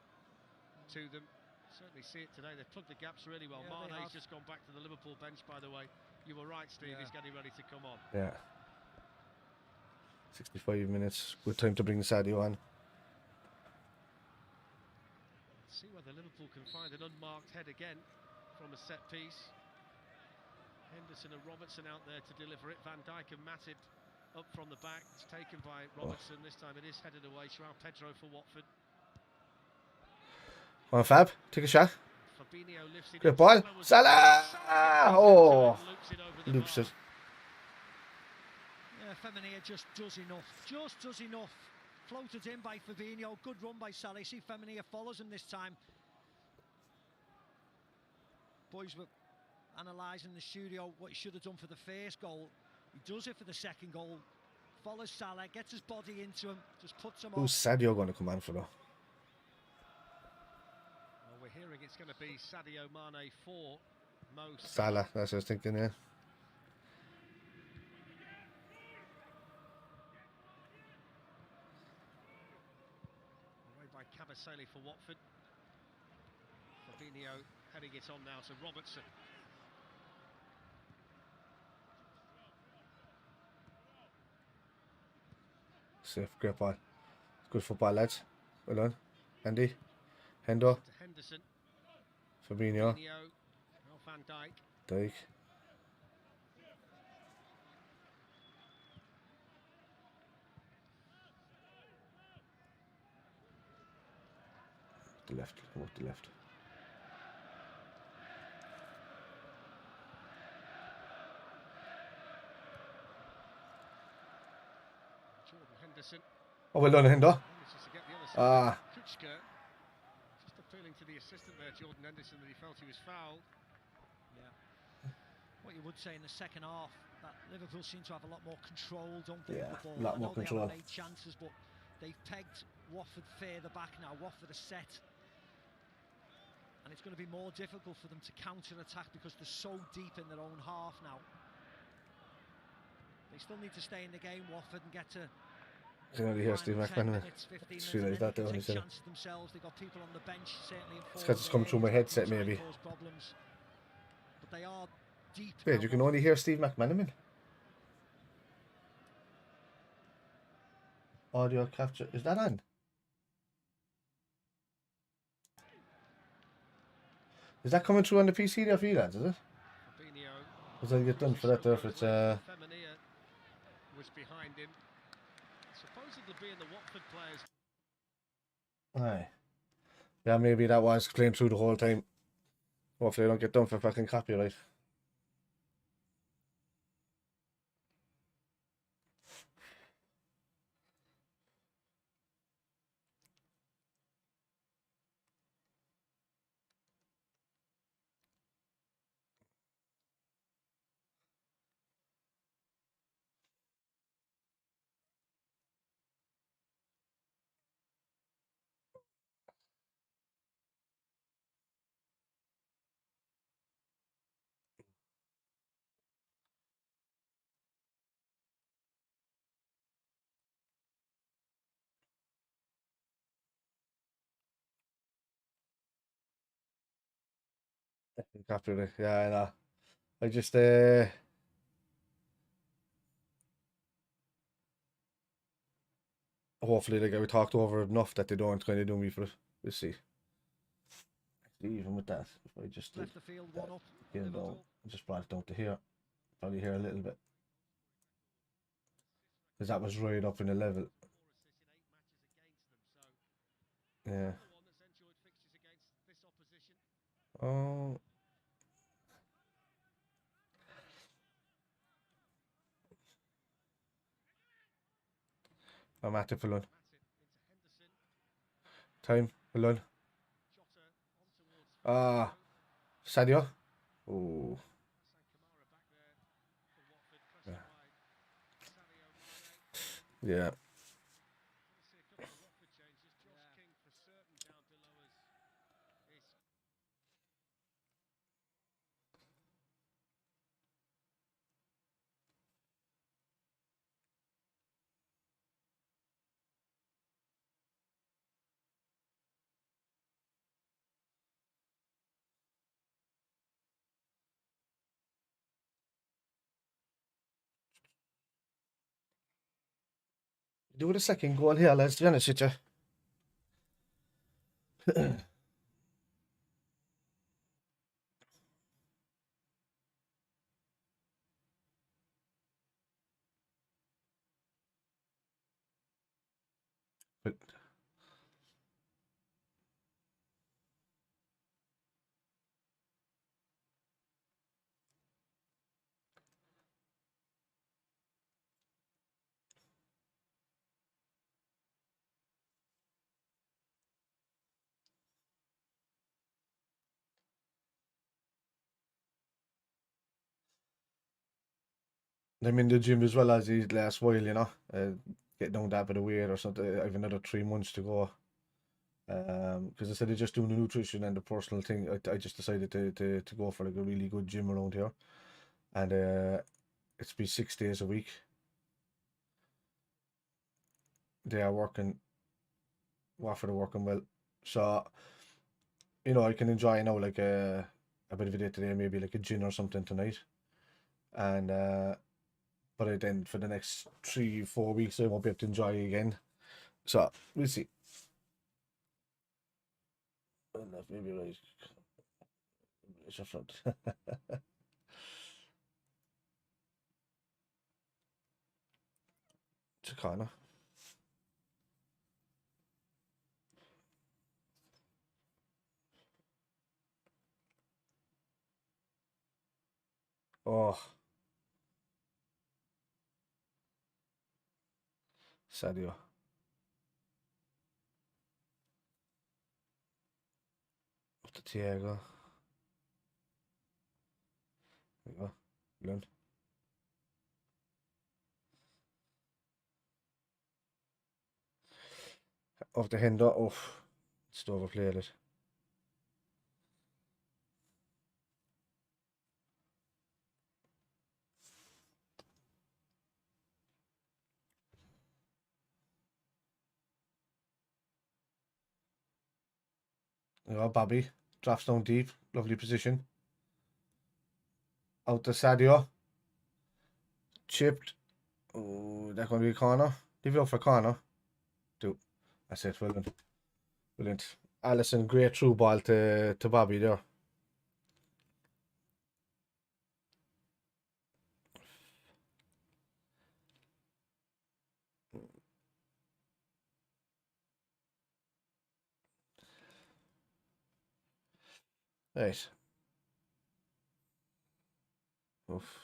to them. Certainly see it today. They've plugged the gaps really well. Mane's just gone back to the Liverpool bench, by the way. You were right, Steve. He's getting ready to come on. Yeah. 65 minutes. Good time to bring Sadio on. Let's see whether Liverpool can find an unmarked head again from a set piece. Henderson and Robertson out there to deliver it. Van Dijk and Matip up from the back. It's taken by Robertson. This time it is headed away. João Pedro for Watford. Come on, Fab. Take a shot. Fabinho lifts it. Good ball. Salah! Oh! Loops it. Yeah, Feminine just does enough. Just does enough. Floated in by Fabinho. Good run by Salah. See, Feminine follows him this time. Boys were analysing the studio what he should have done for the first goal. He does it for the second goal. Follows Salah, gets his body into him, just puts him Who's off. Sadio going to come on for though? Well, we're hearing it's going to be Sadio Mane for Mo Salah, that's what I was thinking, yeah. Away by Kabasele for Watford. Fabinho heading it on now to Robertson. Safe, great ball. Good football, lads. Well done. Andy. Hendo. Henderson. Fabinho. Van Dijk. Dijk. the left. Come out the left. Jordan Henderson. Oh, well done, Hendo. Manages to get the other side. Kuchka. Just appealing to the assistant there, Jordan Henderson, that he felt he was fouled. Yeah. What you would say in the second half, that Liverpool seem to have a lot more control, don't they, Yeah, with the ball. a lot I know more control. They haven't made chances, but they've pegged Watford further back now. Watford are set. And it's going to be more difficult for them to counter-attack because they're so deep in their own half now. They still need to stay in the game, Watford, and get to... You can only hear Steve McManaman. Just realised that there when he said it. themselves. They've got people on the bench, certainly in It's because it's come through my headset, maybe. But they are deep. Wait, you can only hear Steve McManaman. Audio capture. Is that on? Is that coming through on the PC there for you lads, is it? Because I'll get done for that there if it's was behind him. Supposedly being the Watford players. Aye. Yeah, maybe that was playing through the whole time. Hopefully I don't get done for fucking copyright. Copyright, yeah, I know. I just hopefully they get talked over enough that they don't kind of do me for it. We'll see. Actually, even with that, if I just did left the field, one up. again down, just brought it down to here. Probably here a little bit. Because that was right up in the level. Yeah. Oh. I'm at it for lunch. Time for lunch. Ah. Sadio. Oh. Yeah. Do the second goal here, let's be honest with you. But I'm in the gym as well as the last while, you know. Getting down that bit of weight or something. I have another 3 months to go. Because instead of just doing the nutrition and the personal thing, I just decided to go for like a really good gym around here. And it's be 6 days a week. They are working. Watford are working well. So, you know, I can enjoy now like a bit of a day today, maybe like a gin or something tonight. And but then for the next 3-4 weeks I won't be able to enjoy again. So we'll see. Maybe right. It's a front. It's a corner. Oh, Sadio. Up to Thiago. There you go. Brilliant. Up to Hendo. Oh, just overplayed it. There you go, Bobby. Drops down deep. Lovely position. Out to Sadio. Chipped. Oh, that's going to be a corner. Leave it up for corner. Do. That's it. Well done. Brilliant. Allison, great through ball to Bobby there. Right. Oof.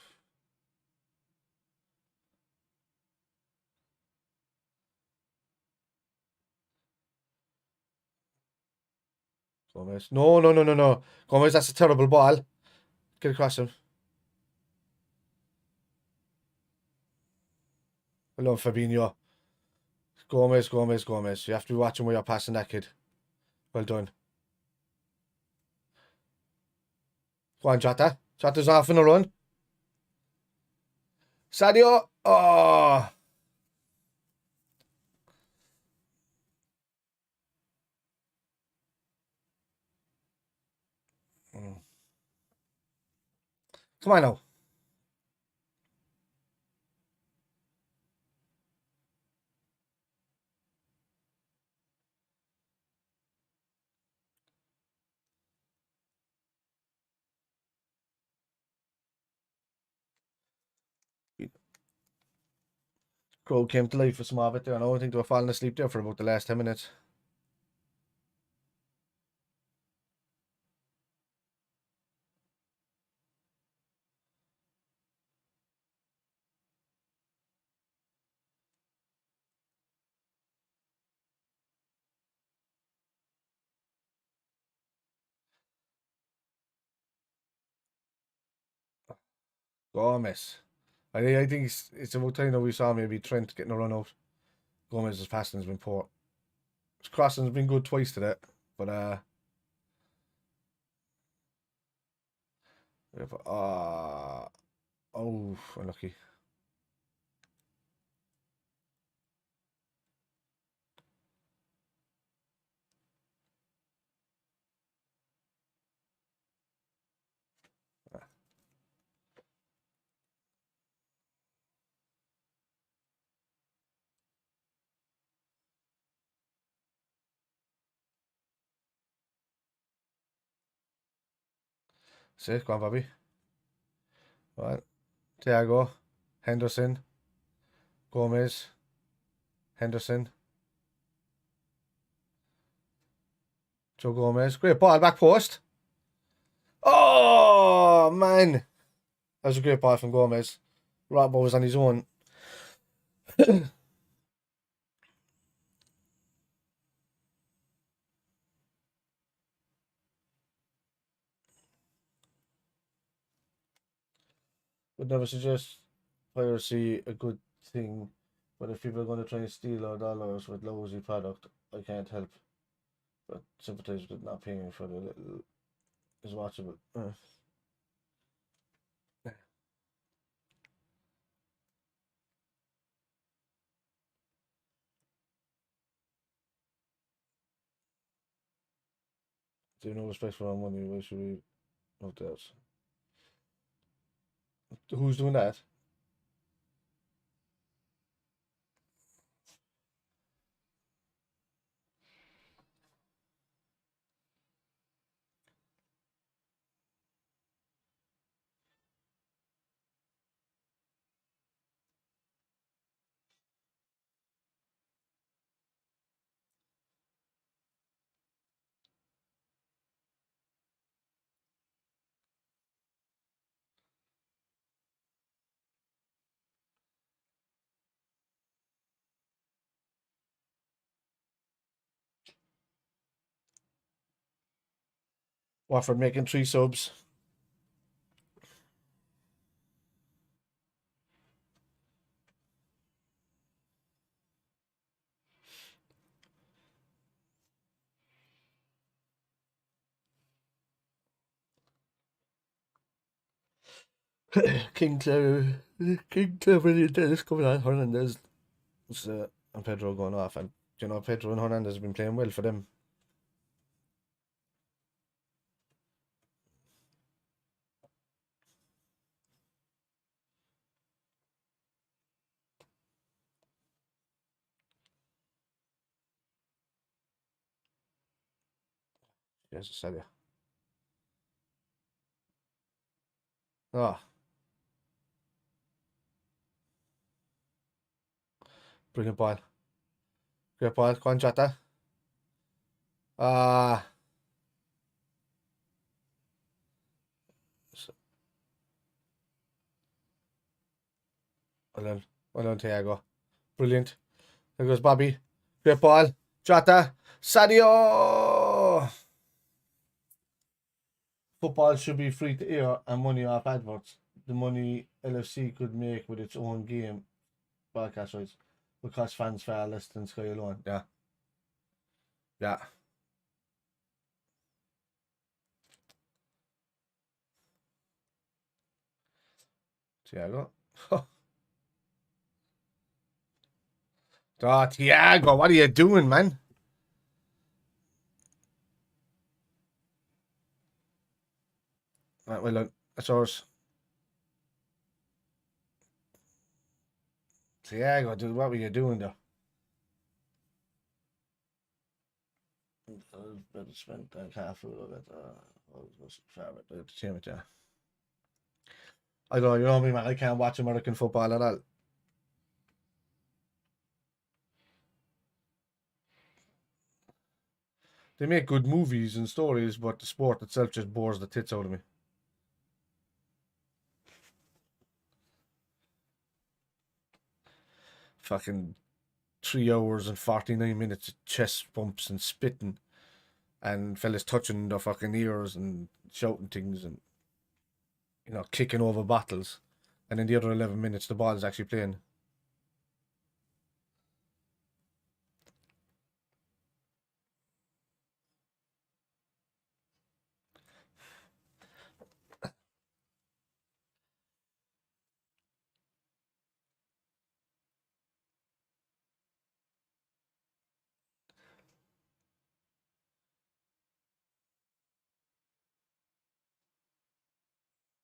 Gomez. No, no, no, no, no. Gomez, that's a terrible ball. Get across him. Hello, Fabinho. Gomez, Gomez, Gomez. You have to be watching where you're passing that kid. Well done. Go on, Jota. Jota's off in a run. Sadio. Oh. Come on now. Crow came to life for some of it there. And I don't think they were falling asleep there for about the last 10 minutes. Gomez. I think it's about time that we saw maybe Trent getting a run out. Gomez's passing has been poor. His crossing has been good twice today. But, oh, unlucky. See, go on, Bobby. Right. Thiago. Henderson. Gomez. Henderson. Joe Gomez. Great ball, back post. Oh, man. That was a great ball from Gomez. Robbo was on his own. Would never suggest piracy a good thing, but if people are going to try and steal our dollars with lousy product, I can't help but sympathize with not paying for the little is watchable. Do you no respect for our money? Why should we note that? Who's doing that? Watford making 3 subs. King Clever and Dennis coming on. Hernandez and Pedro going off. And, you know, Pedro and Hernandez have been playing well for them. Yes, I said it. Ah. Brilliant ball. Great ball. Go on, Jota. Ah. Well done, Thiago. Brilliant. There goes Bobby. Great ball. Jota. Sadio. Football should be free to air and money off adverts. The money LFC could make with its own game broadcast rights would cost fans far less than Sky alone. Yeah. Yeah. Thiago. Oh, Thiago, what are you doing, man? Right, well done. That's ours. Thiago, dude, what were you doing there? Better spent like half of it. Yeah. I don't know, you know me, man. I can't watch American football at all. They make good movies and stories, but the sport itself just bores the tits out of me. Fucking 3 hours and 49 minutes of chest bumps and spitting and fellas touching their fucking ears and shouting things and, you know, kicking over bottles. And in the other 11 minutes, the ball is actually playing.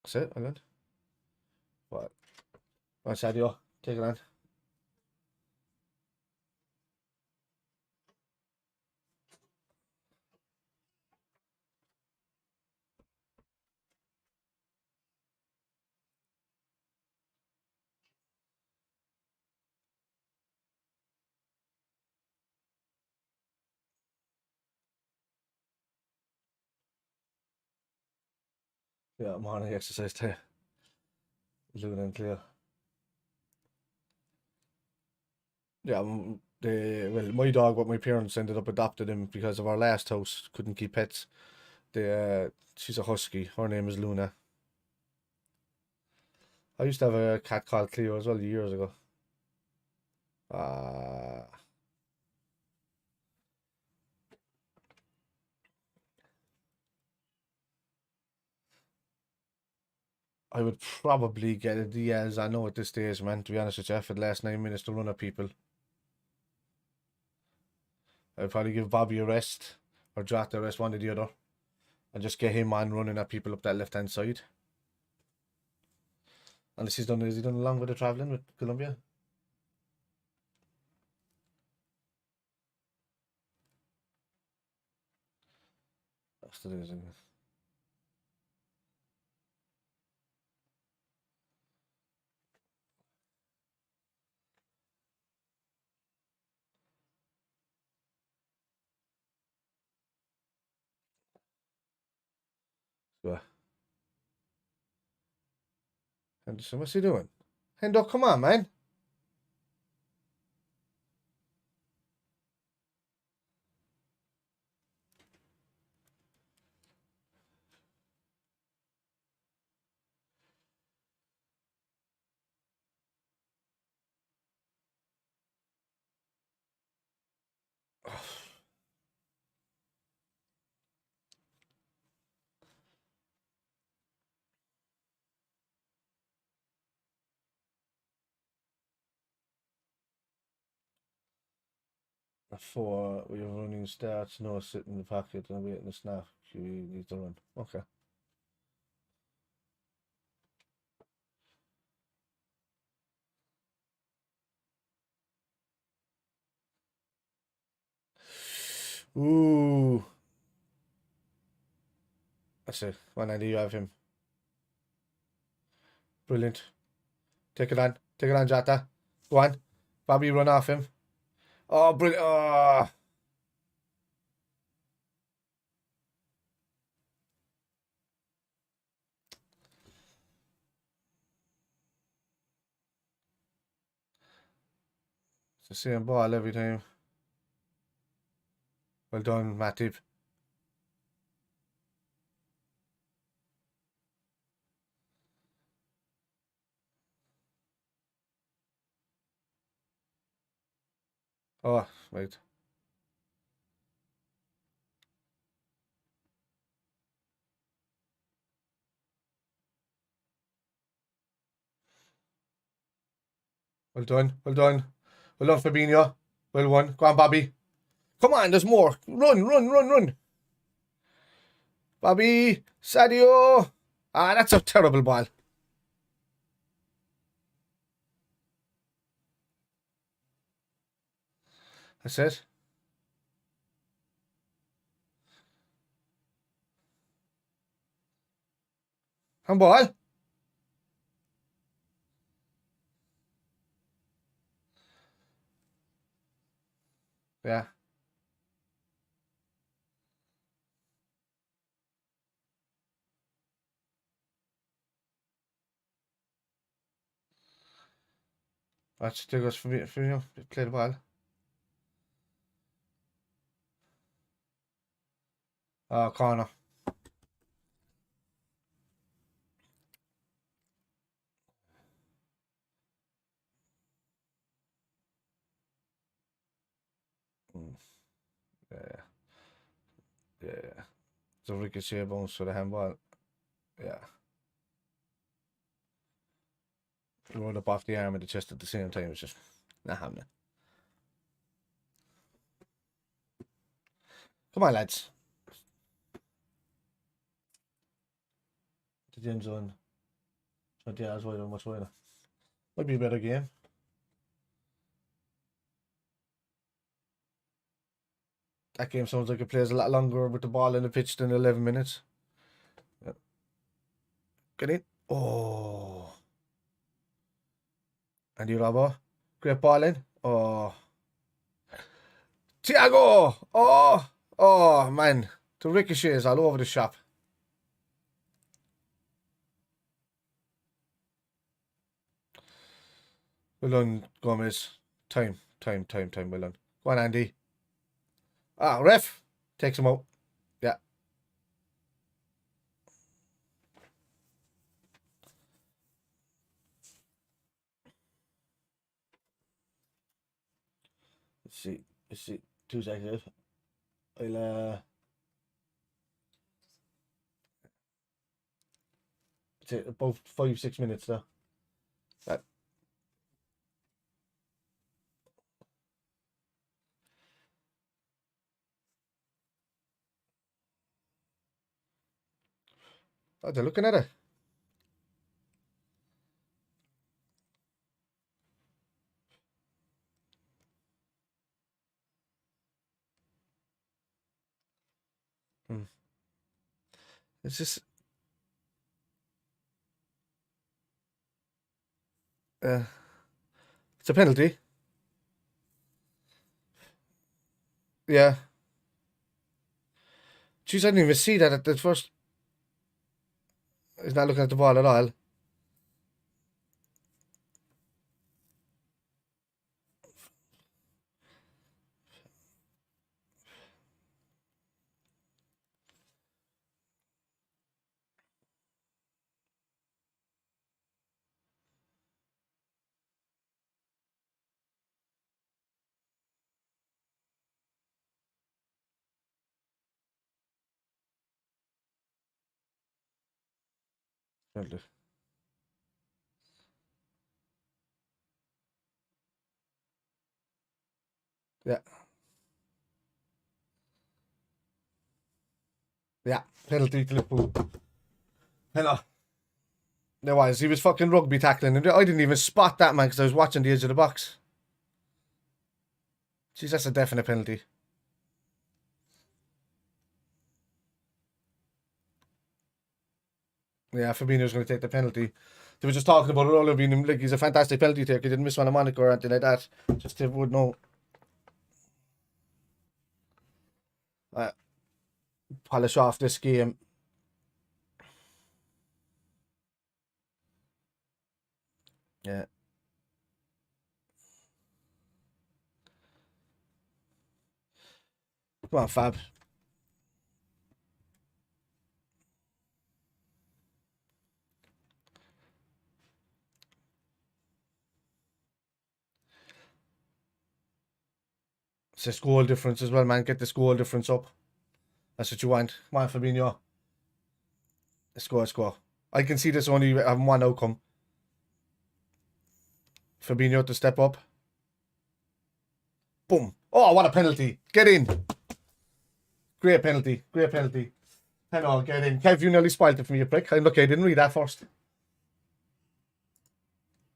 That's it, Ireland. What? Right, Sadio, take it on. Yeah, morning exercise too. Luna and Cleo. Yeah, well, my dog, what my parents ended up adopted him because of our last house couldn't keep pets. She's a husky. Her name is Luna. I used to have a cat called Cleo as well years ago. I would probably get a Diaz. I know at this stage, man, to be honest with you, for the last 9 minutes to run at people. I'd probably give Bobby a rest or Jota a rest, one or the other, and just get him on running at people up that left hand side. Unless has he done a long bit of travelling with Colombia? That's the reason. So, Henderson, what's he doing? Hendo, come on, man. At 4, we have running starts, no sit in the pocket and waiting to snap. You need to run. Okay. Ooh. That's it. One idea you have him. Brilliant. Take it on. Take it on, Jota. Go on. Bobby, run off him. Oh, brilliant. Oh. It's the same ball every time. Well done, Matip. Oh, right. Well done. Well done. Well done, Fabinho. Well won. Go on, Bobby. Come on, there's more. Run, run, run, run. Bobby. Sadio. Ah, that's a terrible ball. That's it. Handball. Yeah. Watch, there goes Fabinho. Play the ball. Oh, corner. Yeah. Yeah. It's a ricochet bounce for the handball. Yeah. Rolled up off the arm and the chest at the same time. It's just not happening. Come on, lads. The end zone. 20 yards wider, much wider. Might be a better game. That game sounds like it plays a lot longer with the ball in the pitch than 11 minutes. Yep. Get in. Oh. Andy Robbo. Great ball in. Oh. Thiago. Oh. Oh, man. The ricochets all over the shop. Well done, Gomez. Time. Well done. Go on, Andy. Ah, ref. Takes him out. Yeah. Let's see. 2 seconds. I'll take about 5-6 minutes though. That. Oh, they're looking at it. It's just it's a penalty. Yeah. Jeez, I didn't even see that at the first. He's not looking at the ball at all. Penalty. Yeah. Yeah, penalty to Liverpool. Hello. There was. He was fucking rugby tackling. And I didn't even spot that, man, because I was watching the edge of the box. Jeez, that's a definite penalty. Yeah, Fabinho's going to take the penalty. They were just talking about it all being like he's a fantastic penalty taker. He didn't miss one a Monaco or anything like that. Just they would know. Polish off this game. Yeah. Come on, Fab. It's a goal difference as well, man. Get this goal difference up. That's what you want. Come on, Fabinho. Score. I can see this only having one outcome. Fabinho to step up. Boom. Oh, what a penalty. Get in. Great penalty. Hello, get in. Kev, you nearly spoiled it for me, you prick. Look, I didn't read that first.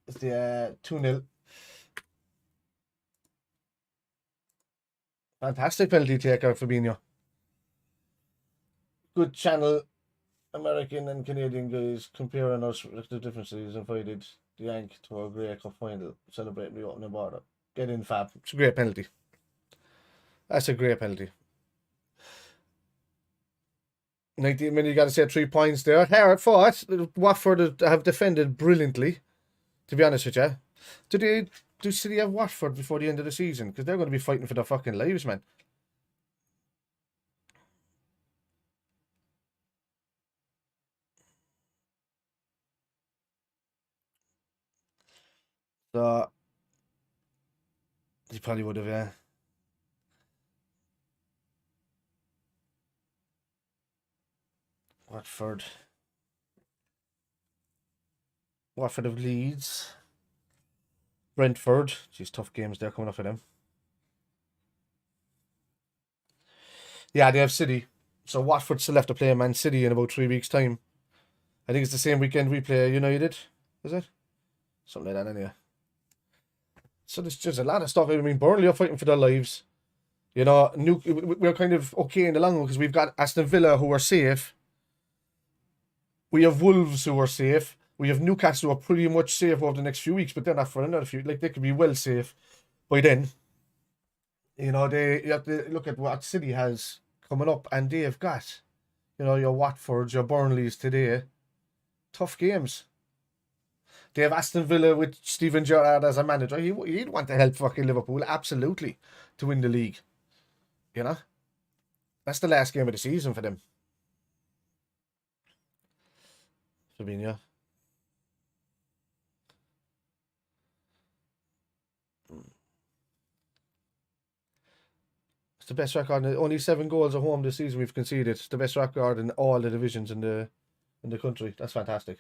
It's the 2-0. Fantastic penalty taker, Fabinho. Good channel. American and Canadian guys comparing us with the differences invited the Yank to our Grey Cup final, celebrating the opening border. Get in, Fab. It's a great penalty. That's a great penalty. 19 minutes, you got to say 3 points there. Hard fought. Watford have defended brilliantly, to be honest with you. Do City have Watford before the end of the season? Because they're going to be fighting for their fucking lives, man. So, he probably would have, yeah. Watford of Leeds. Brentford. Jeez, tough games there coming up for them. Yeah, they have City. So Watford still have to play Man City in about 3 weeks' time. I think it's the same weekend we play United. Is it? Something like that anyway. So there's just a lot of stuff. I mean, Burnley are fighting for their lives. You know, we're kind of okay in the long run because we've got Aston Villa who are safe. We have Wolves who are safe. We have Newcastle who are pretty much safe over the next few weeks, but they're not for another few. Like, they could be well safe by then. You know, you have to look at what City has coming up, and they have got, you know, your Watfords, your Burnleys today. Tough games. They have Aston Villa with Steven Gerrard as a manager. He'd want to help fucking Liverpool, absolutely, to win the league. You know? That's the last game of the season for them. Fabinho. It's the best record. Only 7 goals at home this season we've conceded. It's the best record in all the divisions in the country. That's fantastic.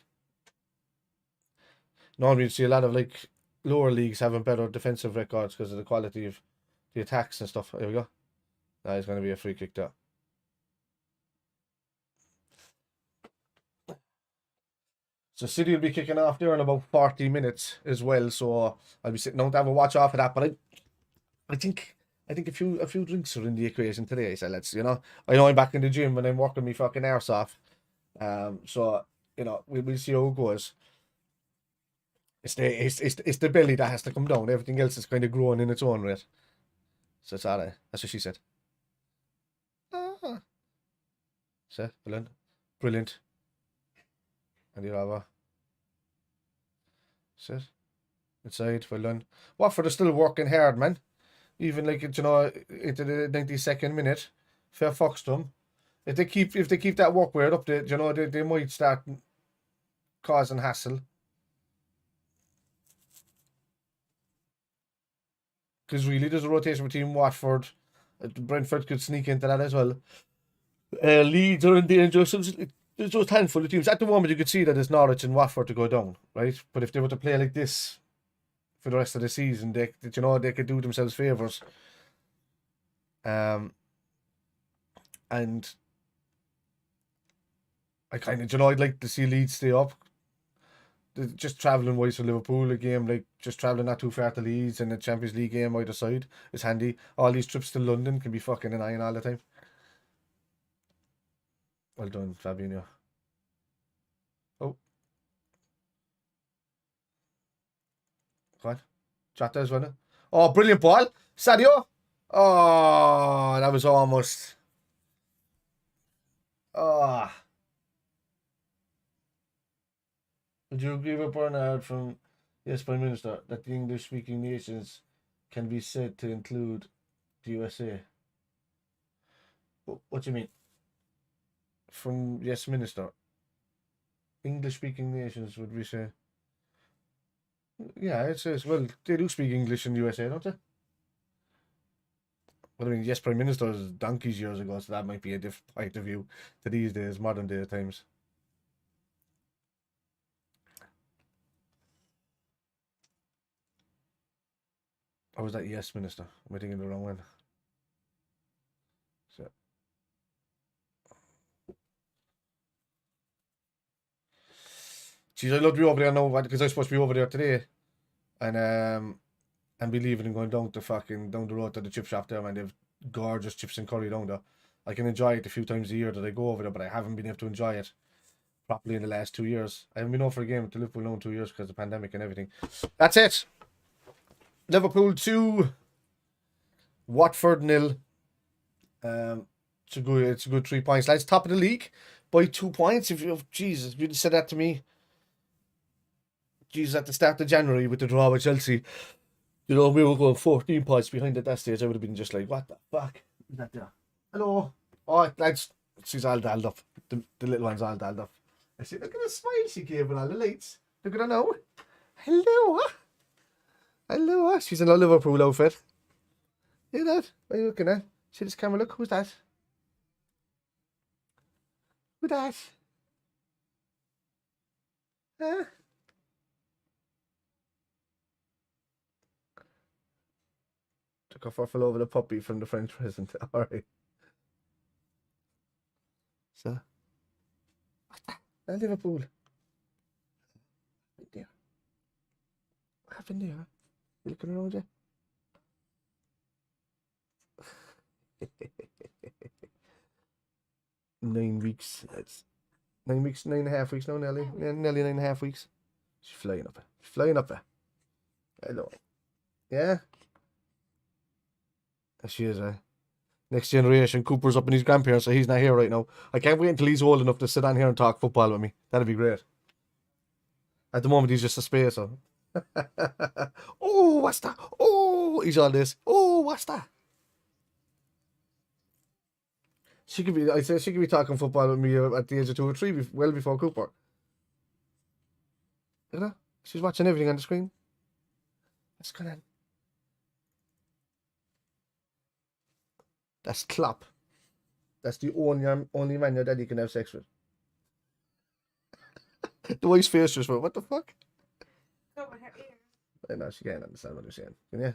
Normally you see a lot of like lower leagues having better defensive records because of the quality of the attacks and stuff. There we go. That is going to be a free kick there. So City will be kicking off there in about 40 minutes as well. So I'll be sitting down to have a watch off of that. But I think a few drinks are in the equation today. So let's, you know, I know I'm back in the gym and I'm working me fucking arse off. So you know, we'll see how it goes. It's the belly that has to come down. Everything else is kind of growing in its own rate. So it's alright. That's what she said. So, brilliant. And the other. Sit. Inside, well done. Watford are still working hard, man. Even like, you know, into the 92nd minute. Fair fucks to them. If they keep that work rate up, you know, they might start causing hassle. Because really, there's a rotation between Watford. Brentford could sneak into that as well. Leeds are in danger. So there's just a handful of teams. At the moment, you could see that it's Norwich and Watford to go down, right? But if they were to play like this for the rest of the season, they could do themselves favours. And I kind of, I'd like to see Leeds stay up. Just travelling wise for Liverpool, a game like just travelling not too far to Leeds and a Champions League game either side is handy. All these trips to London can be fucking annoying all the time. Well done, Fabinho. Oh. Come on. Jata's winning. Oh, brilliant ball. Sadio. Oh, that was almost. Oh. Would you agree with Bernard from Yes Prime Minister that the English speaking nations can be said to include the USA? What do you mean? From Yes Minister. English speaking nations would we say? Yeah, it says, well, they do speak English in the USA, don't they? Well, I mean, Yes Prime Minister was donkeys years ago, so that might be a different point of view to these days, modern day times. Or was that Yes Minister? Am I thinking the wrong one? So. Jeez, I'd love to be over there now because I'm supposed to be over there today. And be leaving and going down the road to the chip shop there, man. They've gorgeous chips and curry down there. I can enjoy it a few times a year that I go over there, but I haven't been able to enjoy it properly in the last 2 years. I haven't been over for a game with Liverpool now in 2 years because of the pandemic and everything. That's it. Liverpool 2, Watford 0. It's a good 3 points. Lads, top of the league by 2 points. Jesus, if you'd said that to me, Jesus, at the start of January with the draw with Chelsea, we were going 14 points behind at that stage. I would have been just like, what the fuck is that there? Hello. Oh, lads, she's all dialed up. The little one's all dialed up. I said, look at the smile she gave with all the lights. Look at her now. Hello. Hello. She's in a Liverpool outfit. See that? What are you looking at? See this camera? Look, who's that? Who's that? Huh? Took off ruffle over the puppy from the French president. Alright. So. What's that? Liverpool. Right there. What happened there? You looking around you? 9 weeks. That's 9 weeks, 9.5 weeks now, Nelly. Nearly 9.5 weeks. She's flying up. Flying up there. Hello. Yeah? She is, next generation. Cooper's up in his grandparents, so he's not here right now. I can't wait until he's old enough to sit on here and talk football with me. That'd be great. At the moment, he's just a spacer. Oh, what's that? Oh, he's all this. Oh, what's that? I say she could be talking football with me at the age of 2 or 3, well before Cooper. Look at her. She's watching everything on the screen. What's going on? That's Klopp. That's the only man your daddy can have sex with. The wife's face just went, what the fuck? I know, she can't understand what you're saying. Can you?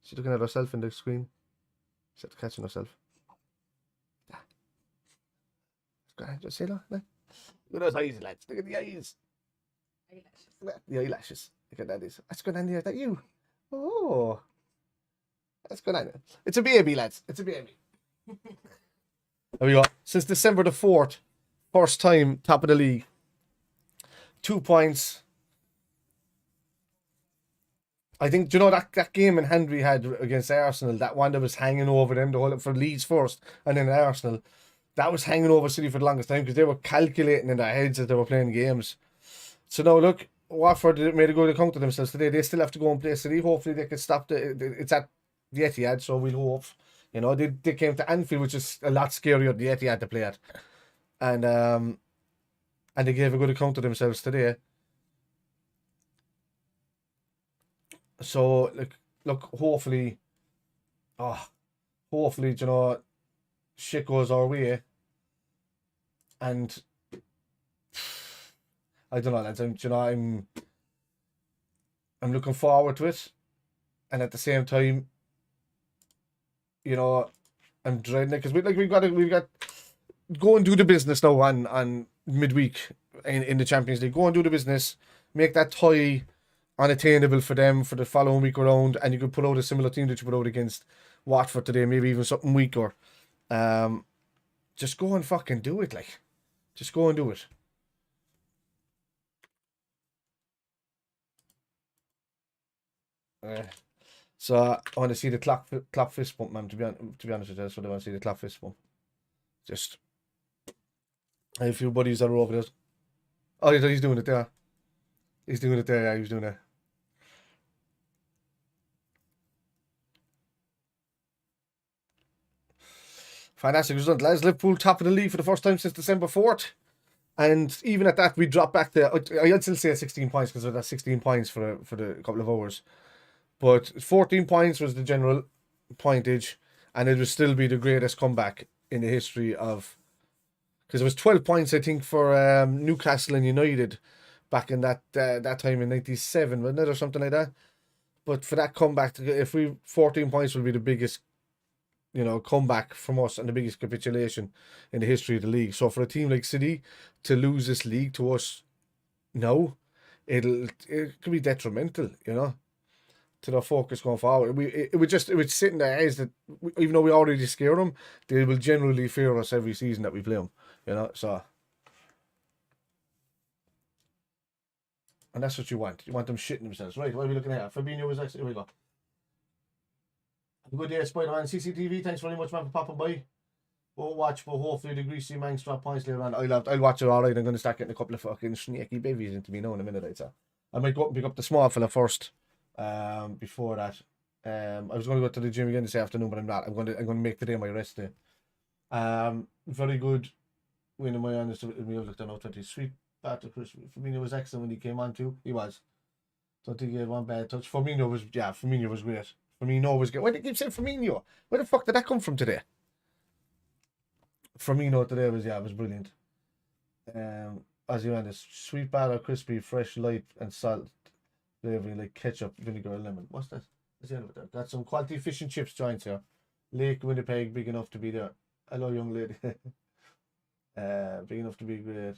She's looking at herself in the screen. She's catching herself. Go ahead, just say that. Look at those eyes, lads. Look at the eyes. Eyelashes. The eyelashes. Look at that. What's going on there? Is that you? Oh. What's going on? It's a baby, lads. It's a baby. There we go. Since December the 4th, first time top of the league. 2 points. I think, do you know that game in hand we had against Arsenal, that one that was hanging over them, the whole for Leeds first, and then Arsenal, that was hanging over City for the longest time because they were calculating in their heads as they were playing games. So now look, Watford made a good account of themselves today. They still have to go and play City. Hopefully they can stop it's at the Etihad, so we'll hope. You know, they came to Anfield, which is a lot scarier than the Etihad to play at. And they gave a good account of themselves today. So look, hopefully, you know, shit goes our way. And I don't know, lads. I'm looking forward to it, and at the same time, you know, I'm dreading it because we've got go and do the business now on midweek in the Champions League. Go and do the business. Make that tie unattainable for them for the following week around, and you could put out a similar team that you put out against Watford today, maybe even something weaker. Just go and fucking do it, like. Just go and do it. So I want to see the clap fist bump, man. To be honest with you, that's what I want to see, the clap fist bump. Just I have a few buddies that are over there. Oh, yeah, he's doing it there. He's doing it there. Yeah, he's doing it. Fantastic result, lads. Liverpool top of the league for the first time since December 4th. And even at that, we dropped back to, I'd still say 16 points because that's 16 points for the couple of hours. But 14 points was the general pointage, and it would still be the greatest comeback in the history of, because it was 12 points, I think, for Newcastle and United back in that time in 97, wasn't it, or something like that? But for that comeback, 14 points will be the biggest, comeback from us and the biggest capitulation in the history of the league. So for a team like City to lose this league to us now, it could be detrimental, to their focus going forward. It would sit in their heads that even though we already scare them, they will generally fear us every season that we play them, so. And that's what you want. You want them shitting themselves. Right, what are we looking at? Fabinho was actually, here we go. Have a good day, Spider-Man. CCTV, thanks very much, man, for popping by. We'll watch, but hopefully the greasy man drop points later on. I'll watch it all right. I'm going to start getting a couple of fucking snaky babies into me now in a minute, I'd say. I might go up and pick up the small fella first. Before that, I was going to go to the gym again this afternoon, but I'm not. I'm going to make today my rest day. Very good win in my honest. We have looked at 20. Sweet battle, Chris. Firmino was excellent when he came on too. He was. Don't think he had one bad touch. Firmino was great. Firmino was good. Why did you keep saying Firmino? Where the fuck did that come from today? Firmino today was brilliant. As you this sweet batter, crispy, fresh, light, and salt. Flavoring like ketchup, vinegar, and lemon. What's that? What's the end of it? Got some quality fish and chips joints here. Lake Winnipeg, big enough to be there. Hello, young lady. Big enough to be great.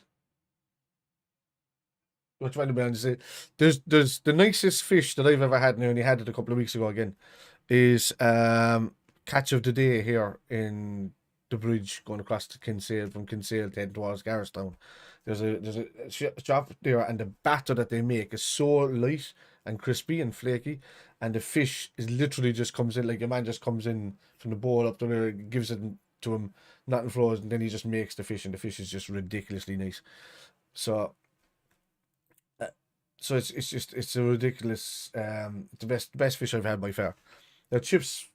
What you want to say? There's the nicest fish that I've ever had. Now, and he had it a couple of weeks ago again. Is catch of the day here in the bridge going across to Kinsale, from Kinsale to head towards Garristown. There's a shop there, and the batter that they make is so light and crispy and flaky, and the fish is literally just comes in, like a man just comes in from the bowl up there, gives it to him, nothing frozen, then he just makes the fish, and the fish is just ridiculously nice. So it's a ridiculous, the best fish I've had by far. The chips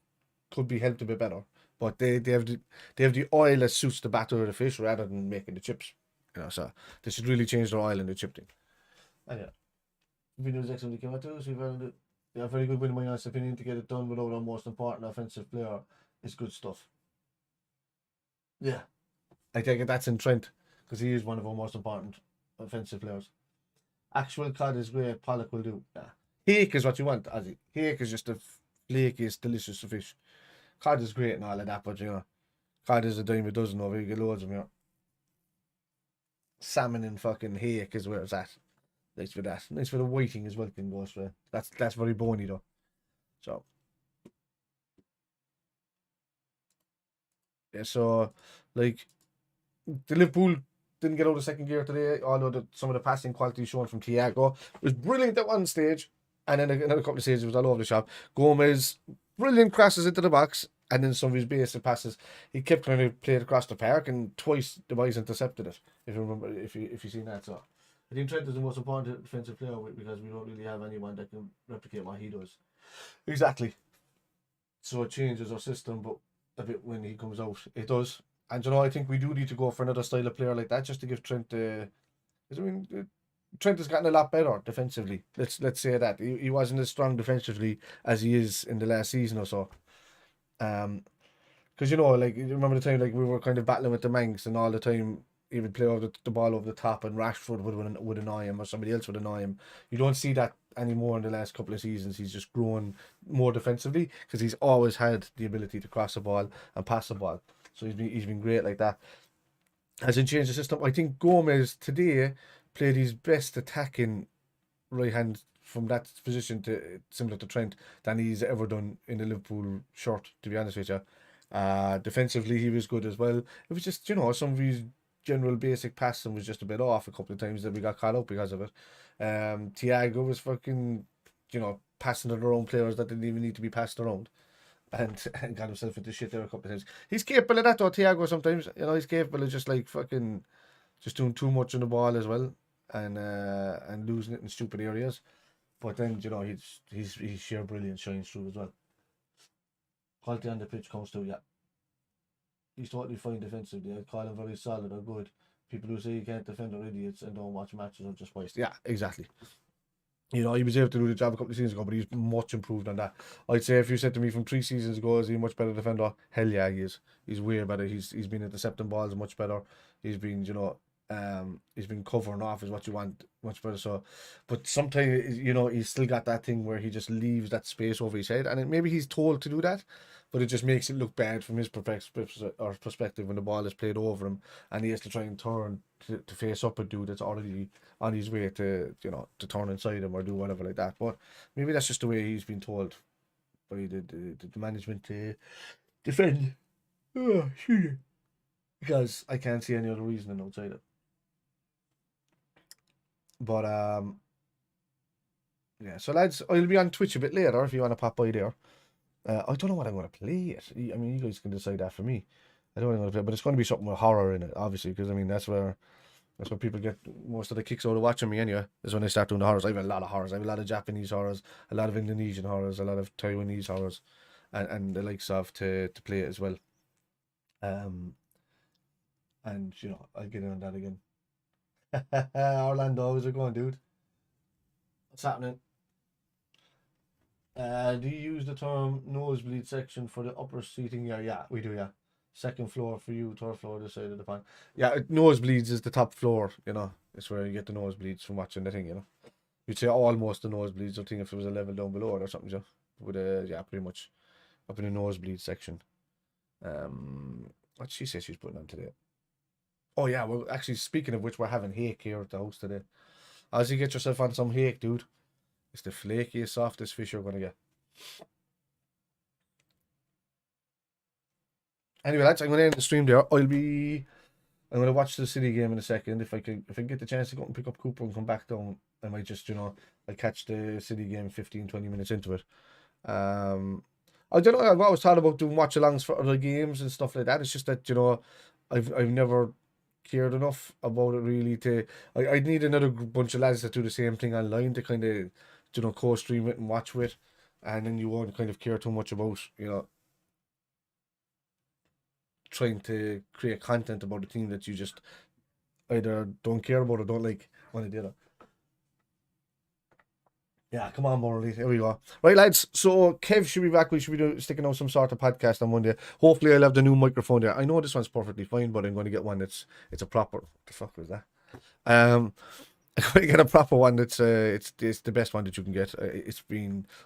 could be helped a bit better, but they have the oil that suits the batter of the fish rather than making the chips. So they should really change their oil in the chip thing. And yeah, Vino's excellent came out too. So we've had a very good win in my honest opinion. To get it done without our most important offensive player is good stuff. Yeah, I take it that's in Trent because he is one of our most important offensive players. Actual cod is great. Pollock will do. Yeah, hake is what you want, Ozzy. Hake is just the flakiest, delicious fish. Cod is great and all of that, but cod is a dime a dozen over. You get loads of them here. Salmon and fucking hake is where it's at. Nice for that. Nice for the whiting as well. Can go straight. That's very bony though. So yeah. So like the Liverpool didn't get out of second gear today, although some of the passing quality shown from Thiago was brilliant at one stage, and then another couple of stages it was all over the shop. Gomez, brilliant crosses into the box, and then some of his basic passes. He kept trying to play it across the park, and twice the boys intercepted it. If you remember, if you seen that, so I think Trent is the most important defensive player because we don't really have anyone that can replicate what he does. Exactly. So it changes our system, but a bit when he comes out, it does. And I think we do need to go for another style of player like that just to give Trent. Trent has gotten a lot better defensively. Let's say that he wasn't as strong defensively as he is in the last season or so. Because like you remember the time like we were kind of battling with the Manx and all the time he would play over the ball over the top and Rashford would annoy him or somebody else would annoy him. You don't see that anymore in the last couple of seasons. He's just grown more defensively because he's always had the ability to cross the ball and pass the ball. So he's been great like that. As in change the system. I think Gomez today played his best attacking right hand from that position to similar to Trent than he's ever done in the Liverpool shirt, to be honest with you. Defensively he was good as well. It was just, some of his general basic passing was just a bit off a couple of times that we got caught up because of it. Thiago was fucking, passing to their own players that didn't even need to be passed around. And got himself into shit there a couple of times. He's capable of that though, Thiago, sometimes. He's capable of just like fucking just doing too much on the ball as well and losing it in stupid areas. But then, his sheer brilliance shines through as well. Quality on the pitch comes through, yeah. He's totally fine defensively. I'd call him very solid or good. People who say he can't defend are idiots and don't watch matches are just wasted. Yeah, exactly. He was able to do the job a couple of seasons ago, but he's much improved on that. I'd say if you said to me from 3 seasons ago, is he a much better defender? Hell yeah, he is. He's way better. He's been intercepting balls much better. He's been, he's been covering off is what you want much better. So, but sometimes, he's still got that thing where he just leaves that space over his head, and maybe he's told to do that, but it just makes it look bad from his perspective when the ball is played over him, and he has to try and turn to face up a dude that's already on his way to turn inside him or do whatever like that. But maybe that's just the way he's been told by the management to defend. Oh, shoot. Because I can't see any other reason outside it. But yeah, so lads, I'll be on Twitch a bit later if you want to pop by there. I don't know what I'm going to play yet. I mean, you guys can decide that for me. I don't know what I'm going to play, but it's going to be something with horror in it, obviously, because I mean that's where people get most of the kicks out of watching me anyway, is when they start doing the horrors. I have a lot of horrors. I have a lot of Japanese horrors, a lot of Indonesian horrors, a lot of Taiwanese horrors, and the likes of to play it as well. And I'll get in on that again. Orlando, how's it going, dude? What's happening? Do you use the term nosebleed section for the upper seating? Yeah, we do, yeah. Second floor for you, third floor this side of the pan. Yeah, nosebleeds is the top floor, It's where you get the nosebleeds from watching the thing, You'd say almost the nosebleeds, I think if there was a level down below it or something, With yeah, pretty much up in the nosebleed section. What she says she's putting on today? Oh yeah, well actually speaking of which, we're having hake here at the house today. As you get yourself on some hake, dude. It's the flakiest, softest fish you're gonna get. Anyway, lads, I'm gonna end the stream there. I'm gonna watch the City game in a second. If I get the chance to go and pick up Cooper and come back down, I might just, I catch the City game 15-20 minutes into it. I don't know, I've always thought about doing watch-alongs for other games and stuff like that. It's just that, I've never cared enough about it really to... I'd need another bunch of lads that do the same thing online to kind of, co-stream it and watch with. And then you won't kind of care too much about, trying to create content about a team that you just either don't care about or don't like. One or the other. Yeah, come on, Morley. Here we go. Right, lads. So Kev should be back. We should be sticking out some sort of podcast on Monday. Hopefully, I'll have the new microphone there. I know this one's perfectly fine, but I'm going to get one it's a proper. What the fuck was that? I'm going to get a proper one that's it's the best one that you can get.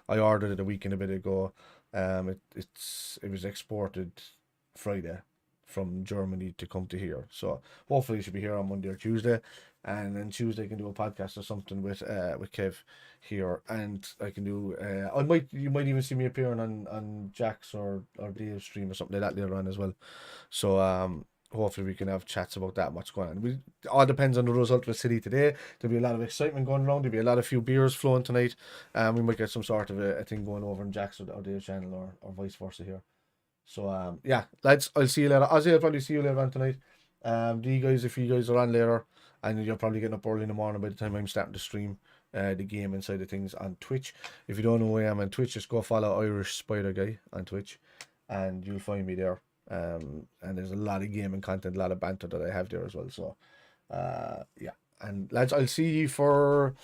I ordered it a week and a bit ago. It was exported Friday from Germany to come to here. So hopefully it should be here on Monday or Tuesday. And then Tuesday I can do a podcast or something with Kev here, and I can do you might even see me appearing on Jack's or Dave's stream or something like that later on as well. So hopefully we can have chats about that, what's going on. It all depends on the result with City today. There'll be a lot of excitement going around. There'll be a few beers flowing tonight. We might get some sort of a thing going over in Jack's or Dave's channel or vice versa here. So yeah, lads, I'll see you later. I'll probably see you later on tonight. If you guys are on later, and you're probably getting up early in the morning by the time I'm starting to stream the game inside of things on Twitch. If you don't know who I am on Twitch, just go follow Irish Spider Guy on Twitch, and you'll find me there. And there's a lot of gaming content, a lot of banter that I have there as well. So yeah, and lads, I'll see you for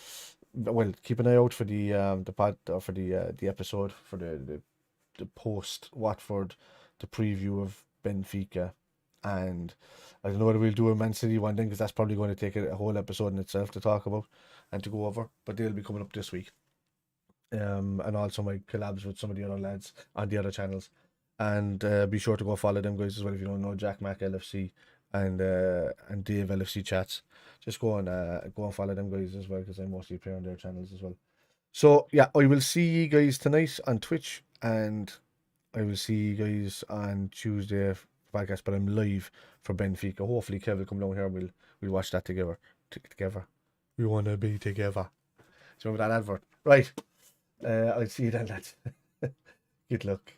keep an eye out for the pod or for the episode for the post Watford, the preview of Benfica, and I don't know whether we'll do a Man City one then, because that's probably going to take a whole episode in itself to talk about and to go over, but they'll be coming up this week. And also my collabs with some of the other lads on the other channels, and be sure to go follow them guys as well if you don't know. Jack Mac LFC and Dave LFC chats. Just go and follow them guys as well, because I mostly play on their channels as well. So yeah, I will see you guys tonight on Twitch, and I will see you guys on Tuesday for podcast, but I'm live for Benfica. Hopefully Kev will come down here and we'll watch that together. Together. We wanna be together. Do you remember that advert? Right. I'll see you then, lads. Good luck.